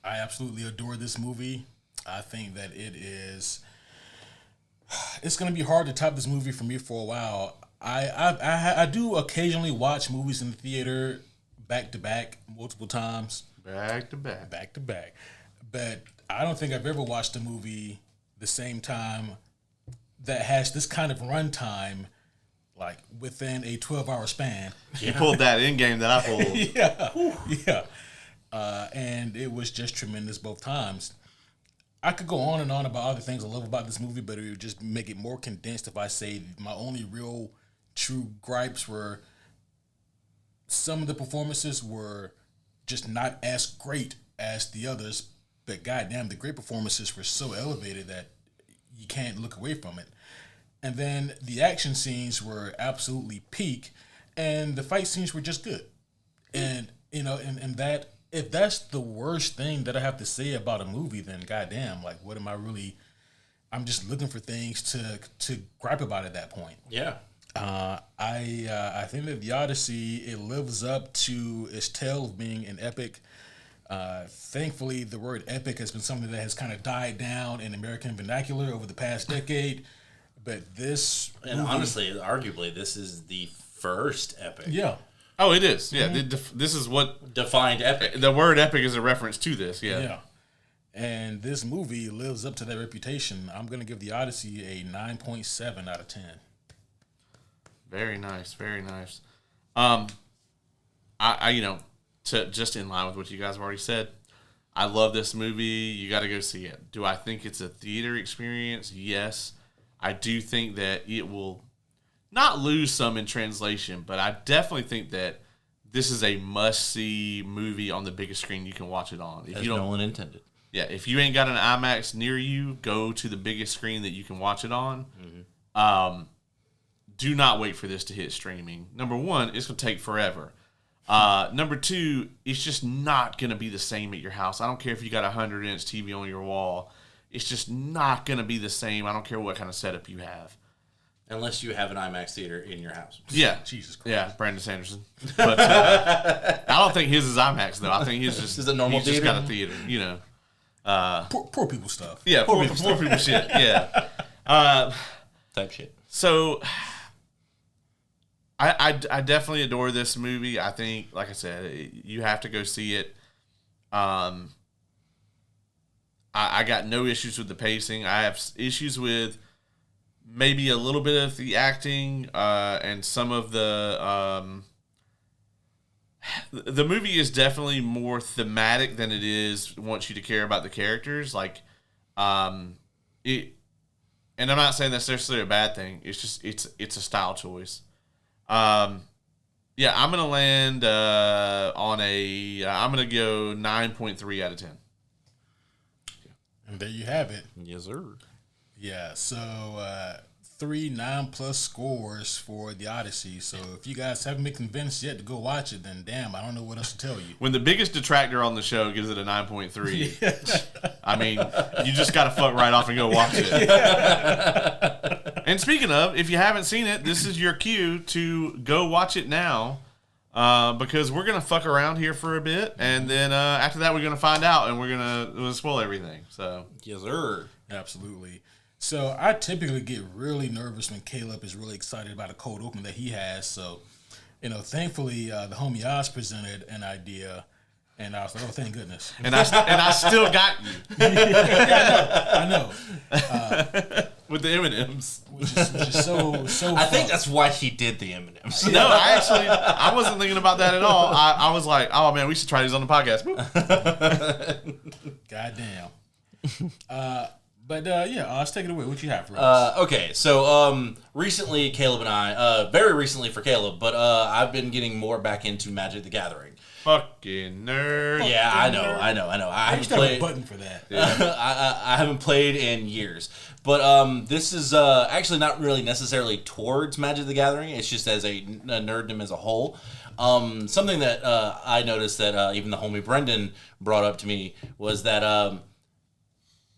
Speaker 3: absolutely adore this movie. I think that it's going to be hard to top this movie for me for a while. I do occasionally watch movies in the theater back to back multiple times.
Speaker 1: Back to back.
Speaker 3: Back to back. But I don't think I've ever watched a movie the same time that has this kind of runtime, like within a 12-hour span.
Speaker 1: You pulled that in game that I pulled.
Speaker 3: Yeah. And it was just tremendous both times. I could go on and on about other things I love about this movie, but it would just make it more condensed if I say my only real true gripes were some of the performances were just not as great as the others, but goddamn, the great performances were so elevated that you can't look away from it. And then the action scenes were absolutely peak, and the fight scenes were just good. And and that, if that's the worst thing that I have to say about a movie, then goddamn, like, what am I really? I'm just looking for things to gripe about at that point.
Speaker 2: Yeah.
Speaker 3: I think that the Odyssey, it lives up to its tale of being an epic. Thankfully, the word epic has been something that has kind of died down in American vernacular over the past decade. But this,
Speaker 2: and
Speaker 3: movie,
Speaker 2: honestly, arguably, this is the first epic.
Speaker 3: Yeah.
Speaker 1: Oh, it is. Yeah, this is what
Speaker 2: defined epic.
Speaker 1: The word epic is a reference to this. Yeah.
Speaker 3: Yeah. And this movie lives up to that reputation. I'm going to give the Odyssey a 9.7 out of 10.
Speaker 1: Very nice. Very nice. I to just in line with what you guys have already said, I love this movie. You got to go see it. Do I think it's a theater experience? Yes. I do think that it will not lose some in translation, but I definitely think that this is a must-see movie on the biggest screen you can watch it on.
Speaker 2: As Nolan intended.
Speaker 1: Yeah, if you ain't got an IMAX near you, go to the biggest screen that you can watch it on. Mm-hmm. Do not wait for this to hit streaming. Number one, it's going to take forever. Number two, it's just not going to be the same at your house. I don't care if you got a 100-inch TV on your wall. It's just not going to be the same. I don't care what kind of setup you have.
Speaker 2: Unless you have an IMAX theater in your house.
Speaker 1: Yeah.
Speaker 3: Jesus Christ.
Speaker 1: Yeah, Brandon Sanderson. But I don't think his is IMAX, though. I think his just,
Speaker 2: is a normal
Speaker 1: he's
Speaker 2: theater.
Speaker 1: Just got a theater,
Speaker 3: Poor people stuff.
Speaker 1: Yeah, poor people shit. Yeah.
Speaker 2: Type shit.
Speaker 1: So, I definitely adore this movie. I think, like I said, you have to go see it. I got no issues with the pacing. I have issues with maybe a little bit of the acting and some of the the movie is definitely more thematic than it is wants you to care about the characters. Like, it, and I'm not saying that's necessarily a bad thing. It's just it's a style choice. Yeah, I'm gonna land on a. I'm gonna go 9.3 out of 10.
Speaker 3: And there you have it.
Speaker 2: Yes, sir.
Speaker 3: Yeah, so 3 9+ scores for the Odyssey. So if you guys haven't been convinced yet to go watch it, then damn, I don't know what else to tell you.
Speaker 1: When the biggest detractor on the show gives it a 9.3, I mean, you just got to fuck right off and go watch it. And speaking of, if you haven't seen it, this is your cue to go watch it now, because we're gonna fuck around here for a bit, and then after that we're gonna find out, and we're gonna spoil everything. So
Speaker 2: Yes, sir.
Speaker 3: Absolutely. So I typically get really nervous when Caleb is really excited about a cold open that he has. So, thankfully the homie Oz presented an idea, and I was like, oh, thank goodness.
Speaker 1: and I still got you.
Speaker 3: I know.
Speaker 1: With the M&Ms.
Speaker 3: Which is so
Speaker 2: I think that's why he did the M&Ms.
Speaker 1: No, I wasn't thinking about that at all. I was like, oh man, we should try these on the podcast.
Speaker 3: goddamn. But let's take it away. What you have for us?
Speaker 2: Okay, so recently, Caleb and I, very recently for Caleb, but I've been getting more back into Magic the Gathering.
Speaker 1: Fucking nerd.
Speaker 2: Yeah, I know. I haven't
Speaker 3: used to have a
Speaker 2: played.
Speaker 3: button for that.
Speaker 2: I haven't played in years, but this is actually not really necessarily towards Magic the Gathering. It's just as a nerddom as a whole. Something that I noticed that even the homie Brendan brought up to me was that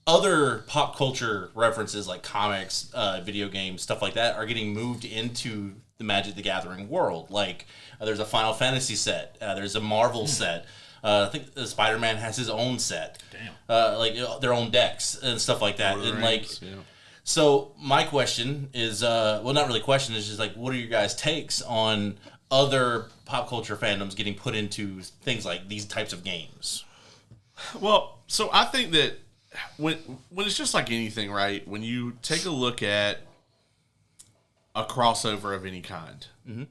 Speaker 2: other pop culture references like comics, video games, stuff like that are getting moved into the Magic the Gathering world. Like there's a Final Fantasy set, there's a Marvel set. I think Spider-Man has his own set.
Speaker 3: Damn.
Speaker 2: Like their own decks and stuff like that. And
Speaker 1: Rings, yeah.
Speaker 2: So my question is, well, not really question. It's just like, what are your guys' takes on other pop culture fandoms getting put into things like these types of games?
Speaker 1: Well, so I think that when it's just like anything, right? When you take a look at a crossover of any kind,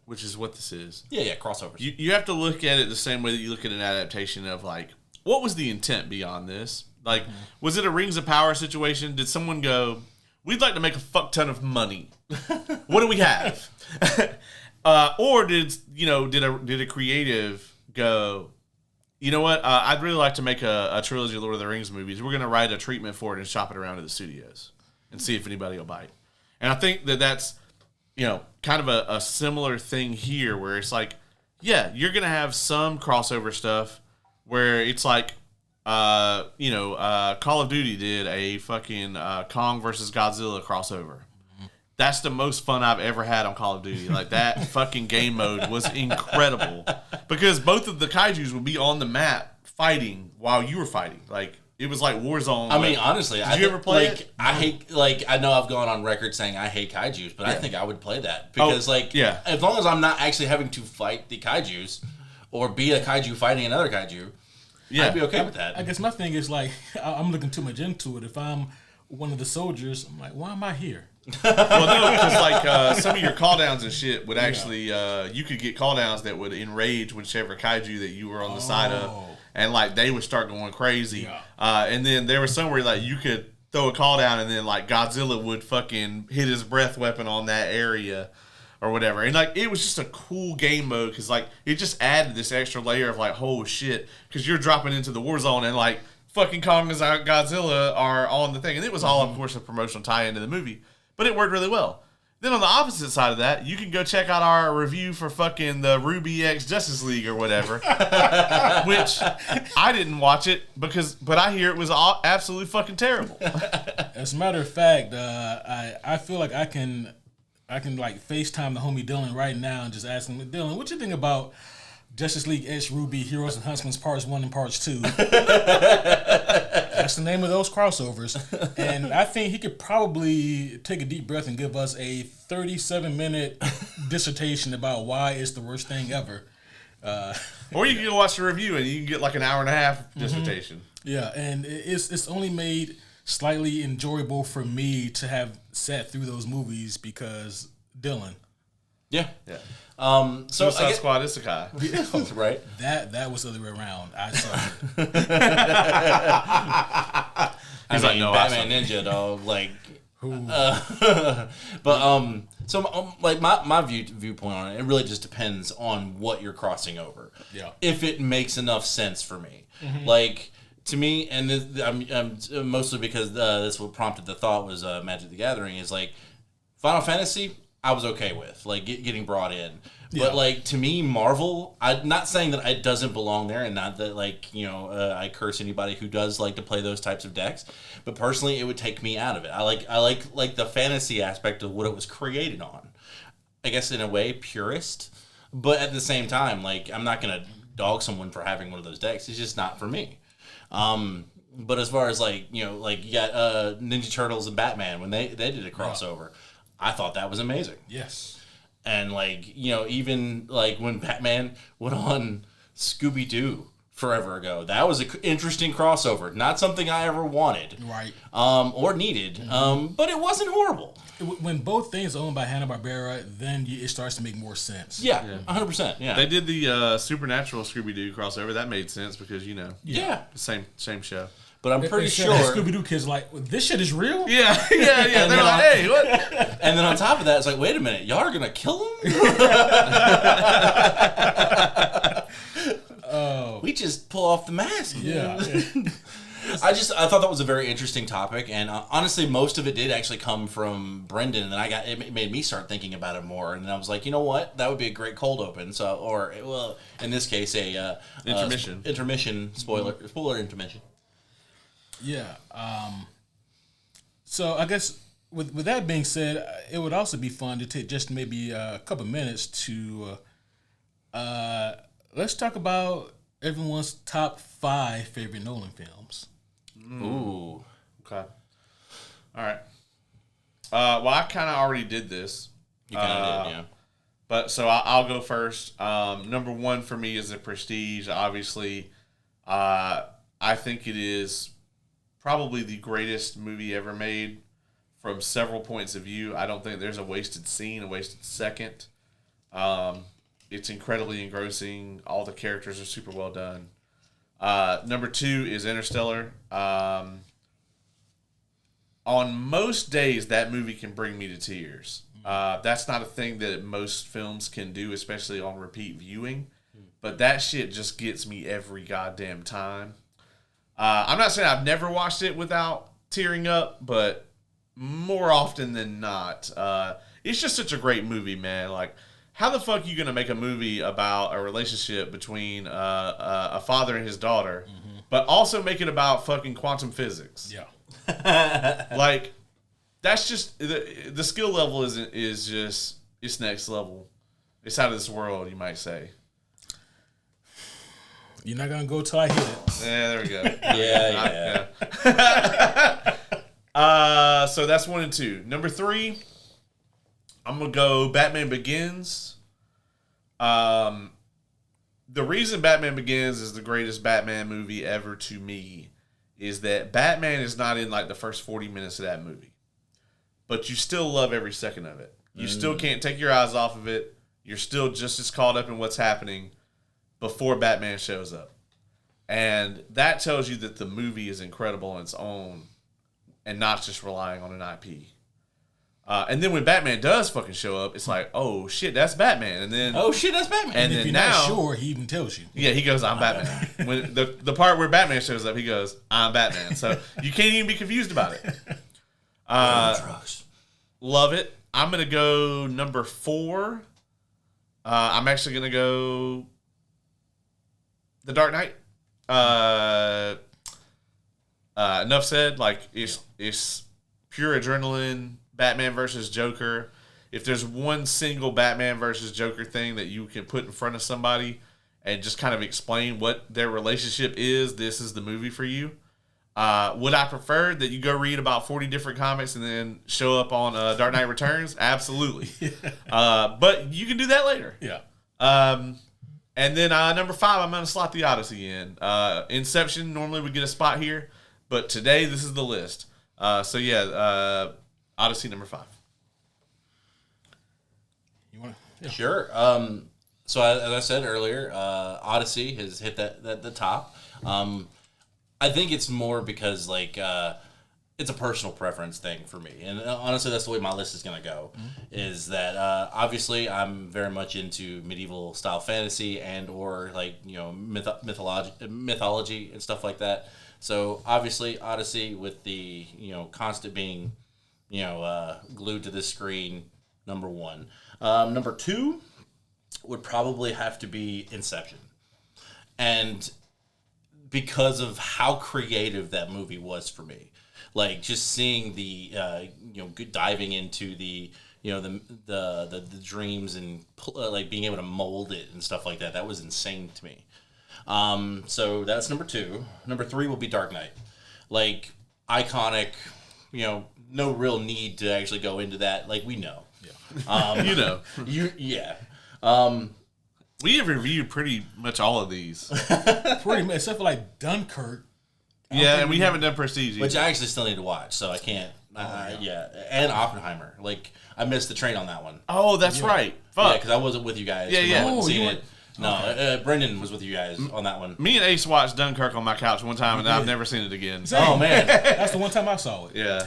Speaker 1: which is what this is.
Speaker 2: Yeah, crossovers.
Speaker 1: You have to look at it the same way that you look at an adaptation of, like, what was the intent beyond this? Like, was it a Rings of Power situation? Did someone go, we'd like to make a fuck ton of money. What do we have? Or did a creative go, you know what? I'd really like to make a trilogy of Lord of the Rings movies. We're going to write a treatment for it and shop it around to the studios and see if anybody will bite. And I think that's, kind of a similar thing here where it's like, yeah, you're going to have some crossover stuff where it's like, Call of Duty did a fucking Kong versus Godzilla crossover. That's the most fun I've ever had on Call of Duty. Like, that fucking game mode was incredible because both of the kaijus would be on the map fighting while you were fighting. Like, it was like Warzone.
Speaker 2: I mean, honestly,
Speaker 1: did you ever play it?
Speaker 2: I hate, I know I've gone on record saying I hate kaijus, but I think I would play that because, as long as I'm not actually having to fight the kaijus or be a kaiju fighting another kaiju, I'd be okay with that.
Speaker 3: I guess my thing is, like, I'm looking too much into it. If I'm one of the soldiers, I'm like, why am I here?
Speaker 1: Well, no, because some of your call downs and shit would actually, you could get call downs that would enrage whichever kaiju that you were on the side of, and like they would start going crazy. Yeah. And then there was somewhere like you could throw a call down, and then like Godzilla would fucking hit his breath weapon on that area or whatever. And like it was just a cool game mode because like it just added this extra layer of like, oh shit, because you're dropping into the war zone and like fucking Kong and Godzilla are on the thing, and it was all of course a promotional tie into the movie. But it worked really well. Then on the opposite side of that, you can go check out our review for fucking the Ruby X Justice League or whatever, which I didn't watch it but I hear it was absolutely fucking terrible.
Speaker 3: As a matter of fact, I feel like I can like FaceTime the homie Dylan right now and just ask him, Dylan, what you think about Justice League X Ruby Heroes and Huntsmen Parts 1 and Parts 2? That's the name of those crossovers. And I think he could probably take a deep breath and give us a 37-minute dissertation about why it's the worst thing ever.
Speaker 1: Or you can go watch the review and you can get like an hour and a half dissertation.
Speaker 3: Yeah, and it's only made slightly enjoyable for me to have sat through those movies because Dylan.
Speaker 2: Yeah.
Speaker 1: Yeah.
Speaker 2: So
Speaker 1: Suicide Squad Isekai.
Speaker 2: Right.
Speaker 3: That was the other way around. I saw it.
Speaker 2: I mean,
Speaker 1: no,
Speaker 2: Batman Ninja, dog. Like, but so like my viewpoint on it, it really just depends on what you're crossing over.
Speaker 3: Yeah.
Speaker 2: If it makes enough sense for me, like to me, and this, I'm mostly because that's what prompted the thought was Magic the Gathering is like Final Fantasy. I was okay with like getting brought in, but like to me, Marvel. I'm not saying that it doesn't belong there, and not that like I curse anybody who does like to play those types of decks. But personally, it would take me out of it. I like the fantasy aspect of what it was created on. I guess in a way, purist, but at the same time, like I'm not gonna dog someone for having one of those decks. It's just not for me. But as far as like you got Ninja Turtles and Batman when they did a crossover. I thought that was amazing.
Speaker 3: Yes.
Speaker 2: And like, even like when Batman went on Scooby-Doo forever ago, that was an interesting crossover. Not something I ever wanted.
Speaker 3: Right.
Speaker 2: Or needed. But it wasn't horrible.
Speaker 3: When both things are owned by Hanna-Barbera, then it starts to make more sense.
Speaker 2: Yeah. 100%. Yeah.
Speaker 1: They did the Supernatural Scooby-Doo crossover. That made sense because,
Speaker 2: Yeah.
Speaker 1: same show.
Speaker 2: But I'm pretty sure
Speaker 3: Scooby-Doo kids are like, well, this shit is real?
Speaker 1: Yeah. They're like, hey, what?
Speaker 2: And then on top of that, it's like, wait a minute, y'all are gonna kill him? We just pull off the mask.
Speaker 3: Yeah.
Speaker 2: I thought that was a very interesting topic, and honestly, most of it did actually come from Brendan, and it made me start thinking about it more, and I was like, you know what, that would be a great cold open. So, or well, in this case, a intermission spoiler intermission.
Speaker 3: Yeah. So I guess with that being said, it would also be fun to take just maybe a couple minutes to let's talk about everyone's top 5 favorite Nolan films.
Speaker 2: Ooh.
Speaker 1: Okay. All right. Well, I kind of already did this.
Speaker 2: You kind of did, yeah.
Speaker 1: But so I'll go first. Number 1 for me is The Prestige. Obviously, I think it is probably the greatest movie ever made from several points of view. I don't think there's a wasted scene, a wasted second. It's incredibly engrossing. All the characters are super well done. Number 2 is Interstellar. On most days, that movie can bring me to tears. That's not a thing that most films can do, especially on repeat viewing. But that shit just gets me every goddamn time. I'm not saying I've never watched it without tearing up, but more often than not, it's just such a great movie, man. Like, how the fuck are you going to make a movie about a relationship between a father and his daughter, but also make it about fucking quantum physics?
Speaker 3: Yeah.
Speaker 1: Like, that's just, the skill level is just, it's next level. It's out of this world, you might say.
Speaker 3: You're not going to go till I hit it.
Speaker 1: Yeah, there we go.
Speaker 2: Yeah.
Speaker 1: So that's 1 and 2. Number 3, I'm going to go Batman Begins. The reason Batman Begins is the greatest Batman movie ever to me is that Batman is not in like the first 40 minutes of that movie. But you still love every second of it. You still can't take your eyes off of it. You're still just as caught up in what's happening before Batman shows up. And that tells you that the movie is incredible on its own and not just relying on an IP. And then when Batman does fucking show up, it's like, oh shit, that's Batman. And then
Speaker 2: oh shit, that's Batman.
Speaker 3: And if you're not sure, he even tells you.
Speaker 1: Yeah, he goes, I'm Batman. When the part where Batman shows up, he goes, I'm Batman. So you can't even be confused about it. Love it. I'm going to go number 4. I'm actually going to go The Dark Knight. Enough said. Like, it's pure adrenaline. Batman versus Joker. If there's one single Batman versus Joker thing that you can put in front of somebody and just kind of explain what their relationship is, this is the movie for you. Would I prefer that you go read about 40 different comics and then show up on Dark Knight Returns? Absolutely. But you can do that later.
Speaker 3: Yeah.
Speaker 1: And then number 5, I'm going to slot the Odyssey in. Inception normally would get a spot here, but today this is the list. Odyssey number 5.
Speaker 2: Sure. So as I said earlier, Odyssey has hit the top. I think it's more because it's a personal preference thing for me, and honestly, that's the way my list is gonna go. Is that obviously I'm very much into medieval style fantasy and or mythology and stuff like that. So obviously Odyssey with the constant being glued to the screen, number one. Number two would probably have to be Inception, and because of how creative that movie was for me. Like just seeing the diving into the the dreams and being able to mold it and stuff like that. That was insane to me. So that's number two. Number three will be Dark Knight. Like iconic, no real need to actually go into that. Like we know.
Speaker 1: Yeah.
Speaker 2: Yeah.
Speaker 1: We have reviewed pretty much all of these.
Speaker 3: Pretty much, except for like Dunkirk.
Speaker 1: Yeah, and we haven't done Prestige either.
Speaker 2: Which I actually still need to watch, so I can't. And Oppenheimer. Like, I missed the train on that one.
Speaker 1: Oh, that's right. Fuck.
Speaker 2: Yeah, because I wasn't with you guys.
Speaker 1: Yeah, yeah.
Speaker 2: I hadn't seen it. No, Brendan was with you guys on that one.
Speaker 1: Me and Ace watched Dunkirk on my couch one time, and I've never seen it again.
Speaker 3: Same.
Speaker 2: Oh, man.
Speaker 3: That's the one time I saw it.
Speaker 1: Yeah.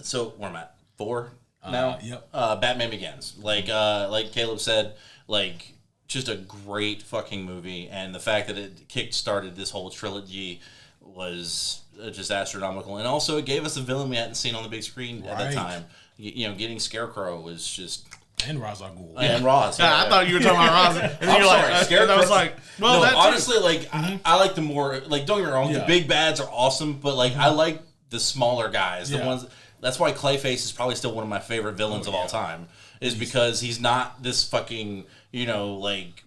Speaker 2: So, where am I at? 4 now?
Speaker 3: Yep.
Speaker 2: Batman Begins. Like Caleb said, just a great fucking movie, and the fact that it kick-started this whole trilogy was just astronomical, and also it gave us a villain we hadn't seen on the big screen at that time. Getting Scarecrow was just...
Speaker 3: And Ra's al Ghul.
Speaker 2: And Ra's.
Speaker 1: Yeah, I thought you were talking about Ra's. And
Speaker 2: I'm
Speaker 1: you're
Speaker 2: sorry,
Speaker 1: like,
Speaker 2: Scarecrow.
Speaker 1: I was like, well,
Speaker 2: no,
Speaker 1: that's
Speaker 2: honestly, I like the more... don't get me wrong, the big bads are awesome, but, I like the smaller guys, the ones... That's why Clayface is probably still one of my favorite villains of all time, is because he's not this fucking, Lex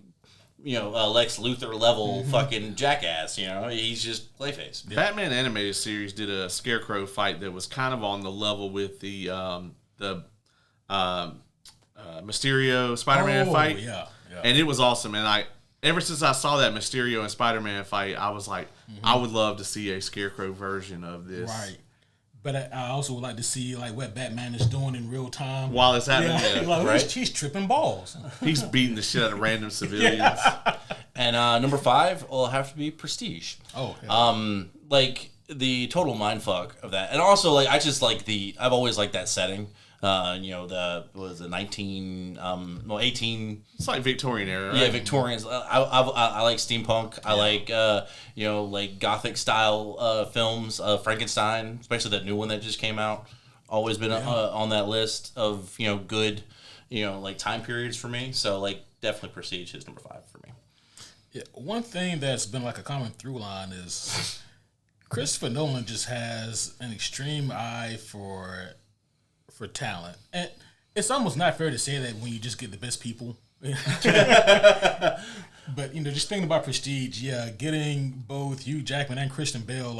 Speaker 2: Luthor level fucking jackass, He's just Clayface.
Speaker 1: Batman animated series did a Scarecrow fight that was kind of on the level with the Mysterio Spider-Man fight.
Speaker 3: Yeah.
Speaker 1: And it was awesome. And ever since I saw that Mysterio and Spider-Man fight, I was like, I would love to see a Scarecrow version of this.
Speaker 3: Right. But I also would like to see what Batman is doing in real time
Speaker 1: while it's happening. Yeah.
Speaker 3: Right? He's tripping balls.
Speaker 1: He's beating the shit out of random civilians.
Speaker 2: And number 5 will have to be Prestige.
Speaker 3: Oh, yeah.
Speaker 2: The total mindfuck of that, and also I just I've always liked that setting. What was it 18?
Speaker 1: It's like Victorian era, right?
Speaker 2: Yeah, Victorians. I like steampunk. I like Gothic style films. Frankenstein, especially that new one that just came out. Always been on that list of good time periods for me. So definitely Prestige is number 5 for me.
Speaker 3: Yeah, one thing that's been a common through line is Christopher Nolan just has an extreme eye for talent, and it's almost not fair to say that when you just get the best people. But just thinking about Prestige, getting both Hugh Jackman and Christian Bale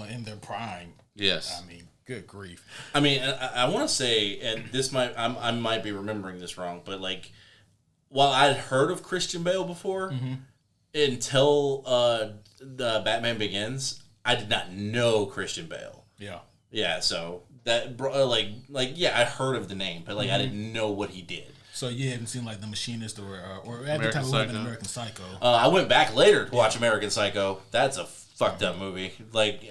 Speaker 3: in their prime.
Speaker 1: Yes,
Speaker 3: I mean, good grief.
Speaker 2: I mean, I want to say, and this I might be remembering this wrong, but while I'd heard of Christian Bale before, until the Batman Begins, I did not know Christian Bale. Yeah. So that I heard of the name, but I didn't know what he did.
Speaker 3: So you haven't seen The Machinist or at the time it would have been American Psycho.
Speaker 2: I went back later to watch American Psycho. That's a fucked up movie.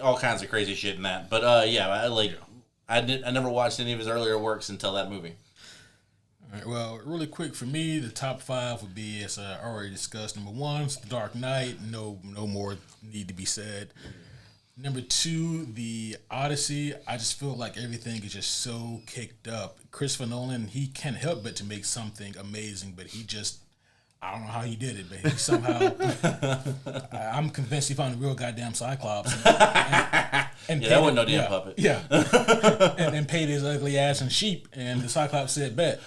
Speaker 2: All kinds of crazy shit in that. But I never watched any of his earlier works until that movie.
Speaker 3: All right, well, really quick for me, the top 5 would be, as I already discussed, number 1 is The Dark Knight. No more need to be said. Number 2, the Odyssey. I just feel like everything is just so kicked up. Christopher Nolan, he can't help but to make something amazing, but he just, I don't know how he did it, but he somehow, I'm convinced he found a real goddamn Cyclops. And
Speaker 2: that wasn't no damn puppet.
Speaker 3: Yeah. and paid his ugly ass in sheep, and the Cyclops said, bet.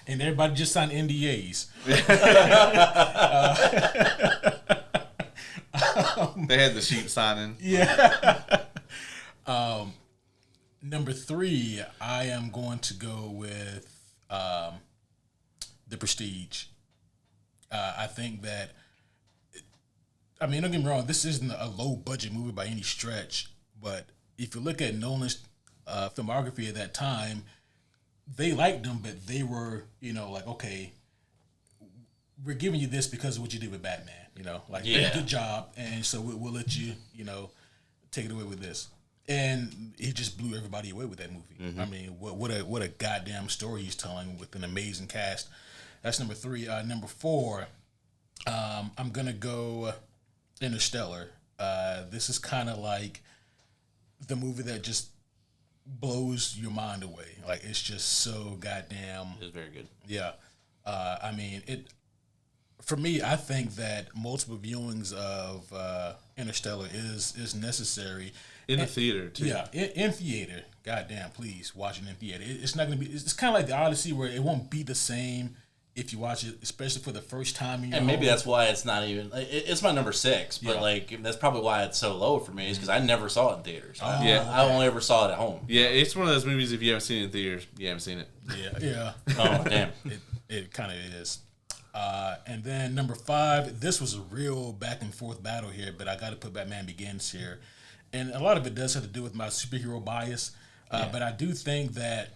Speaker 3: And everybody just signed NDAs.
Speaker 1: They had the sheep signing.
Speaker 3: Yeah. Number 3, I am going to go with The Prestige. I think that, don't get me wrong, this isn't a low budget movie by any stretch, but if you look at Nolan's filmography at that time, they liked them, but they were, like, okay, we're giving you this because of what you did with Batman, like, good job, and so we'll let you, take it away with this. And he just blew everybody away with that movie. I mean, what a goddamn story he's telling with an amazing cast. That's number 3. Number 4, I'm gonna go Interstellar. This is kind of like the movie that just blows your mind away. Like, it's just so goddamn.
Speaker 2: It's very good.
Speaker 3: Yeah, I mean it. For me, I think that multiple viewings of Interstellar is necessary.
Speaker 1: In the theater, too.
Speaker 3: Yeah, in theater. Goddamn, please watch it in theater. It's not going to be... It's kind of like the Odyssey, where it won't be the same if you watch it, especially for the first time in your
Speaker 2: And maybe
Speaker 3: home.
Speaker 2: that's why it's not even... It's my number 6, but that's probably why it's so low for me, is because I never saw it in theaters. I only ever saw it at home.
Speaker 1: Yeah, it's one of those movies, if you haven't seen it in theaters, you haven't seen it.
Speaker 3: Yeah.
Speaker 2: Oh, damn.
Speaker 3: It kind of is. And then number 5, this was a real back and forth battle here, but I got to put Batman Begins here. And a lot of it does have to do with my superhero bias, but I do think that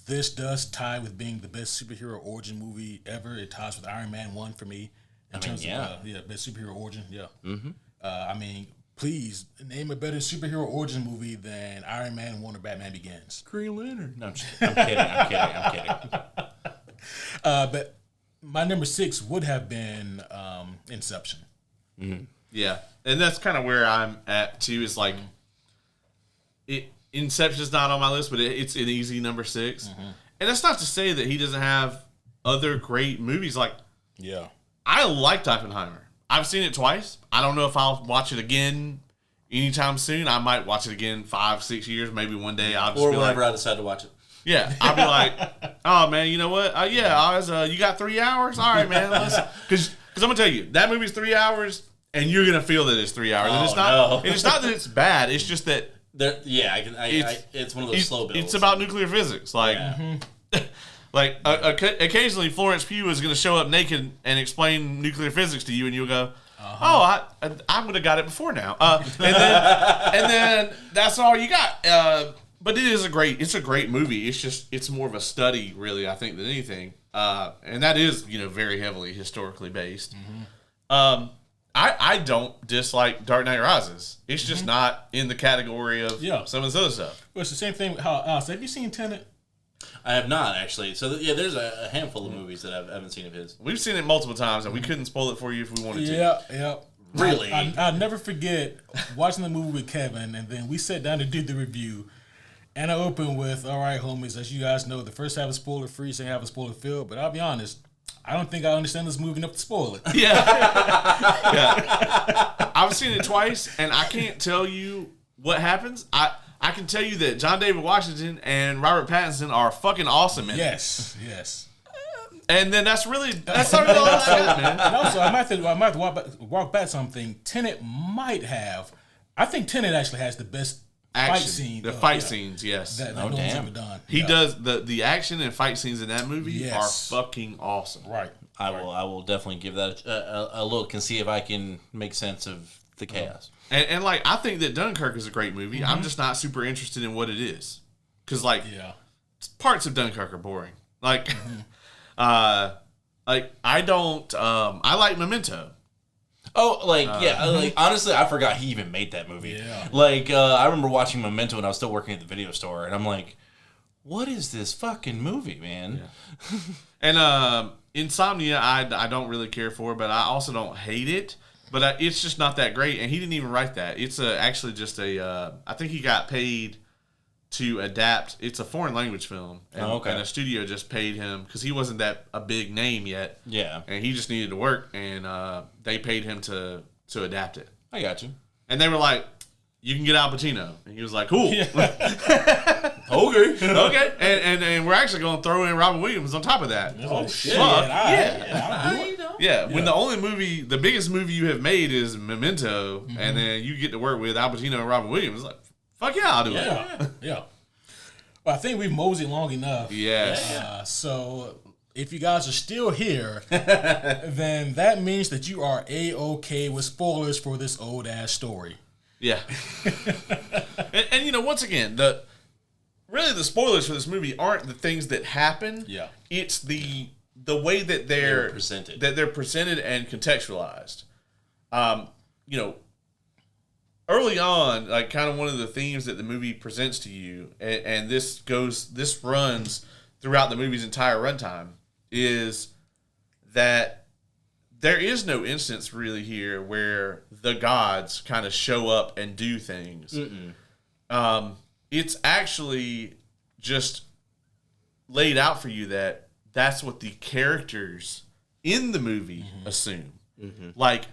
Speaker 3: this does tie with being the best superhero origin movie ever. It ties with Iron Man 1 for me in terms of best superhero origin. Yeah. Mm-hmm. I mean, please name a better superhero origin movie than Iron Man 1 or Batman Begins.
Speaker 2: Green Lantern. No, I'm kidding.
Speaker 3: But my number 6 would have been Inception.
Speaker 1: Mm-hmm. Yeah, and that's kind of where I'm at too. Is like, Inception's not on my list, but it's an easy number 6. Mm-hmm. And that's not to say that he doesn't have other great movies. Like, I liked Oppenheimer. I've seen it twice. I don't know if I'll watch it again anytime soon. I might watch it again 5-6 years, maybe one day. I'll just
Speaker 2: or whenever I decide to watch it.
Speaker 1: Yeah, I'll be like, oh man, you know what? You got 3 hours. All right, man. Because I'm gonna tell you, that movie's 3 hours. And you're gonna feel that it's 3 hours. And it's not that it's bad. It's just that
Speaker 2: it's one of those slow builds.
Speaker 1: It's about nuclear physics. Like, occasionally Florence Pugh is gonna show up naked and explain nuclear physics to you, and you'll go, "Oh, I would have got it before now." And then that's all you got. But it's a great movie. It's more of a study, really, I think, than anything. And that is very heavily historically based. Mm-hmm. I don't dislike Dark Knight Rises. It's just not in the category of some of this other stuff.
Speaker 3: Well, it's the same thing with Alex. Have you seen Tenet?
Speaker 2: I have not, actually. So, there's a handful of movies that I haven't seen of his.
Speaker 1: We've seen it multiple times, and we couldn't spoil it for you if we wanted to.
Speaker 3: Yeah.
Speaker 2: Really?
Speaker 3: I'll never forget watching the movie with Kevin, and then we sat down to do the review, and I opened with, all right, homies, as you guys know, the first half is spoiler-free, second half is spoiler-filled, but I'll be honest, I don't think I understand this movie enough to spoil it.
Speaker 1: Yeah. I've seen it twice, and I can't tell you what happens. I can tell you that John David Washington and Robert Pattinson are fucking awesome in it.
Speaker 3: Yes.
Speaker 1: And then that's not really all I got, man.
Speaker 3: And also, I might have to walk back something. Tenet might have. I think Tenet actually has the best
Speaker 1: action,
Speaker 3: fight scene.
Speaker 1: The fight scenes, yes.
Speaker 3: That Nolan's ever done.
Speaker 1: He does the action and fight scenes in that movie are fucking awesome.
Speaker 3: Right.
Speaker 2: I will definitely give that a look and see if I can make sense of the chaos.
Speaker 1: And like, I think that Dunkirk is a great movie. Mm-hmm. I'm just not super interested in what it is. Because parts of Dunkirk are boring. Like, I don't. I like Memento.
Speaker 2: Oh, honestly, I forgot he even made that movie.
Speaker 3: Yeah.
Speaker 2: I remember watching Memento when I was still working at the video store, and I'm like, what is this fucking movie, man?
Speaker 1: Yeah. And Insomnia, I don't really care for, but I also don't hate it. But it's just not that great, and he didn't even write that. It's actually just I think he got paid to adapt. It's a foreign language film, and, and a studio just paid him because he wasn't a big name yet.
Speaker 2: Yeah,
Speaker 1: and he just needed to work, and they paid him to adapt it.
Speaker 2: I got you.
Speaker 1: And they were like, "You can get Al Pacino," and he was like, "Cool, okay." And we're actually going to throw in Robin Williams on top of that.
Speaker 3: Oh shit!
Speaker 1: Yeah, when the biggest movie you have made is Memento, and then you get to work with Al Pacino and Robin Williams, it's like, fuck yeah, I'll do it.
Speaker 3: Yeah. Well, I think we've moseyed long enough.
Speaker 1: Yes.
Speaker 3: So if you guys are still here, then that means that you are A-okay with spoilers for this old-ass story.
Speaker 1: Yeah. and once again, really the spoilers for this movie aren't the things that happen.
Speaker 3: Yeah.
Speaker 1: It's the way that they're
Speaker 2: presented.
Speaker 1: That they're presented and contextualized. You know, early on, like kind of one of the themes that the movie presents to you, and this runs throughout the movie's entire runtime, is that there is no instance really here where the gods kind of show up and do things. It's actually just laid out for you that that's what the characters in the movie assume. Like,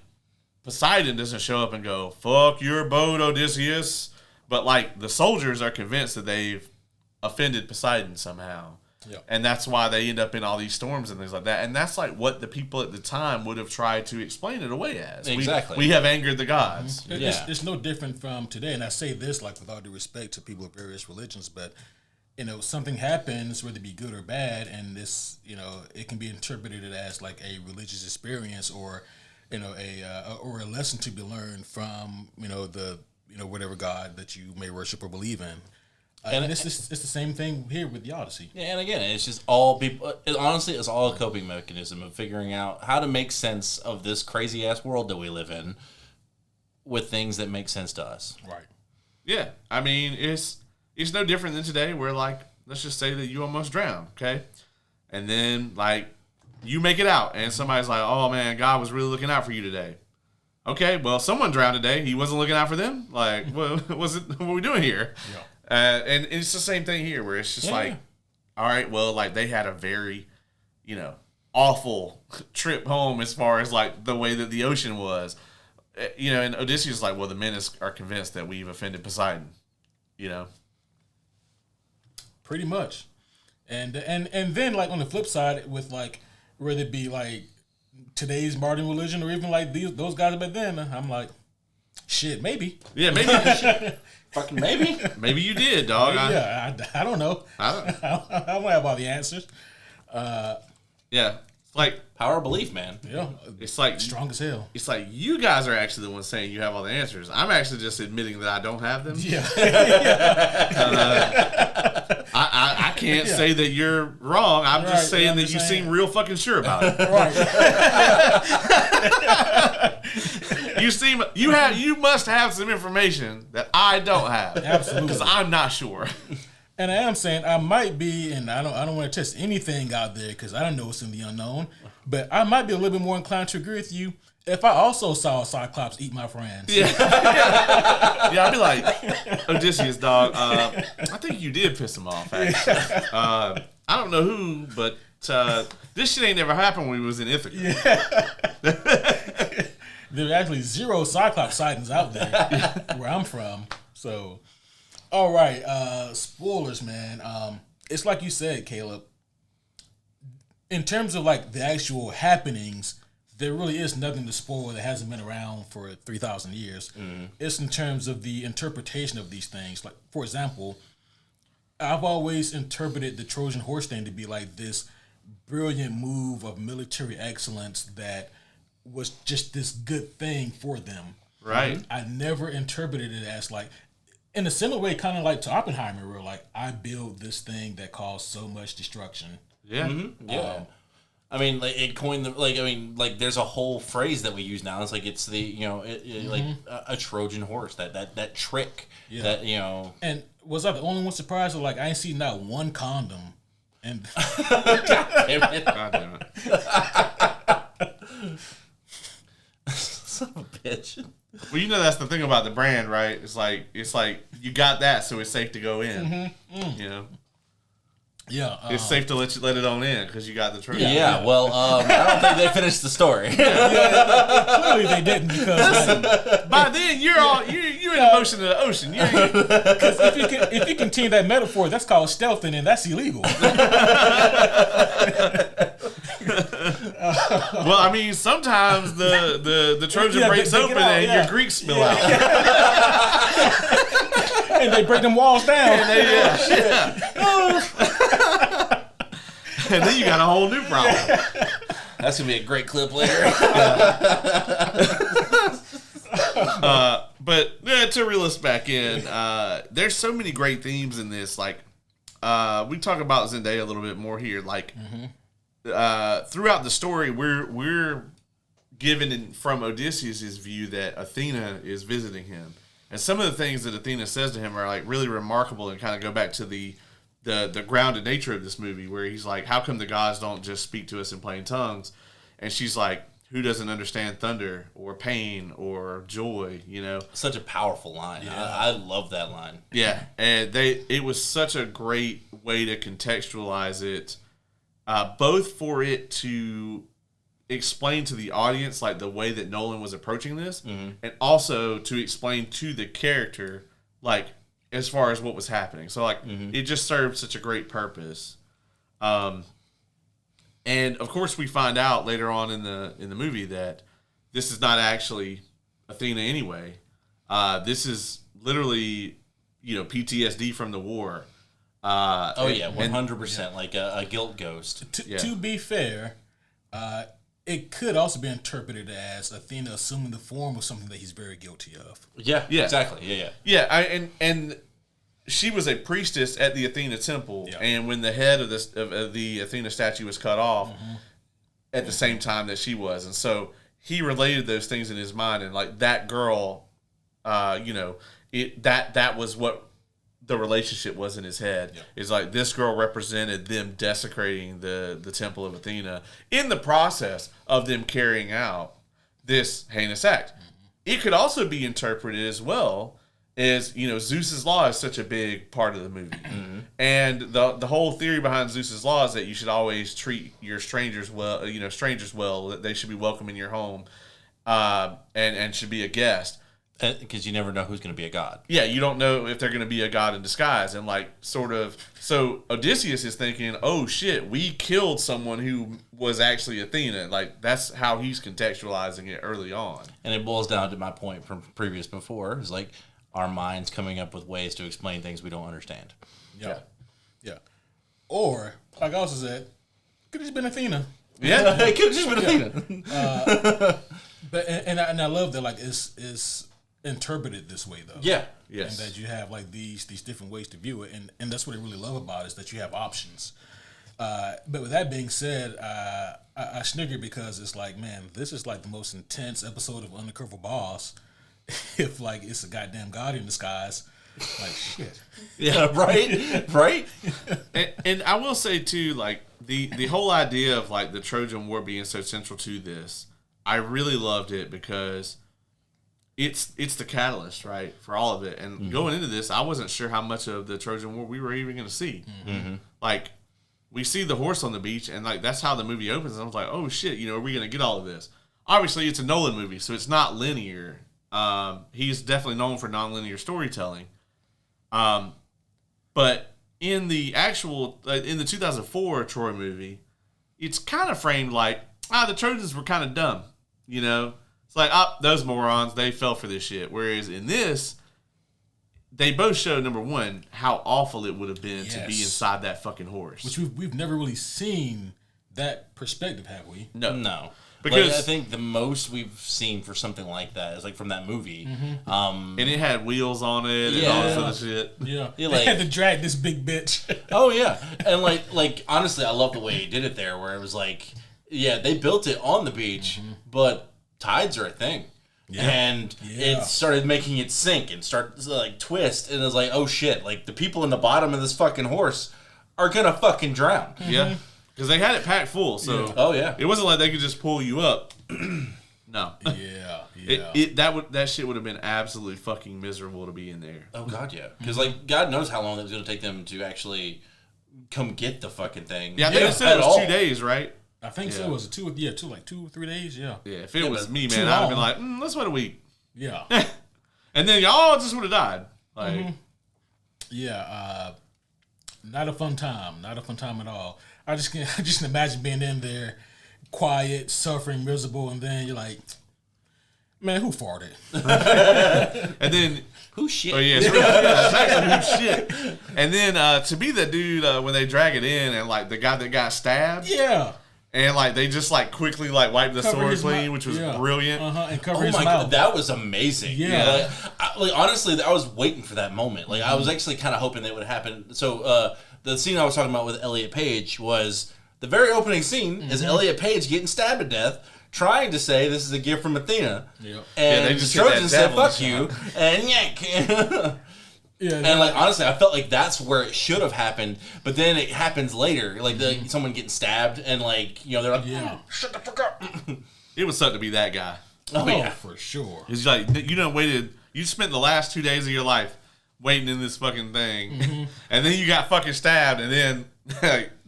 Speaker 1: Poseidon doesn't show up and go, "Fuck your boat, Odysseus," but like the soldiers are convinced that they've offended Poseidon somehow. Yep. And that's why they end up in all these storms and things like that. And that's like what the people at the time would have tried to explain it away as.
Speaker 2: Exactly.
Speaker 1: We have angered the gods.
Speaker 3: It's no different from today. And I say this like with all due respect to people of various religions, but something happens, whether it be good or bad, and this, it can be interpreted as like a religious experience or, or a lesson to be learned from, the whatever God that you may worship or believe in. And it's the same thing here with the Odyssey.
Speaker 2: Yeah, and again, it's just all people. Honestly, it's all a coping mechanism of figuring out how to make sense of this crazy ass world that we live in with things that make sense to us.
Speaker 3: Right.
Speaker 1: Yeah, I mean, it's no different than today. Where like, let's just say that you almost drowned, okay, and then like you make it out, and somebody's like, "Oh man, God was really looking out for you today." Okay, well, someone drowned today. He wasn't looking out for them. Like, what are we doing here? Yeah. And it's the same thing here, where it's just like, all right, well, like they had a very, awful trip home as far as like the way that the ocean was, and Odysseus is like, well, the men are convinced that we've offended Poseidon,
Speaker 3: Pretty much, and then like on the flip side, with like whether it be like today's modern religion or even like those guys back then, I'm like, shit, maybe,
Speaker 1: yeah, maybe.
Speaker 2: Fucking maybe.
Speaker 1: Maybe you did, dog.
Speaker 3: I don't know. I don't have all the answers.
Speaker 1: Yeah. It's like
Speaker 2: power of belief, man.
Speaker 3: Yeah.
Speaker 1: It's like
Speaker 3: strong as hell.
Speaker 1: It's like you guys are actually the ones saying you have all the answers. I'm actually just admitting that I don't have them.
Speaker 3: Yeah.
Speaker 1: I can't say that you're wrong. I'm just saying that you seem real fucking sure about it.
Speaker 3: Right.
Speaker 1: You must have some information that I don't have.
Speaker 3: Absolutely.
Speaker 1: Because I'm not sure.
Speaker 3: And I am saying I might be, and I don't want to test anything out there because I don't know what's in the unknown, but I might be a little bit more inclined to agree with you if I also saw a Cyclops eat my friends.
Speaker 1: Yeah. I'd be like, Odysseus, dog, I think you did piss him off, actually. I don't know who, but this shit ain't never happened when we was in Ithaca.
Speaker 3: Yeah. There's actually 0 Cyclops sightings out there where I'm from. So, all right, spoilers, man. It's like you said, Caleb. In terms of like the actual happenings, there really is nothing to spoil that hasn't been around for 3,000 years. Mm-hmm. It's in terms of the interpretation of these things. Like, for example, I've always interpreted the Trojan horse thing to be like this brilliant move of military excellence that was just this good thing for them.
Speaker 1: Right.
Speaker 3: I never interpreted it as like, in a similar way, kind of like to Oppenheimer, where like, I build this thing that caused so much destruction.
Speaker 1: Yeah.
Speaker 2: Mm-hmm. Yeah. I mean, like it coined the like there's a whole phrase that we use now. It's like it's the like a Trojan horse, that trick that
Speaker 3: And was I the only one surprised? Or like I ain't seen not one condom. And
Speaker 2: God damn it!
Speaker 1: God damn it!
Speaker 2: Son of a bitch.
Speaker 1: Well, that's the thing about the brand, right? It's like you got that, so it's safe to go in.
Speaker 3: Yeah,
Speaker 1: it's safe to let it on in because you got the truth.
Speaker 2: Yeah. Well, I don't think they finished the story.
Speaker 3: Clearly they didn't because
Speaker 1: by then you're in the motion of the ocean.
Speaker 3: Because if you continue that metaphor, that's called stealthing, and that's illegal.
Speaker 1: Well, I mean, sometimes the Trojan breaks open and your Greeks spill out.
Speaker 3: And they break them walls down.
Speaker 1: And then you got a whole new problem.
Speaker 2: That's going to be a great clip later.
Speaker 1: But to reel us back in, there's so many great themes in this. Like, we talk about Zendaya a little bit more here. Like, throughout the story, we're given from Odysseus' view that Athena is visiting him. And some of the things that Athena says to him are like really remarkable and kind of go back to the grounded nature of this movie, where he's like, how come the gods don't just speak to us in plain tongues? And she's like, who doesn't understand thunder or pain or joy, you know?
Speaker 2: Such a powerful line. Yeah. I love that line.
Speaker 1: Yeah, and it was such a great way to contextualize it, both for it to explain to the audience like the way that Nolan was approaching this, and also to explain to the character like as far as what was happening. So like it just served such a great purpose. And of course we find out later on in the movie that this is not actually Athena anyway. This is literally, you know, PTSD from the war.
Speaker 2: 100%, like a guilt ghost.
Speaker 3: To be fair, it could also be interpreted as Athena assuming the form of something that he's very guilty of.
Speaker 2: Yeah, exactly.
Speaker 1: Yeah. And she was a priestess at the Athena temple, and when the head of the Athena statue was cut off, at the same time that she was, and so he related those things in his mind, and like that girl, you know, that was what the relationship was in his head. It's like this girl represented them desecrating the temple of Athena in the process of them carrying out this heinous act. It could also be interpreted as well as, you know, Zeus's law is such a big part of the movie, and the whole theory behind Zeus's law is that you should always treat your strangers well, you know, that they should be welcome in your home, and should be a guest.
Speaker 2: Because you never know who's going to be a god.
Speaker 1: Yeah, you don't know if they're going to be a god in disguise. And like, sort of, so Odysseus is thinking, oh shit, we killed someone who was actually Athena. Like, that's how he's contextualizing it early on.
Speaker 2: And it boils down to my point from previous before, is like our minds coming up with ways to explain things we don't understand.
Speaker 3: Yeah. Or, like I also said, could have just been Athena.
Speaker 1: Yeah,
Speaker 2: it could have just been Athena.
Speaker 3: But and I love that, like, it's interpreted this way though.
Speaker 2: Yeah.
Speaker 3: Yes. And that you have like these different ways to view it, and that's what I really love about it, is that you have options. But with that being said, I snigger because it's like, man, this is like the most intense episode of Undercover Boss. If like it's a goddamn god in disguise, like shit.
Speaker 2: Yeah, right.
Speaker 1: And I will say too, like the whole idea of like the Trojan War being so central to this, I really loved it because it's the catalyst, right, for all of it. And going into this, I wasn't sure how much of the Trojan War we were even going to see. Like, we see the horse on the beach, and like that's how the movie opens. And I was like, oh shit, you know, are we going to get all of this? Obviously, it's a Nolan movie, so it's not linear. He's definitely known for nonlinear storytelling. But in the actual in the 2004 Troy movie, it's kind of framed like the Trojans were kind of dumb, you know. It's like, those morons, they fell for this shit. Whereas in this, they both show, number one, how awful it would have been to be inside that fucking horse.
Speaker 3: Which we've never really seen that perspective, have we?
Speaker 2: No. Because I think the most we've seen for something like that is like from that movie.
Speaker 1: And it had wheels on it and all this other shit.
Speaker 3: Yeah.
Speaker 2: Like,
Speaker 3: they had to drag this big bitch.
Speaker 2: Oh, yeah. And like honestly, I love the way he did it there, where it was like, yeah, they built it on the beach, but tides are a thing. And it started making it sink and start like twist, and it was like, oh shit, like the people in the bottom of this fucking horse are gonna fucking drown.
Speaker 1: Yeah, because they had it packed full, so it wasn't like they could just pull you up. No. That shit would have been absolutely fucking miserable to be in there.
Speaker 2: Oh god, yeah, because like God knows how long it was gonna take them to actually come get the fucking thing.
Speaker 1: Yeah, I think they said it was 2 days, right?
Speaker 3: I think so. It was 2 or 3 days. Yeah.
Speaker 1: Yeah. If it was me, man, I'd have been like, let's wait a week.
Speaker 3: Yeah.
Speaker 1: And then y'all just would have died. Like,
Speaker 3: yeah. Not a fun time. Not a fun time at all. I just can imagine being in there, quiet, suffering, miserable, and then you're like, man, who farted?
Speaker 1: And then
Speaker 2: who shit?
Speaker 1: Oh yeah, exactly, who shit? And then to be the dude when they drag it in, and like the guy that got stabbed.
Speaker 3: Yeah.
Speaker 1: And like they just like quickly like wipe the sword clean, which was brilliant.
Speaker 3: And cover his mouth.
Speaker 2: God, that was amazing.
Speaker 3: Yeah.
Speaker 2: honestly, I was waiting for that moment. Like, I was actually kind of hoping that would happen. So, the scene I was talking about with Elliot Page was the very opening scene is Elliot Page getting stabbed to death, trying to say this is a gift from Athena.
Speaker 3: Yep.
Speaker 2: And
Speaker 1: they just
Speaker 2: the Trojans said, fuck you,
Speaker 1: shot.
Speaker 2: and yank.
Speaker 3: Yeah,
Speaker 2: And like honestly, I felt like that's where it should have happened, but then it happens later, like someone getting stabbed, and like they're like, shut the fuck up.
Speaker 1: It would suck to be that guy.
Speaker 2: Oh yeah,
Speaker 3: for sure.
Speaker 1: It's like you spent the last 2 days of your life waiting in this fucking thing, and then you got fucking stabbed, and then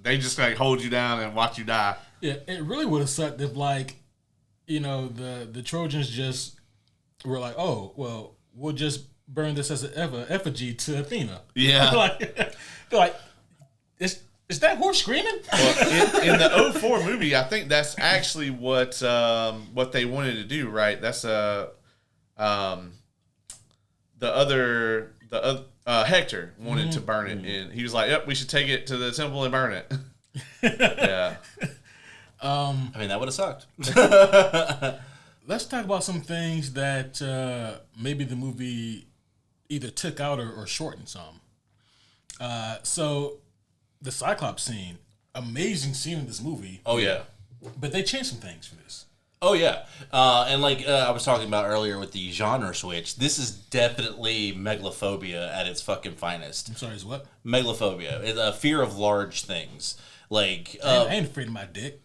Speaker 1: they just like hold you down and watch you die.
Speaker 3: Yeah, it really would have sucked if the Trojans just were like, oh well, we'll just burn this as an effigy to Athena.
Speaker 1: Yeah.
Speaker 3: they're like, is that horse screaming?
Speaker 1: Well, in the 04 movie, I think that's actually what they wanted to do, right? That's Hector wanted to burn it, and he was like, "Yep, we should take it to the temple and burn it." Yeah.
Speaker 2: I mean that would have sucked.
Speaker 3: Let's talk about some things that maybe the movie either took out or shortened some. So the Cyclops scene, amazing scene in this movie.
Speaker 2: Oh yeah,
Speaker 3: but they changed some things for this.
Speaker 2: Oh yeah, and like I was talking about earlier with the genre switch, this is definitely megalophobia at its fucking finest.
Speaker 3: I'm sorry, is what?
Speaker 2: Megalophobia, it's a fear of large things. Like
Speaker 3: I ain't afraid of my dick.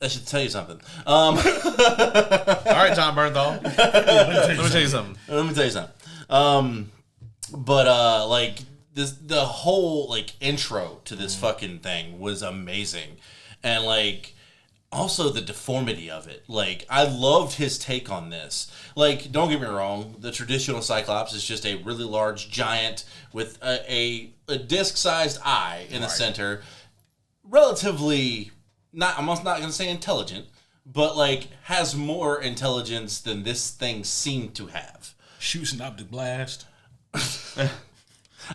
Speaker 2: I should tell you something.
Speaker 1: All right, John Bernthal. Let me tell you something.
Speaker 2: But like the whole like intro to this fucking thing was amazing, and like also the deformity of it. Like I loved his take on this. Like don't get me wrong, the traditional Cyclops is just a really large giant with a disc-sized eye in the center, relatively. I'm not going to say intelligent, but like has more intelligence than this thing seemed to have.
Speaker 3: Shoots an optic blast.
Speaker 2: I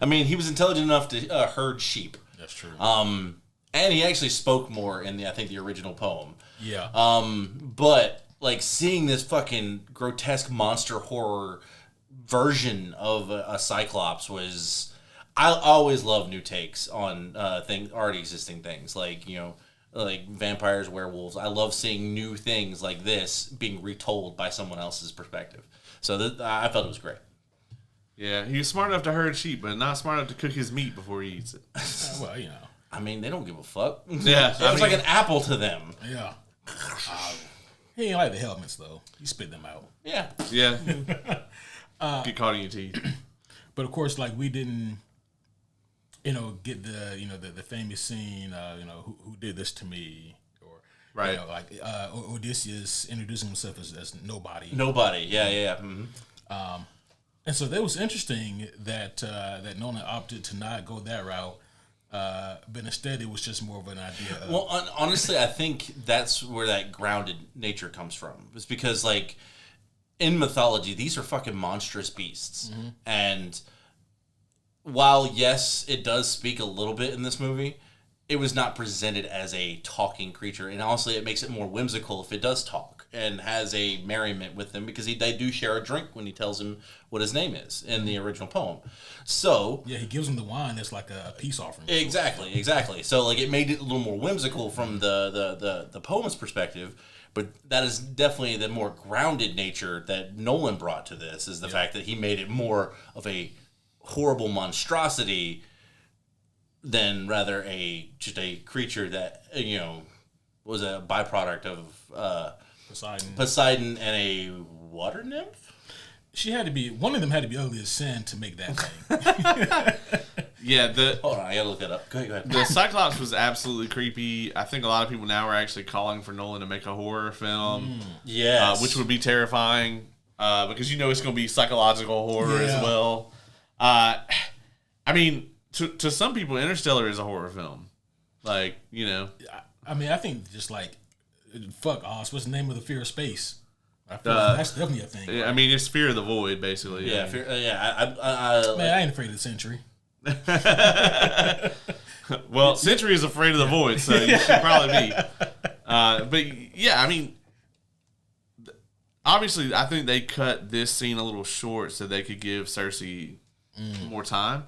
Speaker 2: mean, he was intelligent enough to herd sheep.
Speaker 3: That's true.
Speaker 2: And he actually spoke more in the original poem.
Speaker 3: Yeah.
Speaker 2: But like seeing this fucking grotesque monster horror version of a Cyclops was. I always love new takes on already existing things like like vampires, werewolves. I love seeing new things like this being retold by someone else's perspective. So I felt it was great.
Speaker 1: Yeah, he was smart enough to herd sheep, but not smart enough to cook his meat before he eats it.
Speaker 3: Well,
Speaker 2: I mean, they don't give a fuck.
Speaker 1: Yeah,
Speaker 2: it's like an apple to them.
Speaker 3: Yeah. He ain't like the helmets though. He spit them out.
Speaker 2: Yeah.
Speaker 1: Yeah. Get caught in your teeth.
Speaker 3: But of course, like we didn't. Get the famous scene, who did this to me, or
Speaker 1: right,
Speaker 3: Odysseus introducing himself as nobody.
Speaker 2: Nobody, yeah. Mm-hmm.
Speaker 3: And so that was interesting that Nolan opted to not go that route, but instead it was just more of an idea.
Speaker 2: Well, honestly, I think that's where that grounded nature comes from. It's because like in mythology, these are fucking monstrous beasts, and while, yes, it does speak a little bit in this movie, it was not presented as a talking creature. And honestly, it makes it more whimsical if it does talk and has a merriment with them because they do share a drink when he tells him what his name is in the original poem. So...
Speaker 3: yeah, he gives him the wine as like a peace offering.
Speaker 2: Exactly. So like it made it a little more whimsical from the poem's perspective, but that is definitely the more grounded nature that Nolan brought to this, is the fact that he made it more of a horrible monstrosity than rather just a creature that was a byproduct of Poseidon and a water nymph.
Speaker 3: One of them had to be ugly as sin to make that thing.
Speaker 1: Yeah,
Speaker 2: hold on, I gotta look that up. Go ahead.
Speaker 1: The Cyclops was absolutely creepy. I think a lot of people now are actually calling for Nolan to make a horror film.
Speaker 2: Yes.
Speaker 1: Which would be terrifying because it's going to be psychological horror as well. I mean, to some people, Interstellar is a horror film. Like,
Speaker 3: I mean, I think just like, fuck Oz, what's the name of the fear of space? I feel like that's definitely a thing.
Speaker 1: I mean, it's fear of the void, basically.
Speaker 2: Yeah,
Speaker 3: I ain't afraid of the Century.
Speaker 1: Well, Century is afraid of the void, so you should probably be. But yeah, I mean, obviously, I think they cut this scene a little short so they could give Cersei more time.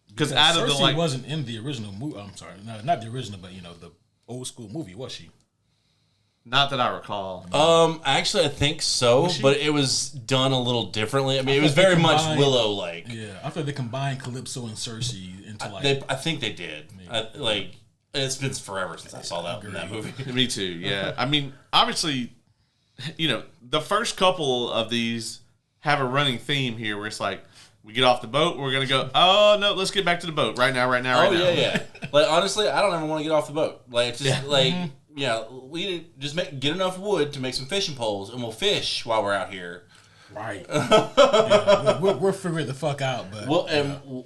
Speaker 1: Because out of
Speaker 3: Cersei
Speaker 1: the
Speaker 3: wasn't in the original movie. I'm sorry, not the original, but the old school movie, was she?
Speaker 1: not that I recall.
Speaker 2: Actually, I think so, but it was done a little differently. I mean, it was very much Willow-like.
Speaker 3: Yeah, I thought they combined Calypso and Cersei into like.
Speaker 2: I think they did. It's been forever since I saw that in that movie.
Speaker 1: Me too. Yeah, I mean, obviously, the first couple of these have a running theme here, where it's like, we get off the boat, we're gonna go. Oh no, let's get back to the boat right now.
Speaker 2: Yeah. Like honestly, I don't ever want to get off the boat. Like it's just we just get enough wood to make some fishing poles, and we'll fish while we're out here.
Speaker 3: Right. We'll figure it the fuck out, but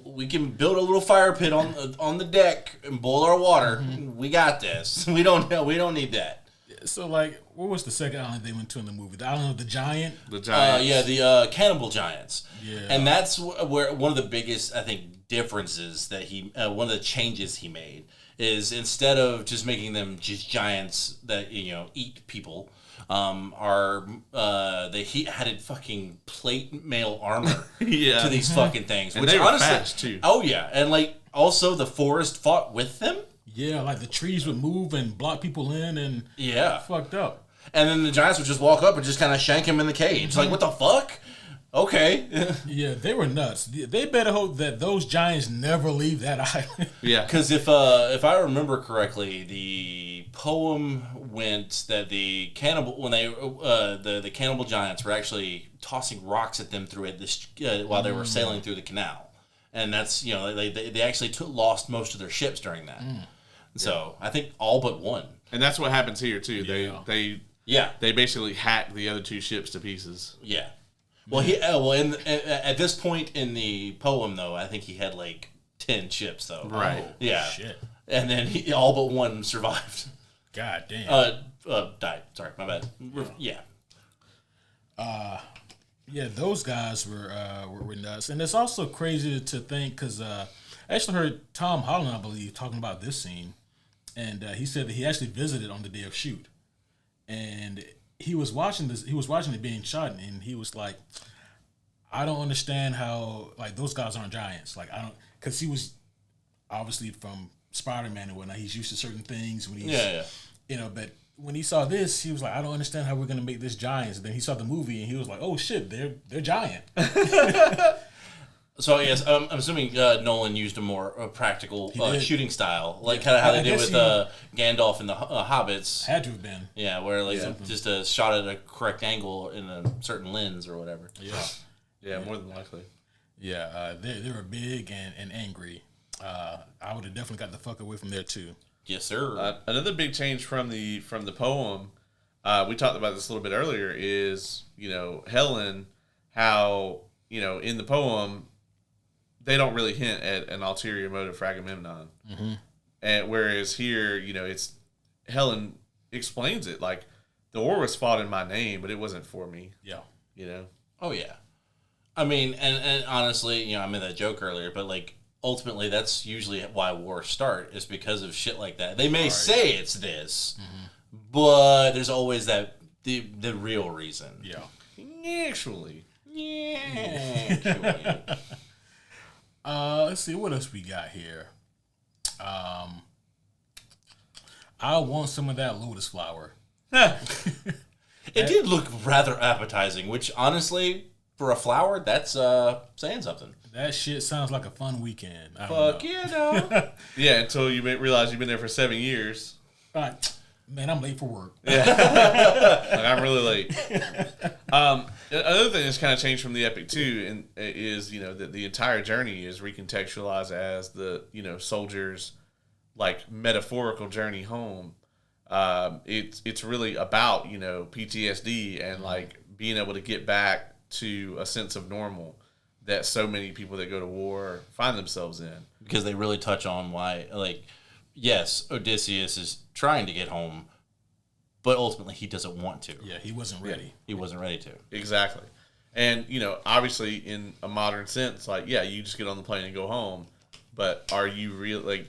Speaker 2: we can build a little fire pit on the deck and boil our water. We got this. We don't need that.
Speaker 3: So, like, what was the second island they went to in the movie? The island of the giant?
Speaker 1: The giants.
Speaker 2: The cannibal giants.
Speaker 3: Yeah.
Speaker 2: And that's where one of the biggest, I think, differences that one of the changes he made is instead of just making them just giants that, eat people, he added fucking plate mail armor to these fucking things.
Speaker 1: And
Speaker 2: which
Speaker 1: they were
Speaker 2: honestly,
Speaker 1: fast, too.
Speaker 2: Oh, yeah. And, also the forest fought with them.
Speaker 3: Yeah, like the trees would move and block people in and fucked up.
Speaker 2: And then the giants would just walk up and just kind of shank him in the cage. Like, what the fuck? Okay.
Speaker 3: Yeah, they were nuts. They better hope that those giants never leave that island.
Speaker 1: Yeah.
Speaker 2: Because if I remember correctly, the poem went that the cannibal the cannibal giants were actually tossing rocks at them through it while they were sailing through the canal, and that's they actually lost most of their ships during that. So I think all but one.
Speaker 1: And that's what happens here too.
Speaker 3: Yeah.
Speaker 1: They basically hack the other two ships to pieces.
Speaker 2: Yeah. Well, at this point in the poem, though, I think he had 10 ships, though.
Speaker 1: Right.
Speaker 2: Yeah.
Speaker 3: Shit.
Speaker 2: And then all but one survived.
Speaker 3: God damn.
Speaker 2: Died. Sorry, my bad. Yeah.
Speaker 3: Yeah, those guys were nuts, and it's also crazy to think because I actually heard Tom Holland, I believe, talking about this scene, and he said that he actually visited on the day of shoot, and he was watching this. He was watching it being shot, and he was like, "I don't understand how those guys aren't giants. I don't," because he was obviously from Spider-Man and whatnot. He's used to certain things when he's but when he saw this, he was like, I don't understand how we're gonna make this giants. And then he saw the movie and he was like, oh shit, they're giant.
Speaker 2: So yes, I'm assuming Nolan used a more practical shooting style, kind of how they did with Gandalf and the Hobbits.
Speaker 3: Had to have been.
Speaker 2: Yeah, where just a shot at a correct angle in a certain lens or whatever.
Speaker 1: Yeah, more than likely.
Speaker 3: Yeah, they were big and angry. I would have definitely got the fuck away from there too.
Speaker 2: Yes, sir.
Speaker 1: Another big change from the poem, we talked about this a little bit earlier, is Helen, how in the poem they don't really hint at an ulterior motive for Agamemnon, and whereas here it's Helen explains it like the war was fought in my name, but it wasn't for me.
Speaker 3: Yeah.
Speaker 2: Oh yeah. I mean, and honestly, I made that joke earlier, but ultimately, that's usually why wars start, is because of shit like that. They may say it's this, but there's always the real reason.
Speaker 3: Yeah.
Speaker 1: Actually.
Speaker 3: Let's see what else we got here. I want some of that lotus flower.
Speaker 2: It did look rather appetizing, which honestly, for a flower, that's saying something.
Speaker 3: That shit sounds like a fun weekend.
Speaker 2: Fuck yeah, no.
Speaker 1: Yeah, until you realize you've been there for 7 years.
Speaker 3: Right. Man, I'm late for work.
Speaker 1: Yeah. I'm really late. Another thing that's kind of changed from the epic too, is that the entire journey is recontextualized as the soldiers' metaphorical journey home. It's really about PTSD and being able to get back to a sense of normal that so many people that go to war find themselves in.
Speaker 2: Because they really touch on why, yes, Odysseus is trying to get home, but ultimately he doesn't want to.
Speaker 3: Yeah, he wasn't ready.
Speaker 2: Yeah, he wasn't ready to.
Speaker 1: Exactly. And, obviously in a modern sense, you just get on the plane and go home, but are you really,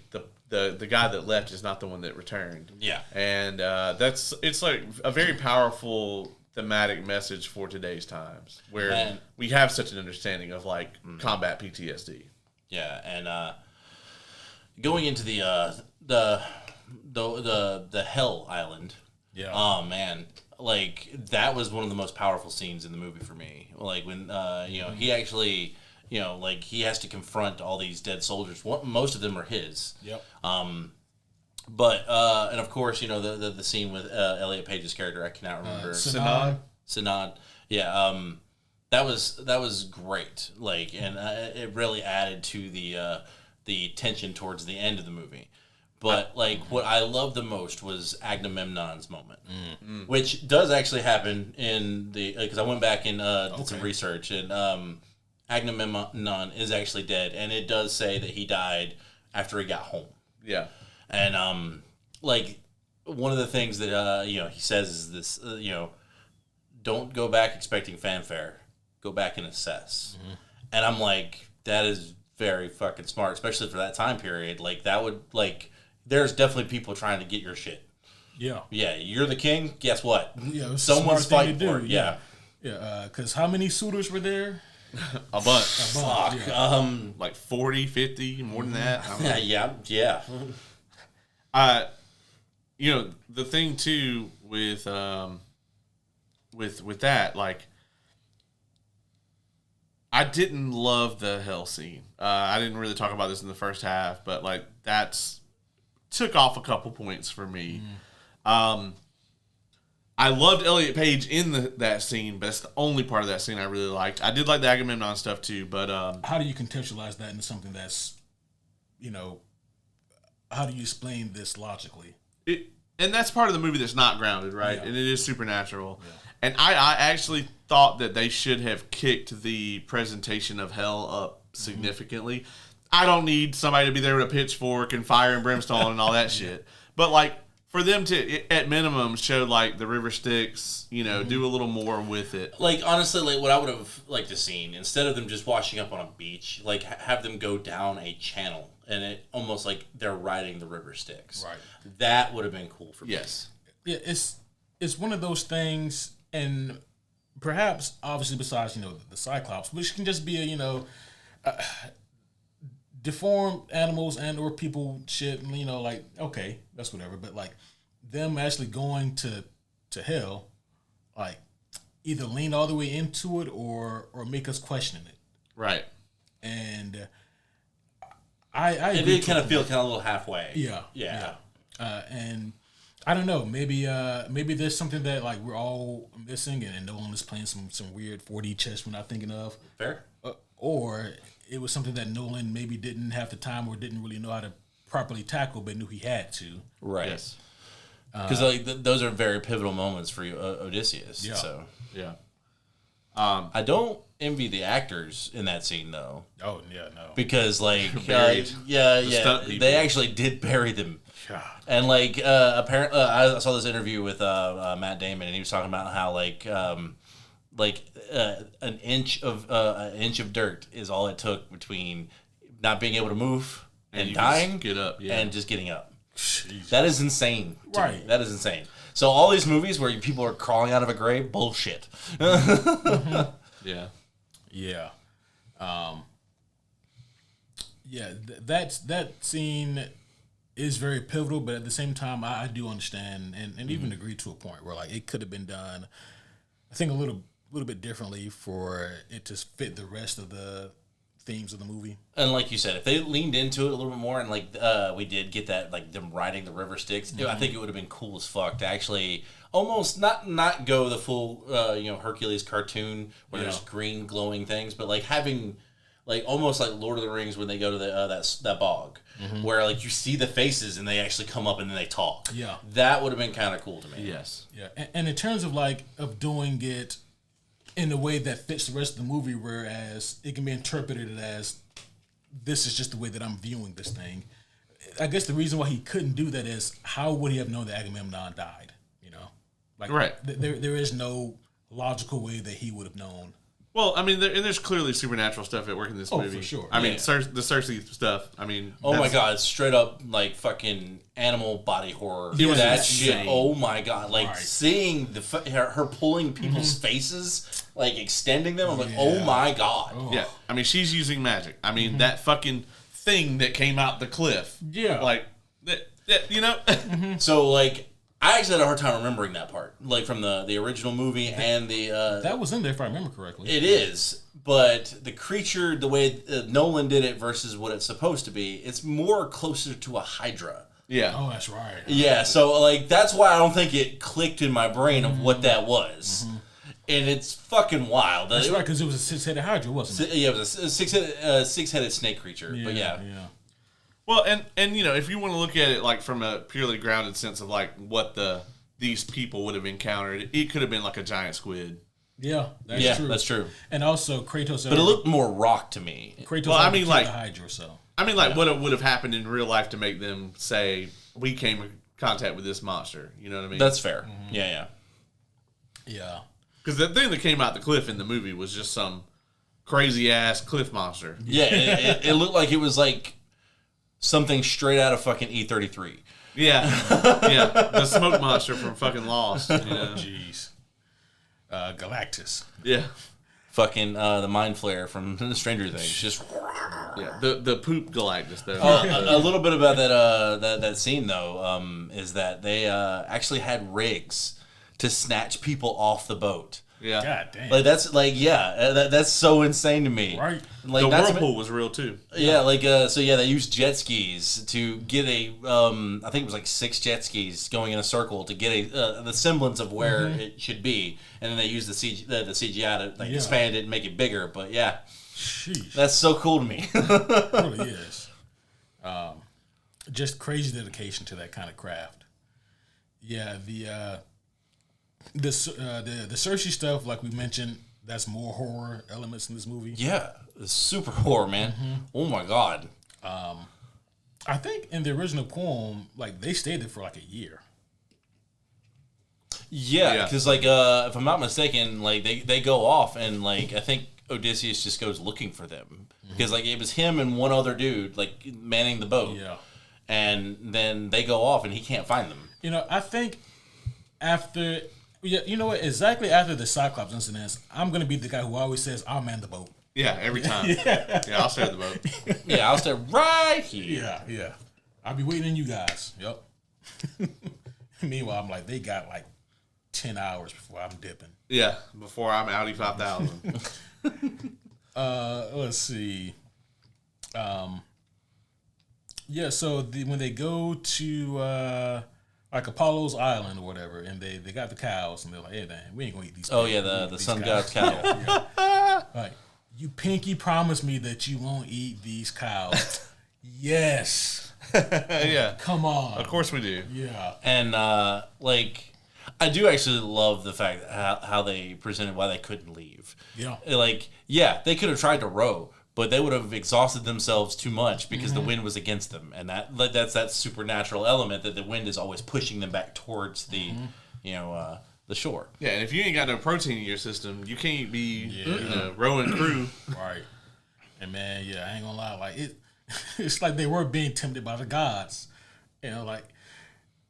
Speaker 1: the guy that left is not the one that returned.
Speaker 2: Yeah.
Speaker 1: And it's a very powerful thematic message for today's times, where we have such an understanding of like combat PTSD.
Speaker 2: Yeah, and going into the Hell Island.
Speaker 3: Yeah.
Speaker 2: Oh man, like that was one of the most powerful scenes in the movie for me. Like when he actually like he has to confront all these dead soldiers. Most of them are his.
Speaker 3: Yep.
Speaker 2: But and of course the scene with Elliot Page's character, I cannot remember. Sinad. Yeah. That was great. Like, and it really added to the tension towards the end of the movie. But like what I loved the most was Agamemnon's moment, which does actually happen in the because I went back and did some research, and Agamemnon is actually dead, and it does say that he died after he got home.
Speaker 1: Yeah,
Speaker 2: and like one of the things that he says is this don't go back expecting fanfare, go back and assess, and I'm like that is very fucking smart, especially for that time period. Like that would like. There's definitely people trying to get your shit.
Speaker 3: Yeah.
Speaker 2: Yeah, you're the king. Guess what?
Speaker 3: Yeah,
Speaker 2: someone's fighting for it. Yeah.
Speaker 3: Yeah, because how many suitors were there?
Speaker 1: A bunch.
Speaker 2: Fuck.
Speaker 3: Yeah.
Speaker 1: Like 40, 50, more than that. I don't know.
Speaker 2: Yeah.
Speaker 1: The thing too with that, like, I didn't love the hell scene. I didn't really talk about this in the first half, but like took off a couple points for me. I loved Elliot Page in that scene, but it's the only part of that scene I really liked. I did like the Agamemnon stuff too, but
Speaker 3: how do you contextualize that into something that's, how do you explain this logically?
Speaker 1: And that's part of the movie that's not grounded, right?
Speaker 3: Yeah.
Speaker 1: And it is supernatural. Yeah. And I actually thought that they should have kicked the presentation of hell up significantly. I don't need somebody to be there with a pitchfork and fire and brimstone and all that shit. But, like, for them to, at minimum, show, like, the river Styx, do a little more with it.
Speaker 2: Like, honestly, like, what I would have liked to seen, instead of them just washing up on a beach, like, have them go down a channel, and it almost like they're riding the river Styx.
Speaker 3: Right.
Speaker 2: That would have been cool for me.
Speaker 1: Yes.
Speaker 3: Yeah, it's one of those things, and perhaps, obviously, besides, the Cyclops, which can just be deformed animals and or people shit, like, okay, that's whatever. But like them actually going to hell, like either lean all the way into it or make us question it.
Speaker 1: Right.
Speaker 3: And I
Speaker 2: it did kind of feel kind of a little halfway.
Speaker 3: Yeah. And I don't know, maybe there's something that like we're all missing, and Nolan is playing some weird 4D chess we're not thinking of.
Speaker 2: Fair.
Speaker 3: Or it was something that Nolan maybe didn't have the time or didn't really know how to properly tackle, but knew he had to.
Speaker 2: Right.
Speaker 1: Yes.
Speaker 2: Because those are very pivotal moments for Odysseus.
Speaker 3: Yeah.
Speaker 2: So
Speaker 1: Yeah.
Speaker 2: I don't envy the actors in that scene though.
Speaker 3: Oh yeah, no.
Speaker 2: Because like
Speaker 1: stunt people.
Speaker 2: they actually did bury them.
Speaker 3: Yeah.
Speaker 2: And like apparently, I saw this interview with Matt Damon, and he was talking about how an inch of dirt is all it took between not being able to move and dying,
Speaker 1: get up,
Speaker 2: and just getting up.
Speaker 3: Jeez.
Speaker 2: That is insane.
Speaker 3: Right.
Speaker 2: Me. That is insane. So all these movies where people are crawling out of a grave, bullshit.
Speaker 1: Yeah.
Speaker 3: Yeah. That scene is very pivotal, but at the same time, I do understand and even agree to a point where like it could have been done, I think a little bit differently for it to fit the rest of the themes of the movie.
Speaker 2: And like you said, if they leaned into it a little bit more, and like we did get that, like them riding the river Styx, I think it would have been cool as fuck to actually almost not go the full Hercules cartoon where there's green glowing things, but like having like almost like Lord of the Rings when they go to the that bog where like you see the faces and they actually come up and then they talk.
Speaker 3: Yeah,
Speaker 2: that would have been kind of cool to me.
Speaker 1: Yes.
Speaker 3: Yeah, and in terms of of doing it in a way that fits the rest of the movie, whereas it can be interpreted as this is just the way that I'm viewing this thing. I guess the reason why he couldn't do that is how would he have known that Agamemnon died? Like,
Speaker 1: right.
Speaker 3: There is no logical way that he would have known
Speaker 1: Well, I mean, there's clearly supernatural stuff at work in this movie.
Speaker 3: For sure.
Speaker 1: I mean, the Cersei stuff. I mean,
Speaker 2: oh my god, straight up like fucking animal body horror.
Speaker 1: It was
Speaker 2: that
Speaker 1: insane.
Speaker 2: shit. Oh my god, like
Speaker 3: Right.
Speaker 2: seeing her pulling people's faces, like extending them. I'm like, oh my god.
Speaker 3: Oh.
Speaker 1: Yeah, I mean, she's using magic. I mean, that fucking thing that came out the cliff.
Speaker 3: Yeah.
Speaker 1: Like, that you know?
Speaker 2: So like, I actually had a hard time remembering that part, like from the original movie and the.
Speaker 3: That was in there, if I remember correctly.
Speaker 2: It is, but the creature, the way Nolan did it versus what it's supposed to be, it's more closer to a Hydra.
Speaker 1: Yeah.
Speaker 3: Oh, that's right.
Speaker 2: Yeah, so like that's why I don't think it clicked in my brain of what that was, and it's fucking wild.
Speaker 3: That's right, because it was a six-headed Hydra, wasn't it?
Speaker 2: Yeah, it was a six-headed snake creature. But yeah.
Speaker 1: Well, and you know, if you want to look at it like from a purely grounded sense of like what these people would have encountered, it could have been like a giant squid.
Speaker 3: Yeah, that's true.
Speaker 2: That's true.
Speaker 3: And also Kratos.
Speaker 2: But it looked more rock to me.
Speaker 3: Kratos.
Speaker 1: Well, I mean, like
Speaker 3: the Hydra. So
Speaker 1: I mean, like what it would have happened in real life to make them say we came in contact with this monster. You know what I mean?
Speaker 2: That's fair. Yeah.
Speaker 1: Because the thing that came out the cliff in the movie was just some crazy ass cliff monster.
Speaker 2: Yeah, it looked like it was like something straight out of fucking E33.
Speaker 1: Yeah, yeah, the smoke monster from fucking Lost. You know?
Speaker 3: jeez, Galactus.
Speaker 1: Yeah,
Speaker 2: Fucking the mind flare from Stranger Things. Just
Speaker 1: yeah, the poop Galactus though.
Speaker 2: a little bit about that scene though is that they actually had rigs to snatch people off the boat.
Speaker 1: Yeah,
Speaker 3: God damn.
Speaker 2: Like that's like that's so insane to me.
Speaker 3: Right.
Speaker 2: Like
Speaker 1: the
Speaker 2: that's
Speaker 1: whirlpool was real too.
Speaker 2: Yeah, like so yeah, they used jet skis to get a I think it was like 6 jet skis going in a circle to get the semblance of where it should be, and then they used the CGI to like expand it and make it bigger. But yeah,
Speaker 3: Sheesh.
Speaker 2: that's so cool to me.
Speaker 3: It really is. Just crazy dedication to that kind of craft. Yeah, the Cersei stuff, like we mentioned, that's more horror elements in this movie.
Speaker 2: Yeah, it's super horror, man. Oh my god.
Speaker 3: I think in the original poem, like they stayed there for like a year.
Speaker 2: Yeah, because like if I'm not mistaken, like they go off and like I think Odysseus just goes looking for them because like it was him and one other dude like manning the boat.
Speaker 3: Yeah,
Speaker 2: and then they go off and he can't find them.
Speaker 3: you know, I think after. Yeah, you know what? Exactly after the Cyclops incidents, I'm gonna be the guy who always says, "I'll man the boat."
Speaker 1: Yeah, every time. Yeah, I'll stay at the boat.
Speaker 2: Yeah, I'll stay right here.
Speaker 3: Yeah. I'll be waiting on you guys. Yep. Meanwhile, I'm like, they got like 10 hours before I'm dipping.
Speaker 1: Yeah, before I'm Audi 5000.
Speaker 3: Let's see. Yeah, so when they go to like Apollo's Island or whatever, and they got the cows, and they're like, "Hey, man, we ain't gonna eat these."
Speaker 2: Oh
Speaker 3: cows.
Speaker 2: yeah,
Speaker 3: We ain't
Speaker 2: the
Speaker 3: eat these
Speaker 2: sun
Speaker 3: cows."
Speaker 2: god's cattle.
Speaker 3: Like, you pinky promised me that you won't eat these cows. Yes.
Speaker 1: Yeah,
Speaker 3: Come on.
Speaker 1: of course we do.
Speaker 3: Yeah.
Speaker 2: And like, I do actually love the fact how they presented why they couldn't leave.
Speaker 3: Yeah.
Speaker 2: Like, yeah, they could have tried to row, but they would have exhausted themselves too much because the wind was against them, and that's that supernatural element that the wind is always pushing them back towards the, the shore.
Speaker 1: Yeah, and if you ain't got no protein in your system, you can't be rowing crew.
Speaker 3: Right. And man, yeah, I ain't gonna lie, like it's like they were being tempted by the gods. You know, like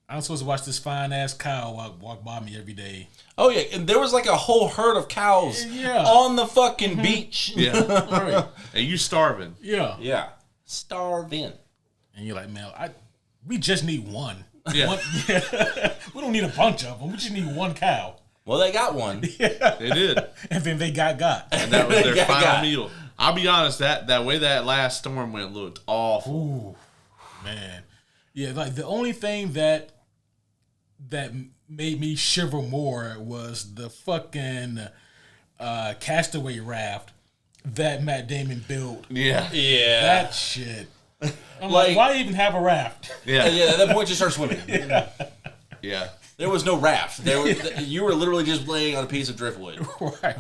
Speaker 3: I'm supposed to watch this fine ass cow walk by me every day.
Speaker 2: Oh yeah, and there was like a whole herd of cows on the fucking beach.
Speaker 1: Yeah,
Speaker 3: Right.
Speaker 1: and you starving.
Speaker 3: Yeah.
Speaker 2: Yeah, starving.
Speaker 3: And you're like, man, we just need one.
Speaker 1: Yeah.
Speaker 3: We don't need a bunch of them. We just need one cow.
Speaker 2: Well, they got one.
Speaker 1: They did,
Speaker 3: And then they got.
Speaker 1: and that was their
Speaker 2: Yeah,
Speaker 1: final
Speaker 2: God.
Speaker 1: meal. I'll be honest, that way that last storm went looked awful.
Speaker 3: Ooh, man. Yeah, like the only thing that made me shiver more was the fucking castaway raft that Matt Damon built.
Speaker 1: Yeah,
Speaker 2: Yeah.
Speaker 3: That shit. I'm like, why even have a raft?
Speaker 1: yeah,
Speaker 2: Yeah, at that point, just start swimming.
Speaker 1: yeah.
Speaker 2: There was no raft. You were literally just laying on a piece of driftwood.
Speaker 3: Right.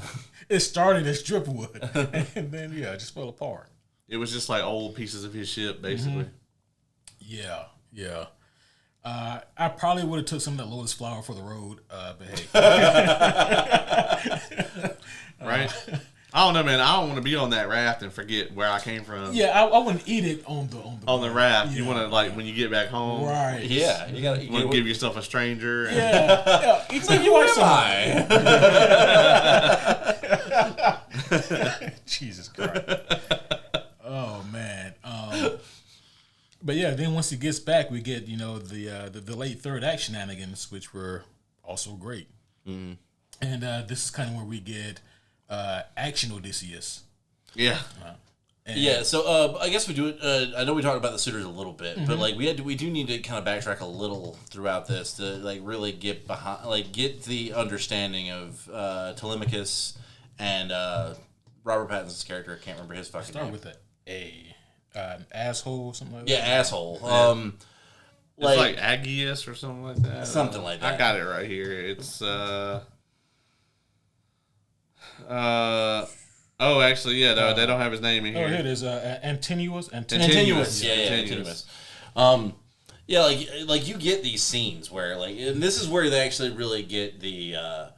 Speaker 3: It started as driftwood, and then it just fell apart.
Speaker 1: It was just like old pieces of his ship, basically.
Speaker 3: Yeah. I probably would have took some of that Lotus flour for the road, but hey.
Speaker 1: Right? I don't know, man. I don't want to be on that raft and forget where I came from.
Speaker 3: Yeah, I wouldn't eat it on the
Speaker 1: raft.
Speaker 3: Yeah.
Speaker 1: You want to when you get back home,
Speaker 3: right?
Speaker 2: Yeah, you
Speaker 1: want to give yourself a stranger. And,
Speaker 3: Yeah. It's like you are somebody. Jesus Christ. Oh man. But yeah, then once he gets back, we get the late third act shenanigans, which were also great. Mm. And this is kind of where we get action Odysseus.
Speaker 1: Yeah.
Speaker 2: So I guess we do it. I know we talked about the suitors a little bit, but like we do need to kind of backtrack a little throughout this to like really get behind, get the understanding of Telemachus and Robert Pattinson's character. I can't remember his fucking name.
Speaker 3: Start with an asshole, something like that.
Speaker 2: Yeah, asshole.
Speaker 1: It's like Aegeus or something like that.
Speaker 2: Something like that.
Speaker 1: I got it right here. It's actually, yeah, no, they don't have his name in here.
Speaker 3: Oh, here it is. Antinous.
Speaker 2: Antinous. Like you get these scenes where and this is where they actually really get the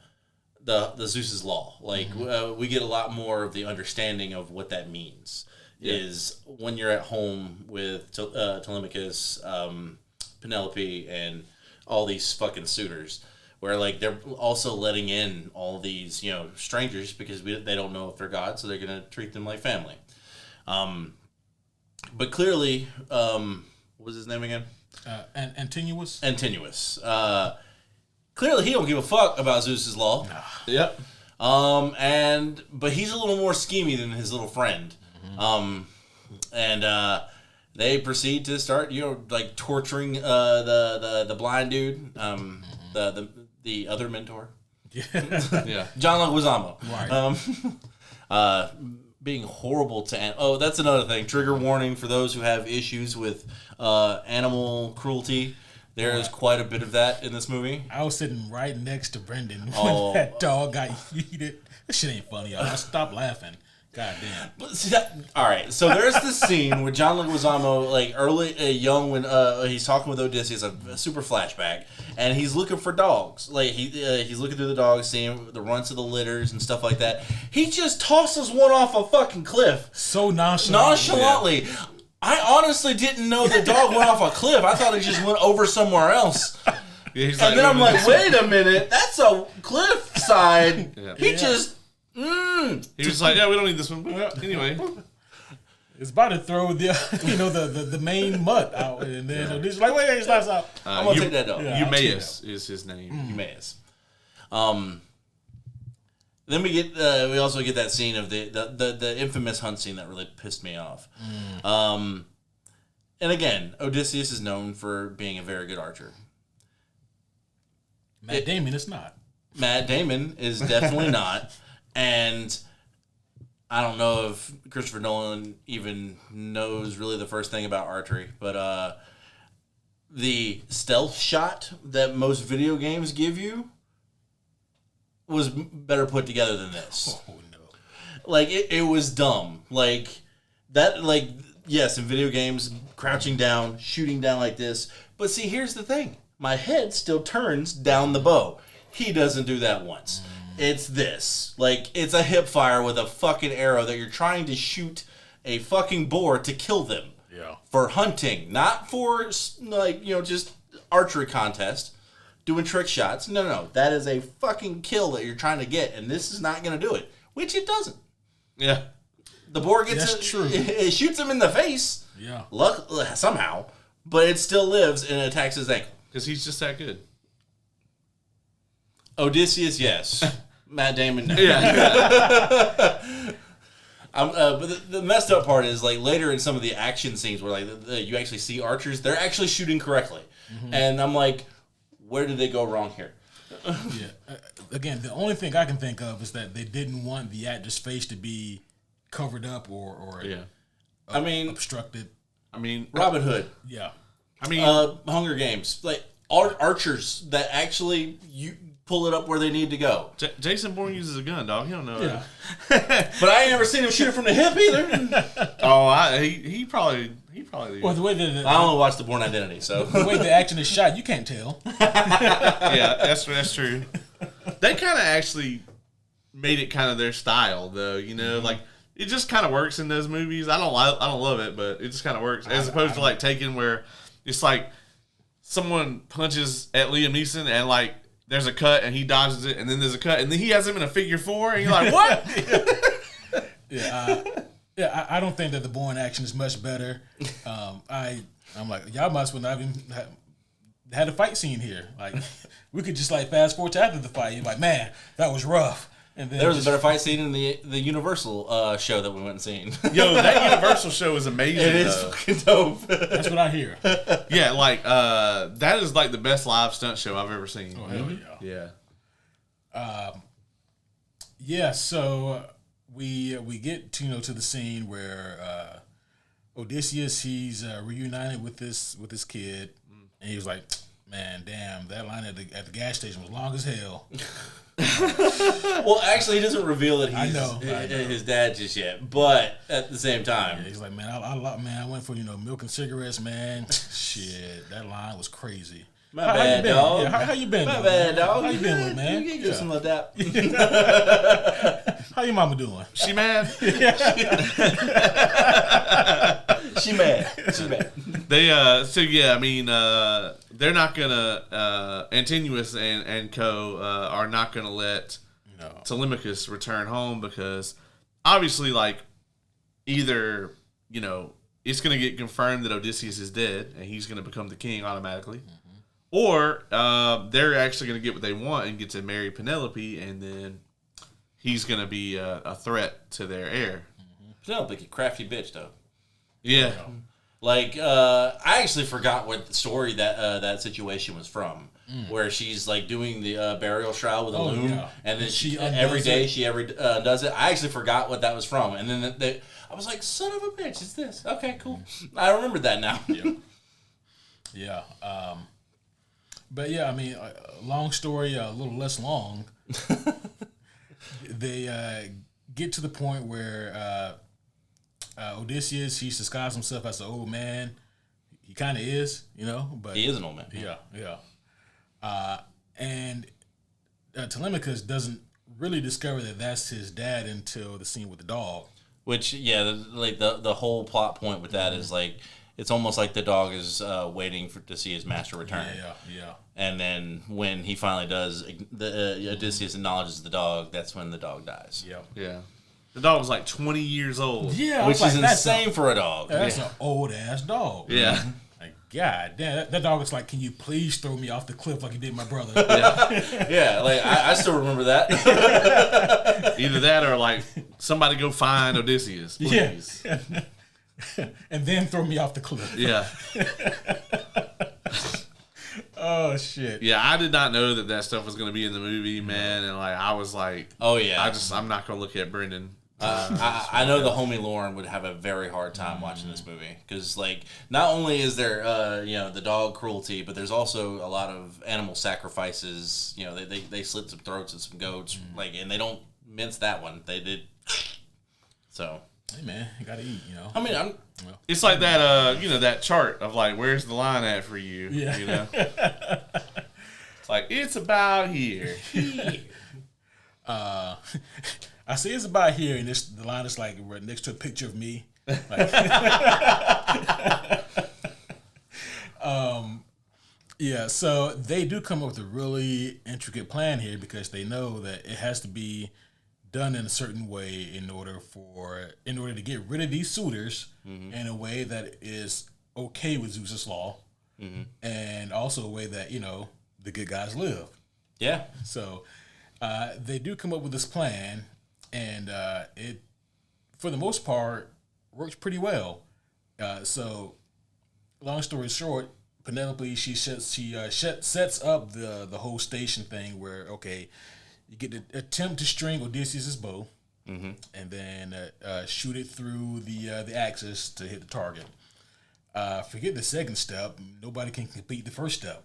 Speaker 2: Zeus's law. Like we get a lot more of the understanding of what that means. Yeah. Is when you're at home with Telemachus, Penelope, and all these fucking suitors. Where they're also letting in all these strangers because they don't know if they're gods, so they're gonna treat them like family. But clearly, what was his name again?
Speaker 3: Antinous.
Speaker 2: Antinous. Clearly, he don't give a fuck about Zeus's law.
Speaker 1: Nah. Yep.
Speaker 2: But he's a little more schemy than his little friend. They proceed to start torturing the blind dude. The other mentor.
Speaker 1: Yeah.
Speaker 2: John Leguizamo.
Speaker 3: Right.
Speaker 2: Being horrible to that's another thing. Trigger warning for those who have issues with animal cruelty. There is quite a bit of that in this movie.
Speaker 3: I was sitting right next to Brendan when that dog got yeeted. This shit ain't funny, y'all. I stopped laughing. God damn.
Speaker 2: But see all right, so there's this scene with John Leguizamo, early, young, when he's talking with Odysseus, a super flashback, and he's looking for dogs. He's looking through the dogs, seeing the runs of the litters and stuff like that. He just tosses one off a fucking cliff.
Speaker 3: So nonchalantly.
Speaker 2: Yeah. I honestly didn't know the dog went off a cliff. I thought it just went over somewhere else.
Speaker 1: Yeah,
Speaker 2: and then I'm like, wait a minute, that's a cliff side. Yeah. He just...
Speaker 1: He was like, yeah, we don't need this one. Anyway,
Speaker 3: it's about to throw the main mutt out, and then this is like, wait, stop.
Speaker 2: I'm gonna take that dog.
Speaker 1: Yeah, Eumaeus is his name.
Speaker 2: Eumaeus. Then we also get that scene of the infamous hunt scene that really pissed me off. And again, Odysseus is known for being a very good archer.
Speaker 3: Matt Damon is not.
Speaker 2: Matt Damon is definitely not. And I don't know if Christopher Nolan even knows really the first thing about archery, but the stealth shot that most video games give you was better put together than this.
Speaker 3: Oh, no.
Speaker 2: It was dumb. Yes, in video games, crouching down, shooting down like this. But see, here's the thing. My head still turns down the bow. He doesn't do that once. It's this. It's a hip fire with a fucking arrow that you're trying to shoot a fucking boar to kill them.
Speaker 3: Yeah.
Speaker 2: For hunting. Not for, just archery contest. Doing trick shots. No. That is a fucking kill that you're trying to get, and this is not going to do it. Which it doesn't.
Speaker 1: Yeah.
Speaker 2: The boar gets
Speaker 3: That's true.
Speaker 2: It shoots him in the face.
Speaker 3: Yeah.
Speaker 2: Somehow. But it still lives and attacks his ankle.
Speaker 1: Because he's just that good.
Speaker 2: Odysseus, yes. Matt Damon, no.
Speaker 1: Yeah.
Speaker 2: But the messed up part is later in some of the action scenes where you actually see archers, they're actually shooting correctly, and I'm like, where did they go wrong here?
Speaker 3: Yeah. Again, the only thing I can think of is that they didn't want the actor's face to be covered up or obstructed.
Speaker 2: Robin Hood.
Speaker 3: Yeah.
Speaker 2: Hunger Games, archers that actually you pull it up where they need to go.
Speaker 1: Jason Bourne uses a gun, dog. He don't know.
Speaker 3: Yeah.
Speaker 2: But I ain't never seen him shoot it from the hip either.
Speaker 1: He probably.
Speaker 3: Well, the way
Speaker 2: I only watched The Bourne Identity, so
Speaker 3: the way the action is shot, you can't tell.
Speaker 1: Yeah, that's true. They kind of actually made it kind of their style, though. You know, like it just kind of works in those movies. I don't love it, but it just kind of works as opposed to like Taken, where it's like someone punches at Liam Neeson and like there's a cut and he dodges it, and then there's a cut and then he has him in a figure four, and you're like, what?
Speaker 3: I don't think that the Bourne action is much better. I'm like, y'all might as well not even had a fight scene here. Like, we could just like fast forward to after the fight. You're like, man, that was rough. And then
Speaker 2: there was a better fight scene in the Universal show that we went and seen.
Speaker 1: Yo, that Universal show is amazing.
Speaker 2: It is fucking dope.
Speaker 3: That's what I hear.
Speaker 1: Yeah, like that is like the best live stunt show I've ever seen.
Speaker 3: Oh hell yeah.
Speaker 1: Yeah.
Speaker 3: Yeah. So we get to the scene where Odysseus, he's reunited with this kid, and he was like, man, damn, that line at the gas station was long as hell.
Speaker 2: Well, actually, he doesn't reveal that he's
Speaker 3: I know.
Speaker 2: his dad just yet, but at the same time,
Speaker 3: Yeah, he's like, man, I went for milk and cigarettes, man. Shit, that line was crazy.
Speaker 2: My bad, dog.
Speaker 3: Yeah, how you been?
Speaker 2: My bad, dog.
Speaker 3: How you been with, man?
Speaker 2: You can get some of that.
Speaker 3: How your mama doing?
Speaker 1: She mad?
Speaker 2: She mad. She mad.
Speaker 1: They I mean they're not gonna Antinous and co are not gonna let Telemachus return home, because obviously like either it's gonna get confirmed that Odysseus is dead and he's gonna become the king automatically, or they're actually gonna get what they want and get to marry Penelope, and then he's gonna be a threat to their heir.
Speaker 2: Penelope, a crafty bitch though.
Speaker 1: Yeah.
Speaker 2: Like, I actually forgot what the story that situation was from, where she's like doing the burial shroud with a loom, and then she every day she does it. I actually forgot what that was from, and then I was like, "Son of a bitch, it's this." Okay, cool. I remembered that now.
Speaker 3: Yeah. But yeah, I mean, long story, a little less long. They get to the point where Odysseus, he's disguised himself as an old man. He kind of is, but
Speaker 2: He is an old man.
Speaker 3: Yeah. And Telemachus doesn't really discover that that's his dad until the scene with the dog.
Speaker 2: Which, the whole plot point with that is like, it's almost like the dog is waiting to see his master return.
Speaker 3: Yeah.
Speaker 2: And then when he finally does, Odysseus acknowledges the dog. That's when the dog dies.
Speaker 1: Yeah. The dog was like 20 years old.
Speaker 3: Yeah,
Speaker 2: which is insane for a dog.
Speaker 3: That's an old ass dog.
Speaker 1: Yeah.
Speaker 3: Like, God damn, that dog is like, can you please throw me off the cliff like you did my brother?
Speaker 2: Yeah, like I still remember that.
Speaker 1: Either that or like somebody go find Odysseus, please.
Speaker 3: Yeah. And then throw me off the cliff.
Speaker 1: Yeah.
Speaker 3: Oh shit.
Speaker 1: Yeah, I did not know that stuff was going to be in the movie, man, and like I was like,
Speaker 2: oh yeah,
Speaker 1: I'm not going to look at Brendan.
Speaker 2: I know the homie Lauren would have a very hard time watching this movie, because like not only is there the dog cruelty, but there's also a lot of animal sacrifices. They slit some throats of some goats, and they don't mince that one. They did. So
Speaker 3: hey man, you gotta eat.
Speaker 2: I mean,
Speaker 1: it's like that that chart of like, where's the line at for you?
Speaker 3: Yeah.
Speaker 1: It's like, it's about here.
Speaker 3: I see it's about here, and the line is like right next to a picture of me. Like, yeah, so they do come up with a really intricate plan here, because they know that it has to be done in a certain way in order to get rid of these suitors in a way that is okay with Zeus's law, and also a way that the good guys live.
Speaker 2: Yeah.
Speaker 3: So they do come up with this plan, and it, for the most part, works pretty well. So, long story short, Penelope she sets up the whole station thing where you get to attempt to string Odysseus' bow, and then shoot it through the axis to hit the target. Forget the second step; nobody can complete the first step.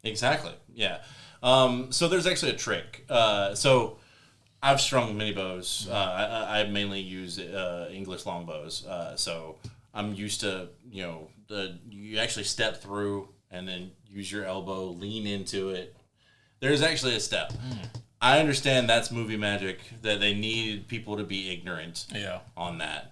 Speaker 2: Exactly. Yeah. So there's actually a trick. So I've strung mini bows. I mainly use English longbows. So I'm used to, you actually step through and then use your elbow, lean into it. There's actually a step. I understand that's movie magic, that they needed people to be ignorant on that.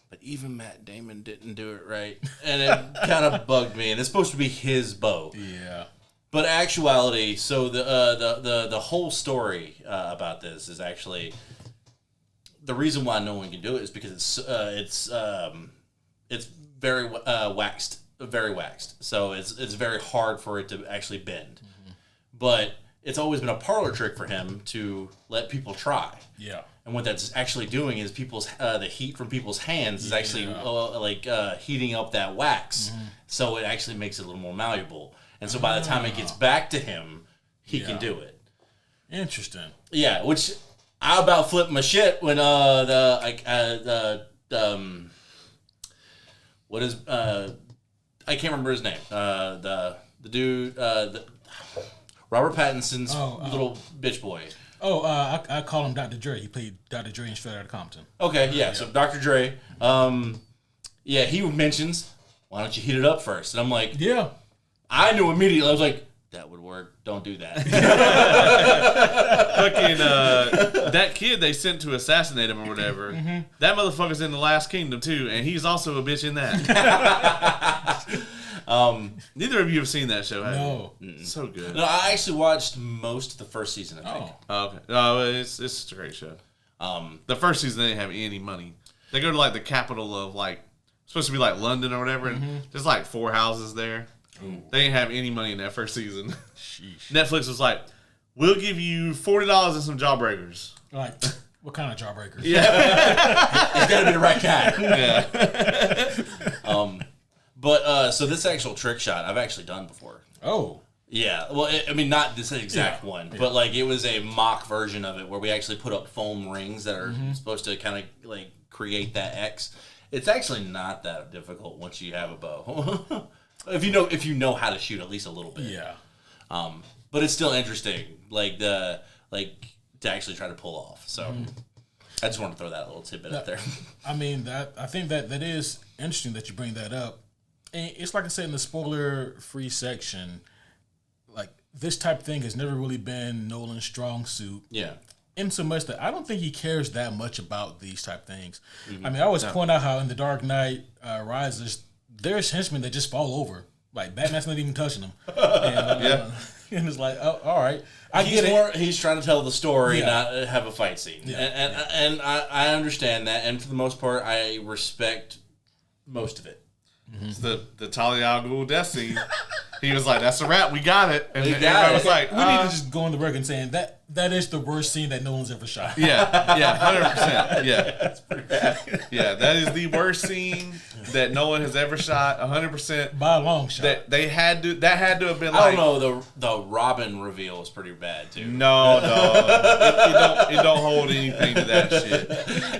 Speaker 2: But even Matt Damon didn't do it right. And it kind of bugged me. And it's supposed to be his bow.
Speaker 3: Yeah.
Speaker 2: But actuality, so the whole story about this is actually... The reason why no one can do it is because it's very waxed. Very waxed. So it's very hard for it to actually bend. Mm-hmm. But it's always been a parlor trick for him to let people try.
Speaker 3: Yeah.
Speaker 2: And what that's actually doing is the heat from people's hands is actually heating up that wax. Mm-hmm. So it actually makes it a little more malleable. And so by the time it gets back to him, he can do it.
Speaker 3: Interesting.
Speaker 2: Yeah, which I about flipped my shit when what is I can't remember his name. The dude Robert Pattinson's little bitch boy.
Speaker 3: I call him Dr. Dre. He played Dr. Dre in Straight Outta Compton.
Speaker 2: Okay, yeah. So Dr. Dre, he mentions, why don't you heat it up first? And I'm like,
Speaker 3: yeah.
Speaker 2: I knew immediately. I was like, that would work. Don't do that.
Speaker 1: Fucking that kid they sent to assassinate him or whatever. Mm-hmm. That motherfucker's in The Last Kingdom too, and he's also a bitch in that. Neither of you have seen that show, have you? No. So good.
Speaker 2: No, I actually watched most of the first season, I think.
Speaker 1: Oh, okay. No, it's a great show. The first season they didn't have any money. They go to like the capital of like supposed to be like London or whatever, and there's like 4 houses there. Ooh. They didn't have any money in that first season. Sheesh. Netflix was like, we'll give you $40 and some jawbreakers.
Speaker 3: Like, what kind of jawbreakers?
Speaker 2: Yeah. It's got to be the right kind.
Speaker 1: Yeah.
Speaker 2: But so this actual trick shot I've actually done before.
Speaker 3: Oh.
Speaker 2: Yeah. Well, I mean, not this exact one, but like it was a mock version of it where we actually put up foam rings that are supposed to kind of like create that X. It's actually not that difficult once you have a bow. If you know how to shoot at least a little bit.
Speaker 3: Yeah.
Speaker 2: But it's still interesting, to actually try to pull off. So I just want to throw that little tidbit out there.
Speaker 3: I mean, I think that is interesting that you bring that up. And it's like I said in the spoiler-free section, like this type of thing has never really been Nolan's strong suit.
Speaker 2: Yeah.
Speaker 3: In so much that I don't think he cares that much about these type of things. Mm-hmm. I mean, I always point out how in The Dark Knight Rises, there's henchmen that just fall over. Like, Batman's not even touching them. And, and it's like, oh, all right.
Speaker 2: He's trying to tell the story, not have a fight scene. Yeah. And I understand that. And for the most part, I respect most of it.
Speaker 1: Mm-hmm. It's the Talia al Ghul death scene. He was like, that's a wrap. We got it. And
Speaker 2: everybody
Speaker 1: was like,
Speaker 3: we need to just go on the record and saying that is the worst scene that Nolan's ever shot.
Speaker 1: Yeah, 100%. Yeah. That's pretty bad. Yeah, that is the worst scene that Nolan has ever shot, 100%.
Speaker 3: By a long shot.
Speaker 1: That had to have been
Speaker 2: I don't know, the Robin reveal is pretty bad, too.
Speaker 1: No. It don't hold anything to that shit.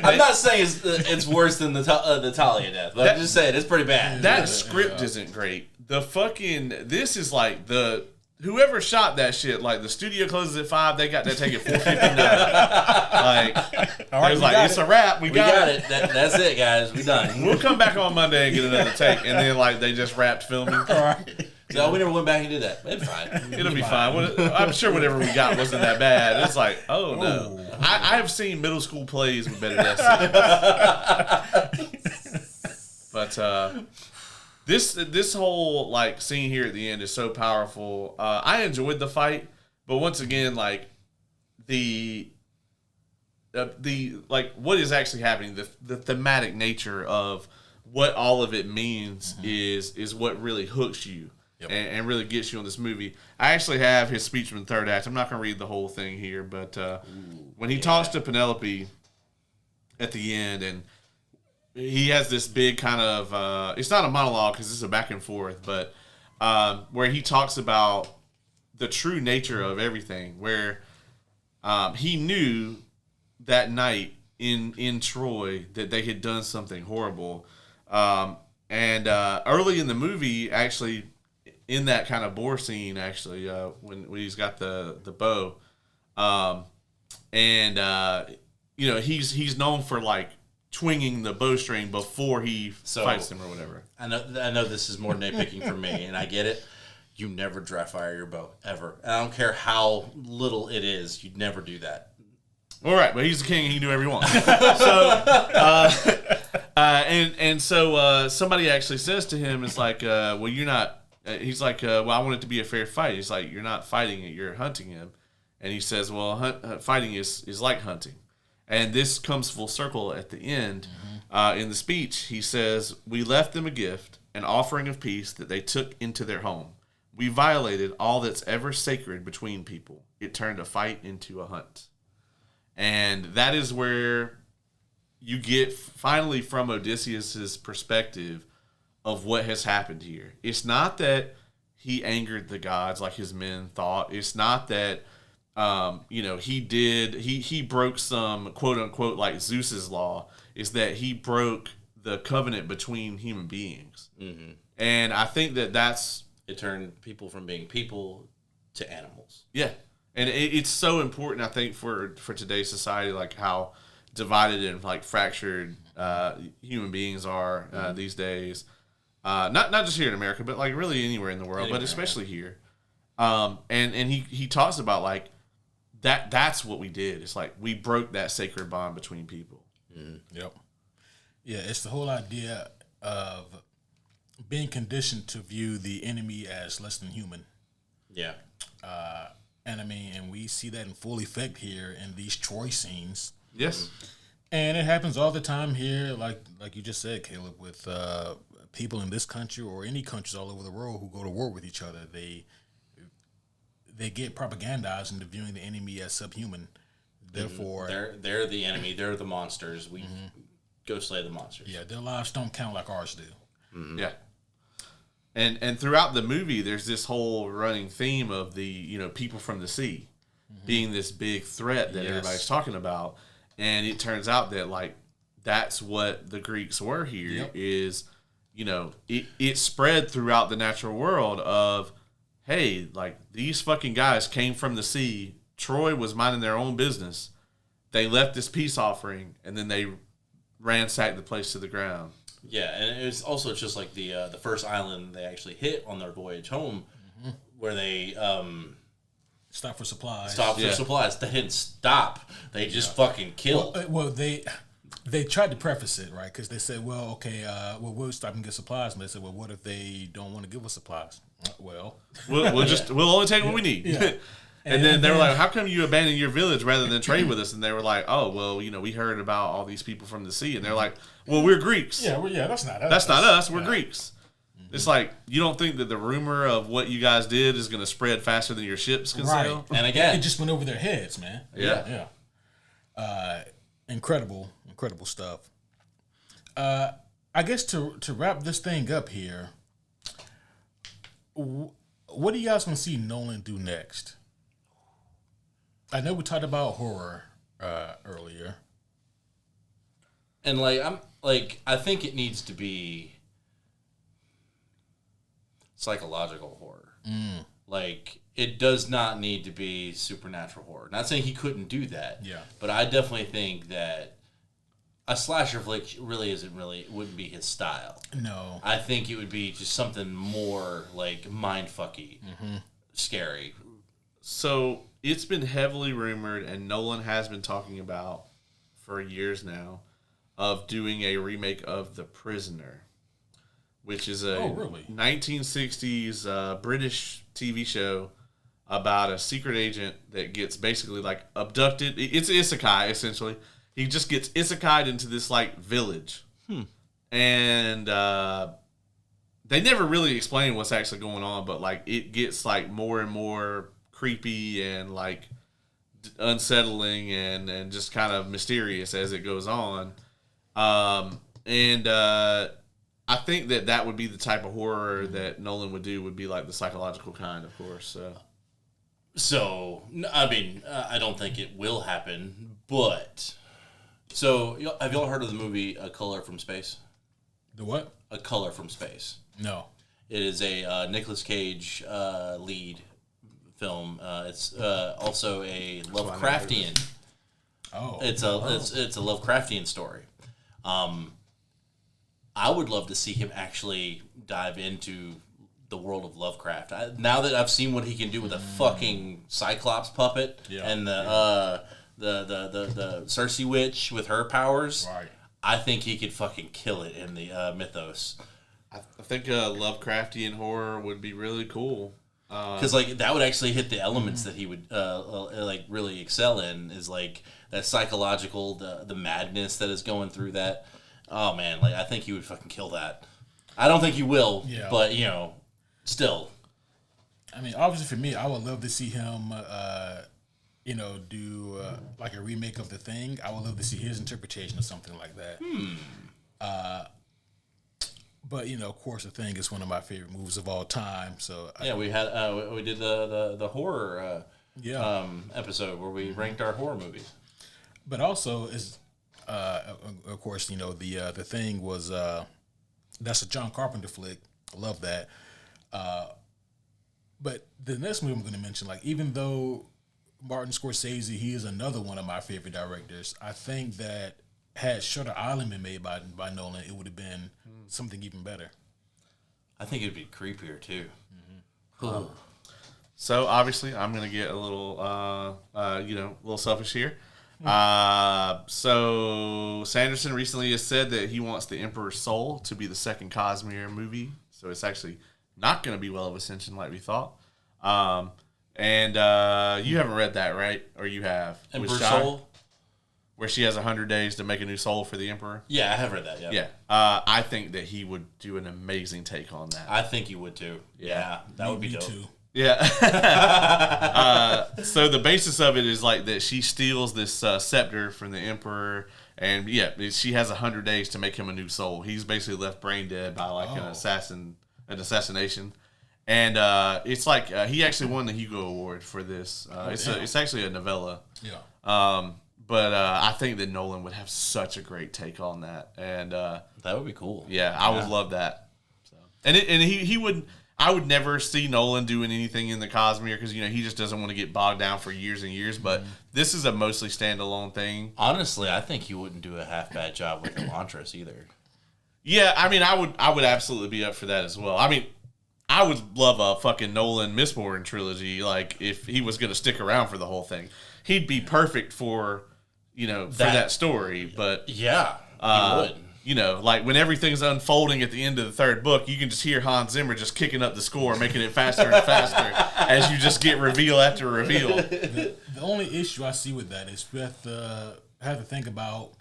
Speaker 2: I'm not saying it's worse than the Talia death, but I'm just saying it's pretty bad.
Speaker 1: That script isn't great. This is like whoever shot that shit, like the studio closes at 5, they got that take at 4:59. Like, all right, it was like, it's a wrap. We got it.
Speaker 2: That's it, guys. We done.
Speaker 1: We'll come back on Monday and get another take, and then like they just wrapped filming.
Speaker 3: All right.
Speaker 2: So we never went back and did that. It's fine.
Speaker 1: It'll be fine. I'm sure whatever we got wasn't that bad. It's like, oh no. I have seen middle school plays with better death scenes. But This whole like scene here at the end is so powerful. I enjoyed the fight, but once again, like the like what is actually happening, the thematic nature of what all of it means is what really hooks you and really gets you on this movie. I actually have his speech from the third act. I'm not going to read the whole thing here, but when he talks to Penelope at the end and he has this big kind of, it's not a monologue because it's a back and forth, but where he talks about the true nature of everything, where he knew that night in Troy that they had done something horrible. And early in the movie, actually, in that kind of bore scene, actually, when he's got the bow, he's known for like twinging the bowstring before he fights him or whatever.
Speaker 2: I know this is more nitpicking for me, and I get it. you never dry fire your bow ever. And I don't care how little it is, you'd never do that.
Speaker 1: All right, but he's the king and he can do whatever he wants. So somebody actually says to him, it's like, well, you're not, he's like, well, I want it to be a fair fight. He's like, you're not fighting it, you're hunting him. And he says, well, fighting is like hunting. And this comes full circle at the end. In the speech, he says, we left them a gift, an offering of peace that they took into their home. We violated all that's ever sacred between people. It turned a fight into a hunt. And that is where you get finally from Odysseus's perspective of what has happened here. It's not that he angered the gods like his men thought. It's not that he broke some quote unquote like Zeus's law. Is that he broke the covenant between human beings. Mm-hmm. And I think that's
Speaker 2: it turned people from being people to animals.
Speaker 1: Yeah. And it's so important, I think, for today's society, like how divided and like fractured human beings are these days. Not just here in America, but like really anywhere in the world, but especially here. And he talks about like that's what we did. It's like we broke that sacred bond between people.
Speaker 3: Mm. Yep. Yeah, it's the whole idea of being conditioned to view the enemy as less than human.
Speaker 2: Yeah.
Speaker 3: And I mean, and we see that in full effect here in these Troy scenes.
Speaker 1: Yes.
Speaker 3: And it happens all the time here, like you just said, Caleb, with people in this country or any countries all over the world who go to war with each other. They get propagandized into viewing the enemy as subhuman. Therefore,
Speaker 2: they're the enemy. They're the monsters. We go slay the monsters.
Speaker 3: Yeah, their lives don't count like ours do.
Speaker 1: Mm-hmm. Yeah. And throughout the movie, there's this whole running theme of the people from the sea being this big threat that everybody's talking about, and it turns out that like that's what the Greeks were here. Yep. Is it spread throughout the natural world of hey, like these fucking guys came from the sea. Troy was minding their own business. They left this peace offering, and then they ransacked the place to the ground.
Speaker 2: Yeah, and it was also just like the first island they actually hit on their voyage home, where they
Speaker 3: stop for supplies.
Speaker 2: They didn't stop. They just fucking killed.
Speaker 3: Well, they tried to preface it, right? Because they said, well, okay, we'll stop and get supplies. And they said, well, what if they don't want to give us supplies? Well, we'll
Speaker 1: only take what we need. Yeah. And then they were like, how come you abandoned your village rather than trade with us? And they were like, oh, well, we heard about all these people from the sea. And they're like, well, we're Greeks.
Speaker 3: Yeah, that's not us.
Speaker 1: That's not us. We're Greeks. Mm-hmm. It's like, you don't think that the rumor of what you guys did is going to spread faster than your ships can sail?
Speaker 2: And again,
Speaker 3: it just went over their heads, man.
Speaker 1: Yeah.
Speaker 3: Incredible stuff. I guess to wrap this thing up here, what do you guys want to see Nolan do next? I know we talked about horror earlier,
Speaker 2: and I think it needs to be psychological horror. Like it does not need to be supernatural horror. Not saying he couldn't do that.
Speaker 3: Yeah,
Speaker 2: but I definitely think that a slasher flick wouldn't be his style.
Speaker 3: No,
Speaker 2: I think it would be just something more like mindfucky, scary.
Speaker 1: So it's been heavily rumored, and Nolan has been talking about for years now, of doing a remake of The Prisoner, which is a 1960s British TV show about a secret agent that gets basically like abducted. It's isekai, essentially. He just gets isekai'd into this like village. And they never really explain what's actually going on, but like it gets like more and more creepy and like unsettling and just kind of mysterious as it goes on. And I think that would be the type of horror that Nolan would do, would be like the psychological kind, of course.
Speaker 2: So I mean, I don't think it will happen, but so have y'all heard of the movie A Color from Space?
Speaker 3: The what?
Speaker 2: A Color from Space.
Speaker 3: No.
Speaker 2: It is a Nicolas Cage lead film. It's also a Lovecraftian.
Speaker 3: Oh,
Speaker 2: it's a Lovecraftian story. I would love to see him actually dive into the world of Lovecraft. Now that I've seen what he can do with a fucking Cyclops puppet and the Cersei witch with her powers,
Speaker 3: Right.
Speaker 2: I think he could fucking kill it in the mythos.
Speaker 1: I think Lovecraftian horror would be really cool.
Speaker 2: Because like that would actually hit the elements that he would like really excel in, is like that psychological, the madness that is going through that. Oh man, like I think he would fucking kill that. I don't think he will, but still.
Speaker 3: I mean, obviously for me, I would love to see him, do like a remake of The Thing. I would love to see his interpretation of something like that. But of course, The Thing is one of my favorite movies of all time. So
Speaker 2: we had we did the horror episode where we ranked our horror movies.
Speaker 3: But also is of course the Thing was that's a John Carpenter flick. I love that. But the next movie I'm going to mention, like even though Martin Scorsese, he is another one of my favorite directors, I think that had Shutter Island been made by Nolan, it would have been something even better.
Speaker 2: I think it'd be creepier too. Mm-hmm.
Speaker 1: So obviously, I'm gonna get a little, little selfish here. So Sanderson recently has said that he wants The Emperor's Soul to be the second Cosmere movie. So it's actually not going to be Well of Ascension like we thought. And you haven't read that, right? Or you have?
Speaker 2: Emperor's Soul?
Speaker 1: Where she has 100 days to make a new soul for the Emperor?
Speaker 2: Yeah, I have read that, yeah.
Speaker 1: Yeah. I think that he would do an amazing take on that.
Speaker 2: I think he would too. Yeah, that would be dope.
Speaker 3: Too.
Speaker 1: Yeah. So the basis of it is like that she steals this scepter from the Emperor, and she has 100 days to make him a new soul. He's basically left brain dead by like an assassination, and it's like he actually won the Hugo Award for this. It's actually a novella.
Speaker 3: Yeah.
Speaker 1: But I think that Nolan would have such a great take on that, and
Speaker 2: that would be cool.
Speaker 1: Yeah, I would love that. So, and he would. I would never see Nolan doing anything in the Cosmere because, he just doesn't want to get bogged down for years and years. But this is a mostly standalone thing.
Speaker 2: Honestly, I think he wouldn't do a half bad job with Elantris either.
Speaker 1: Yeah, I mean, I would absolutely be up for that as well. I mean, I would love a fucking Nolan Mistborn trilogy. Like, if he was going to stick around for the whole thing, he'd be perfect for, for that story. But
Speaker 2: yeah, he would.
Speaker 1: Like when everything's unfolding at the end of the third book, you can just hear Hans Zimmer just kicking up the score, making it faster and faster as you just get reveal after reveal.
Speaker 3: The only issue I see with that is we have to think about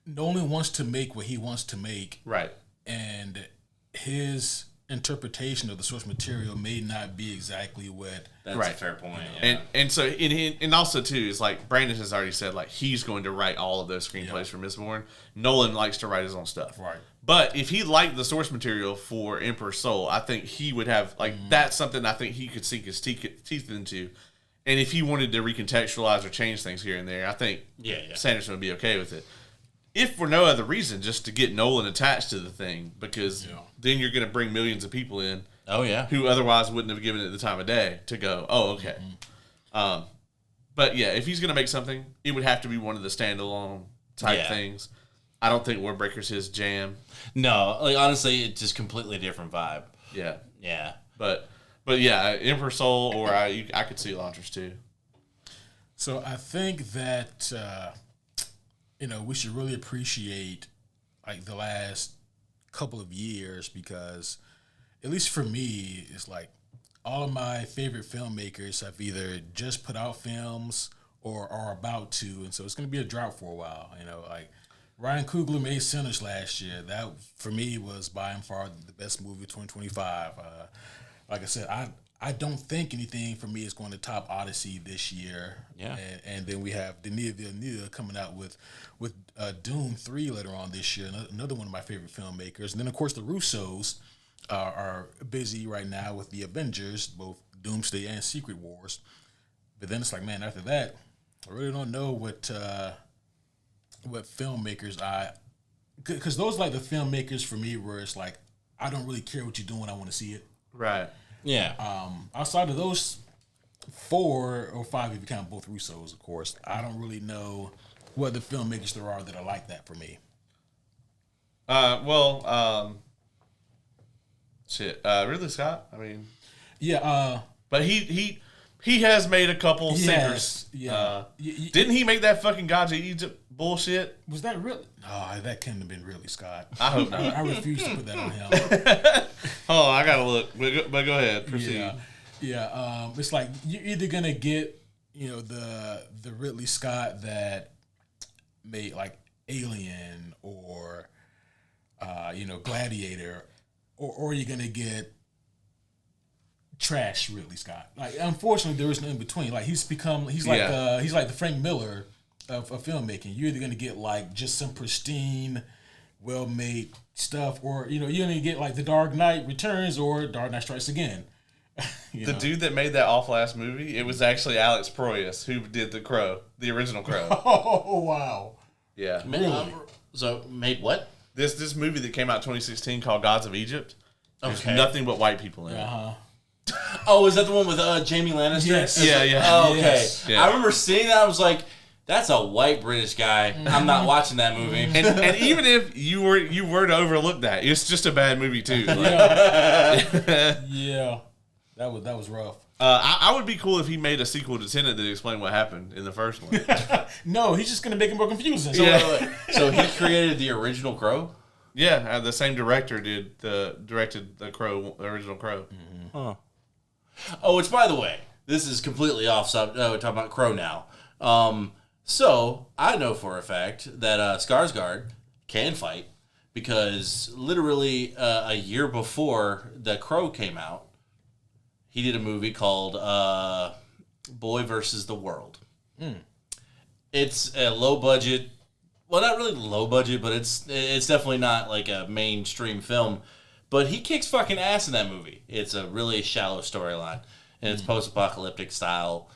Speaker 3: Nolan wants to make what he wants to make.
Speaker 1: Right.
Speaker 3: And his interpretation of the source material may not be exactly what.
Speaker 2: That's a fair point. Yeah.
Speaker 1: And so and also too is like Brandon has already said like he's going to write all of those screenplays for Mistborn. Nolan likes to write his own stuff.
Speaker 3: Right.
Speaker 1: But if he liked the source material for Emperor's Soul, I think he would have that's something I think he could sink his teeth into. And if he wanted to recontextualize or change things here and there, I think Sanderson would be okay with it. If for no other reason, just to get Nolan attached to the thing, because then you're going to bring millions of people in.
Speaker 2: Oh, yeah.
Speaker 1: Who otherwise wouldn't have given it the time of day to go, oh, okay. But yeah, if he's going to make something, it would have to be one of the standalone type things. I don't think Warbreaker's his jam.
Speaker 2: No, like honestly, it's just completely different vibe.
Speaker 1: Yeah.
Speaker 2: Yeah.
Speaker 1: But yeah, Emperor Soul, or I could see Elantris too.
Speaker 3: So I think that we should really appreciate like the last couple of years, because at least for me, it's like all of my favorite filmmakers have either just put out films or are about to, and so it's going to be a drought for a while. Like Ryan Coogler made Sinners last year. That for me was by and far the best movie of 2025. Like I said, I don't think anything for me is going to top Odyssey this year.
Speaker 2: Yeah.
Speaker 3: And then we have Denis Villeneuve coming out with Dune 3 later on this year, another one of my favorite filmmakers. And then, of course, the Russos are busy right now with the Avengers, both Doomsday and Secret Wars. But then it's like, man, after that, I really don't know what filmmakers because those are like the filmmakers for me where it's like, I don't really care what you're doing, I want to see it.
Speaker 1: Right.
Speaker 2: Yeah.
Speaker 3: Outside of those 4 or 5, if you count both Russos, of course, I don't really know what the filmmakers there are that are like that for me.
Speaker 1: Shit. Ridley Scott. I mean,
Speaker 3: yeah.
Speaker 1: But he has made a couple sinkers.
Speaker 3: Yeah.
Speaker 1: Didn't he make that fucking Gods of Egypt bullshit?
Speaker 3: Was that really? Oh, that couldn't have been Ridley Scott.
Speaker 1: I hope not.
Speaker 3: I refuse to put that on him.
Speaker 1: Oh, I gotta look. But go ahead. Proceed.
Speaker 3: Yeah. It's like you're either gonna get the Ridley Scott that made like Alien or Gladiator, or you're gonna get trash Ridley Scott. Like, unfortunately, there is no in between. Like, he's like the Frank Miller of filmmaking. You're either gonna get like just some pristine, well-made stuff, or you're gonna get like The Dark Knight Returns or Dark Knight Strikes Again.
Speaker 1: The dude that made that awful ass movie, it was actually Alex Proyas who did The Crow, the original Crow.
Speaker 3: Oh wow!
Speaker 1: Yeah.
Speaker 3: Really?
Speaker 2: So made what?
Speaker 1: This movie that came out in 2016 called Gods of Egypt. There's
Speaker 2: Okay.
Speaker 1: nothing but white people in it.
Speaker 2: Oh, is that the one with Jamie Lannister?
Speaker 3: Yes.
Speaker 1: Yeah.
Speaker 2: Oh, okay.
Speaker 3: Yes.
Speaker 1: Yeah.
Speaker 2: I remember seeing that. I was like, "That's a white British guy." I'm not watching that movie.
Speaker 1: And even if you were to overlook that, it's just a bad movie too. Like,
Speaker 3: Yeah, that was rough.
Speaker 1: I would be cool if he made a sequel to Tenet that explained what happened in the first one.
Speaker 3: No, he's just gonna make it more confusing.
Speaker 2: So,
Speaker 1: Yeah.
Speaker 2: so he created the original Crow.
Speaker 1: Yeah, the same director directed the Crow, the original Crow.
Speaker 2: Huh. Oh, which, by the way, this is completely off subject. We're talking about Crow now. So I know for a fact that Skarsgård can fight because literally a year before the Crow came out, he did a movie called Boy versus the World. It's a low budget. Well, not really low budget, but it's definitely not like a mainstream film. But he kicks fucking ass in that movie. It's a really shallow storyline, and it's post-apocalyptic style.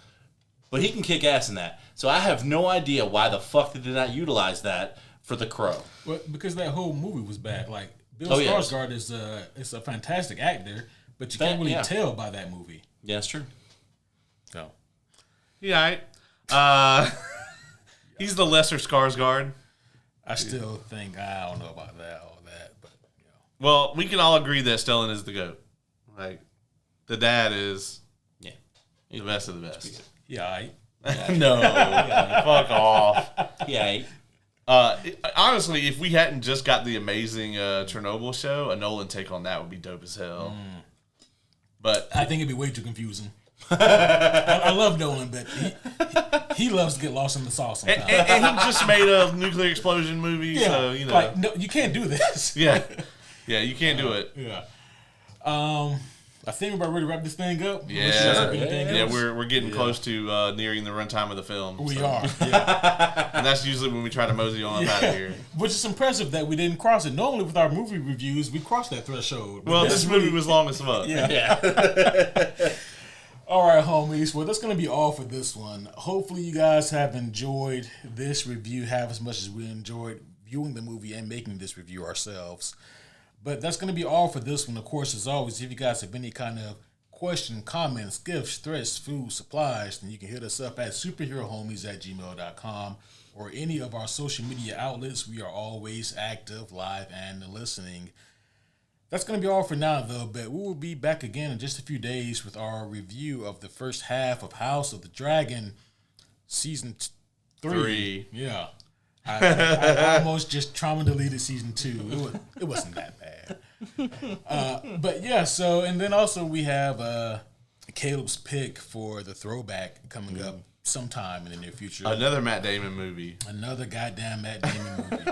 Speaker 2: But he can kick ass in that. So I have no idea why the fuck they did not utilize that for The Crow.
Speaker 3: Well, because that whole movie was bad. Like, Bill
Speaker 2: Yes.
Speaker 3: Skarsgård is a fantastic actor, but you can't really tell by that movie.
Speaker 2: Yeah, that's true.
Speaker 3: No.
Speaker 1: Yeah, he's the lesser Skarsgård.
Speaker 3: I still think I don't know about all that, but
Speaker 1: Well, we can all agree that Stellan is the GOAT. Like, the dad is the best of the best.
Speaker 3: yeah.
Speaker 1: No, fuck off.
Speaker 2: Yeah.
Speaker 1: Honestly, if we hadn't just got the amazing Chernobyl show, a Nolan take on that would be dope as hell. But
Speaker 3: I think it'd be way too confusing. I love Nolan, but he loves to get lost in the sauce sometimes.
Speaker 1: and he just made a nuclear explosion movie, so
Speaker 3: like, no, you can't do this.
Speaker 1: Yeah, you can't do it.
Speaker 3: Yeah. I think we're about ready to wrap this thing up.
Speaker 1: Yeah, we're getting close to nearing the runtime of the film.
Speaker 3: We are. Yeah.
Speaker 1: And that's usually when we try to mosey on up out of here.
Speaker 3: Which is impressive that we didn't cross it. Normally with our movie reviews, we cross that threshold.
Speaker 1: Well, this movie was long as fuck.
Speaker 3: Yeah. All right, homies. Well, that's going to be all for this one. Hopefully you guys have enjoyed this review half as much as we enjoyed viewing the movie and making this review ourselves. But that's going to be all for this one. Of course, as always, if you guys have any kind of question, comments, gifts, threats, food, supplies, then you can hit us up at superherohomies@gmail.com or any of our social media outlets. We are always active, live, and listening. That's going to be all for now, though, but we will be back again in just a few days with our review of the first half of House of the Dragon, Season 3. Yeah. I almost just trauma deleted Season 2. It wasn't that bad. But yeah, so, and then also we have Caleb's pick for the throwback coming up sometime in the near future.
Speaker 1: Another Matt Damon movie.
Speaker 3: Another goddamn Matt Damon movie.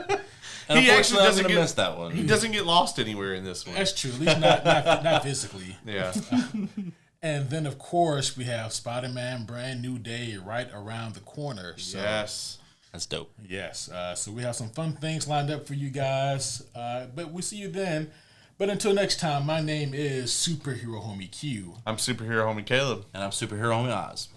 Speaker 1: He actually doesn't
Speaker 2: miss that one.
Speaker 1: He doesn't get lost anywhere in this one.
Speaker 3: That's true. At least not physically.
Speaker 1: Yeah.
Speaker 3: And then, of course, we have Spider-Man Brand New Day right around the corner. So,
Speaker 1: Yes.
Speaker 2: That's dope.
Speaker 3: Yes. So we have some fun things lined up for you guys. But we'll see you then. But until next time, my name is Superhero Homie Q.
Speaker 1: I'm Superhero Homie Caleb.
Speaker 2: And I'm Superhero Homie Oz.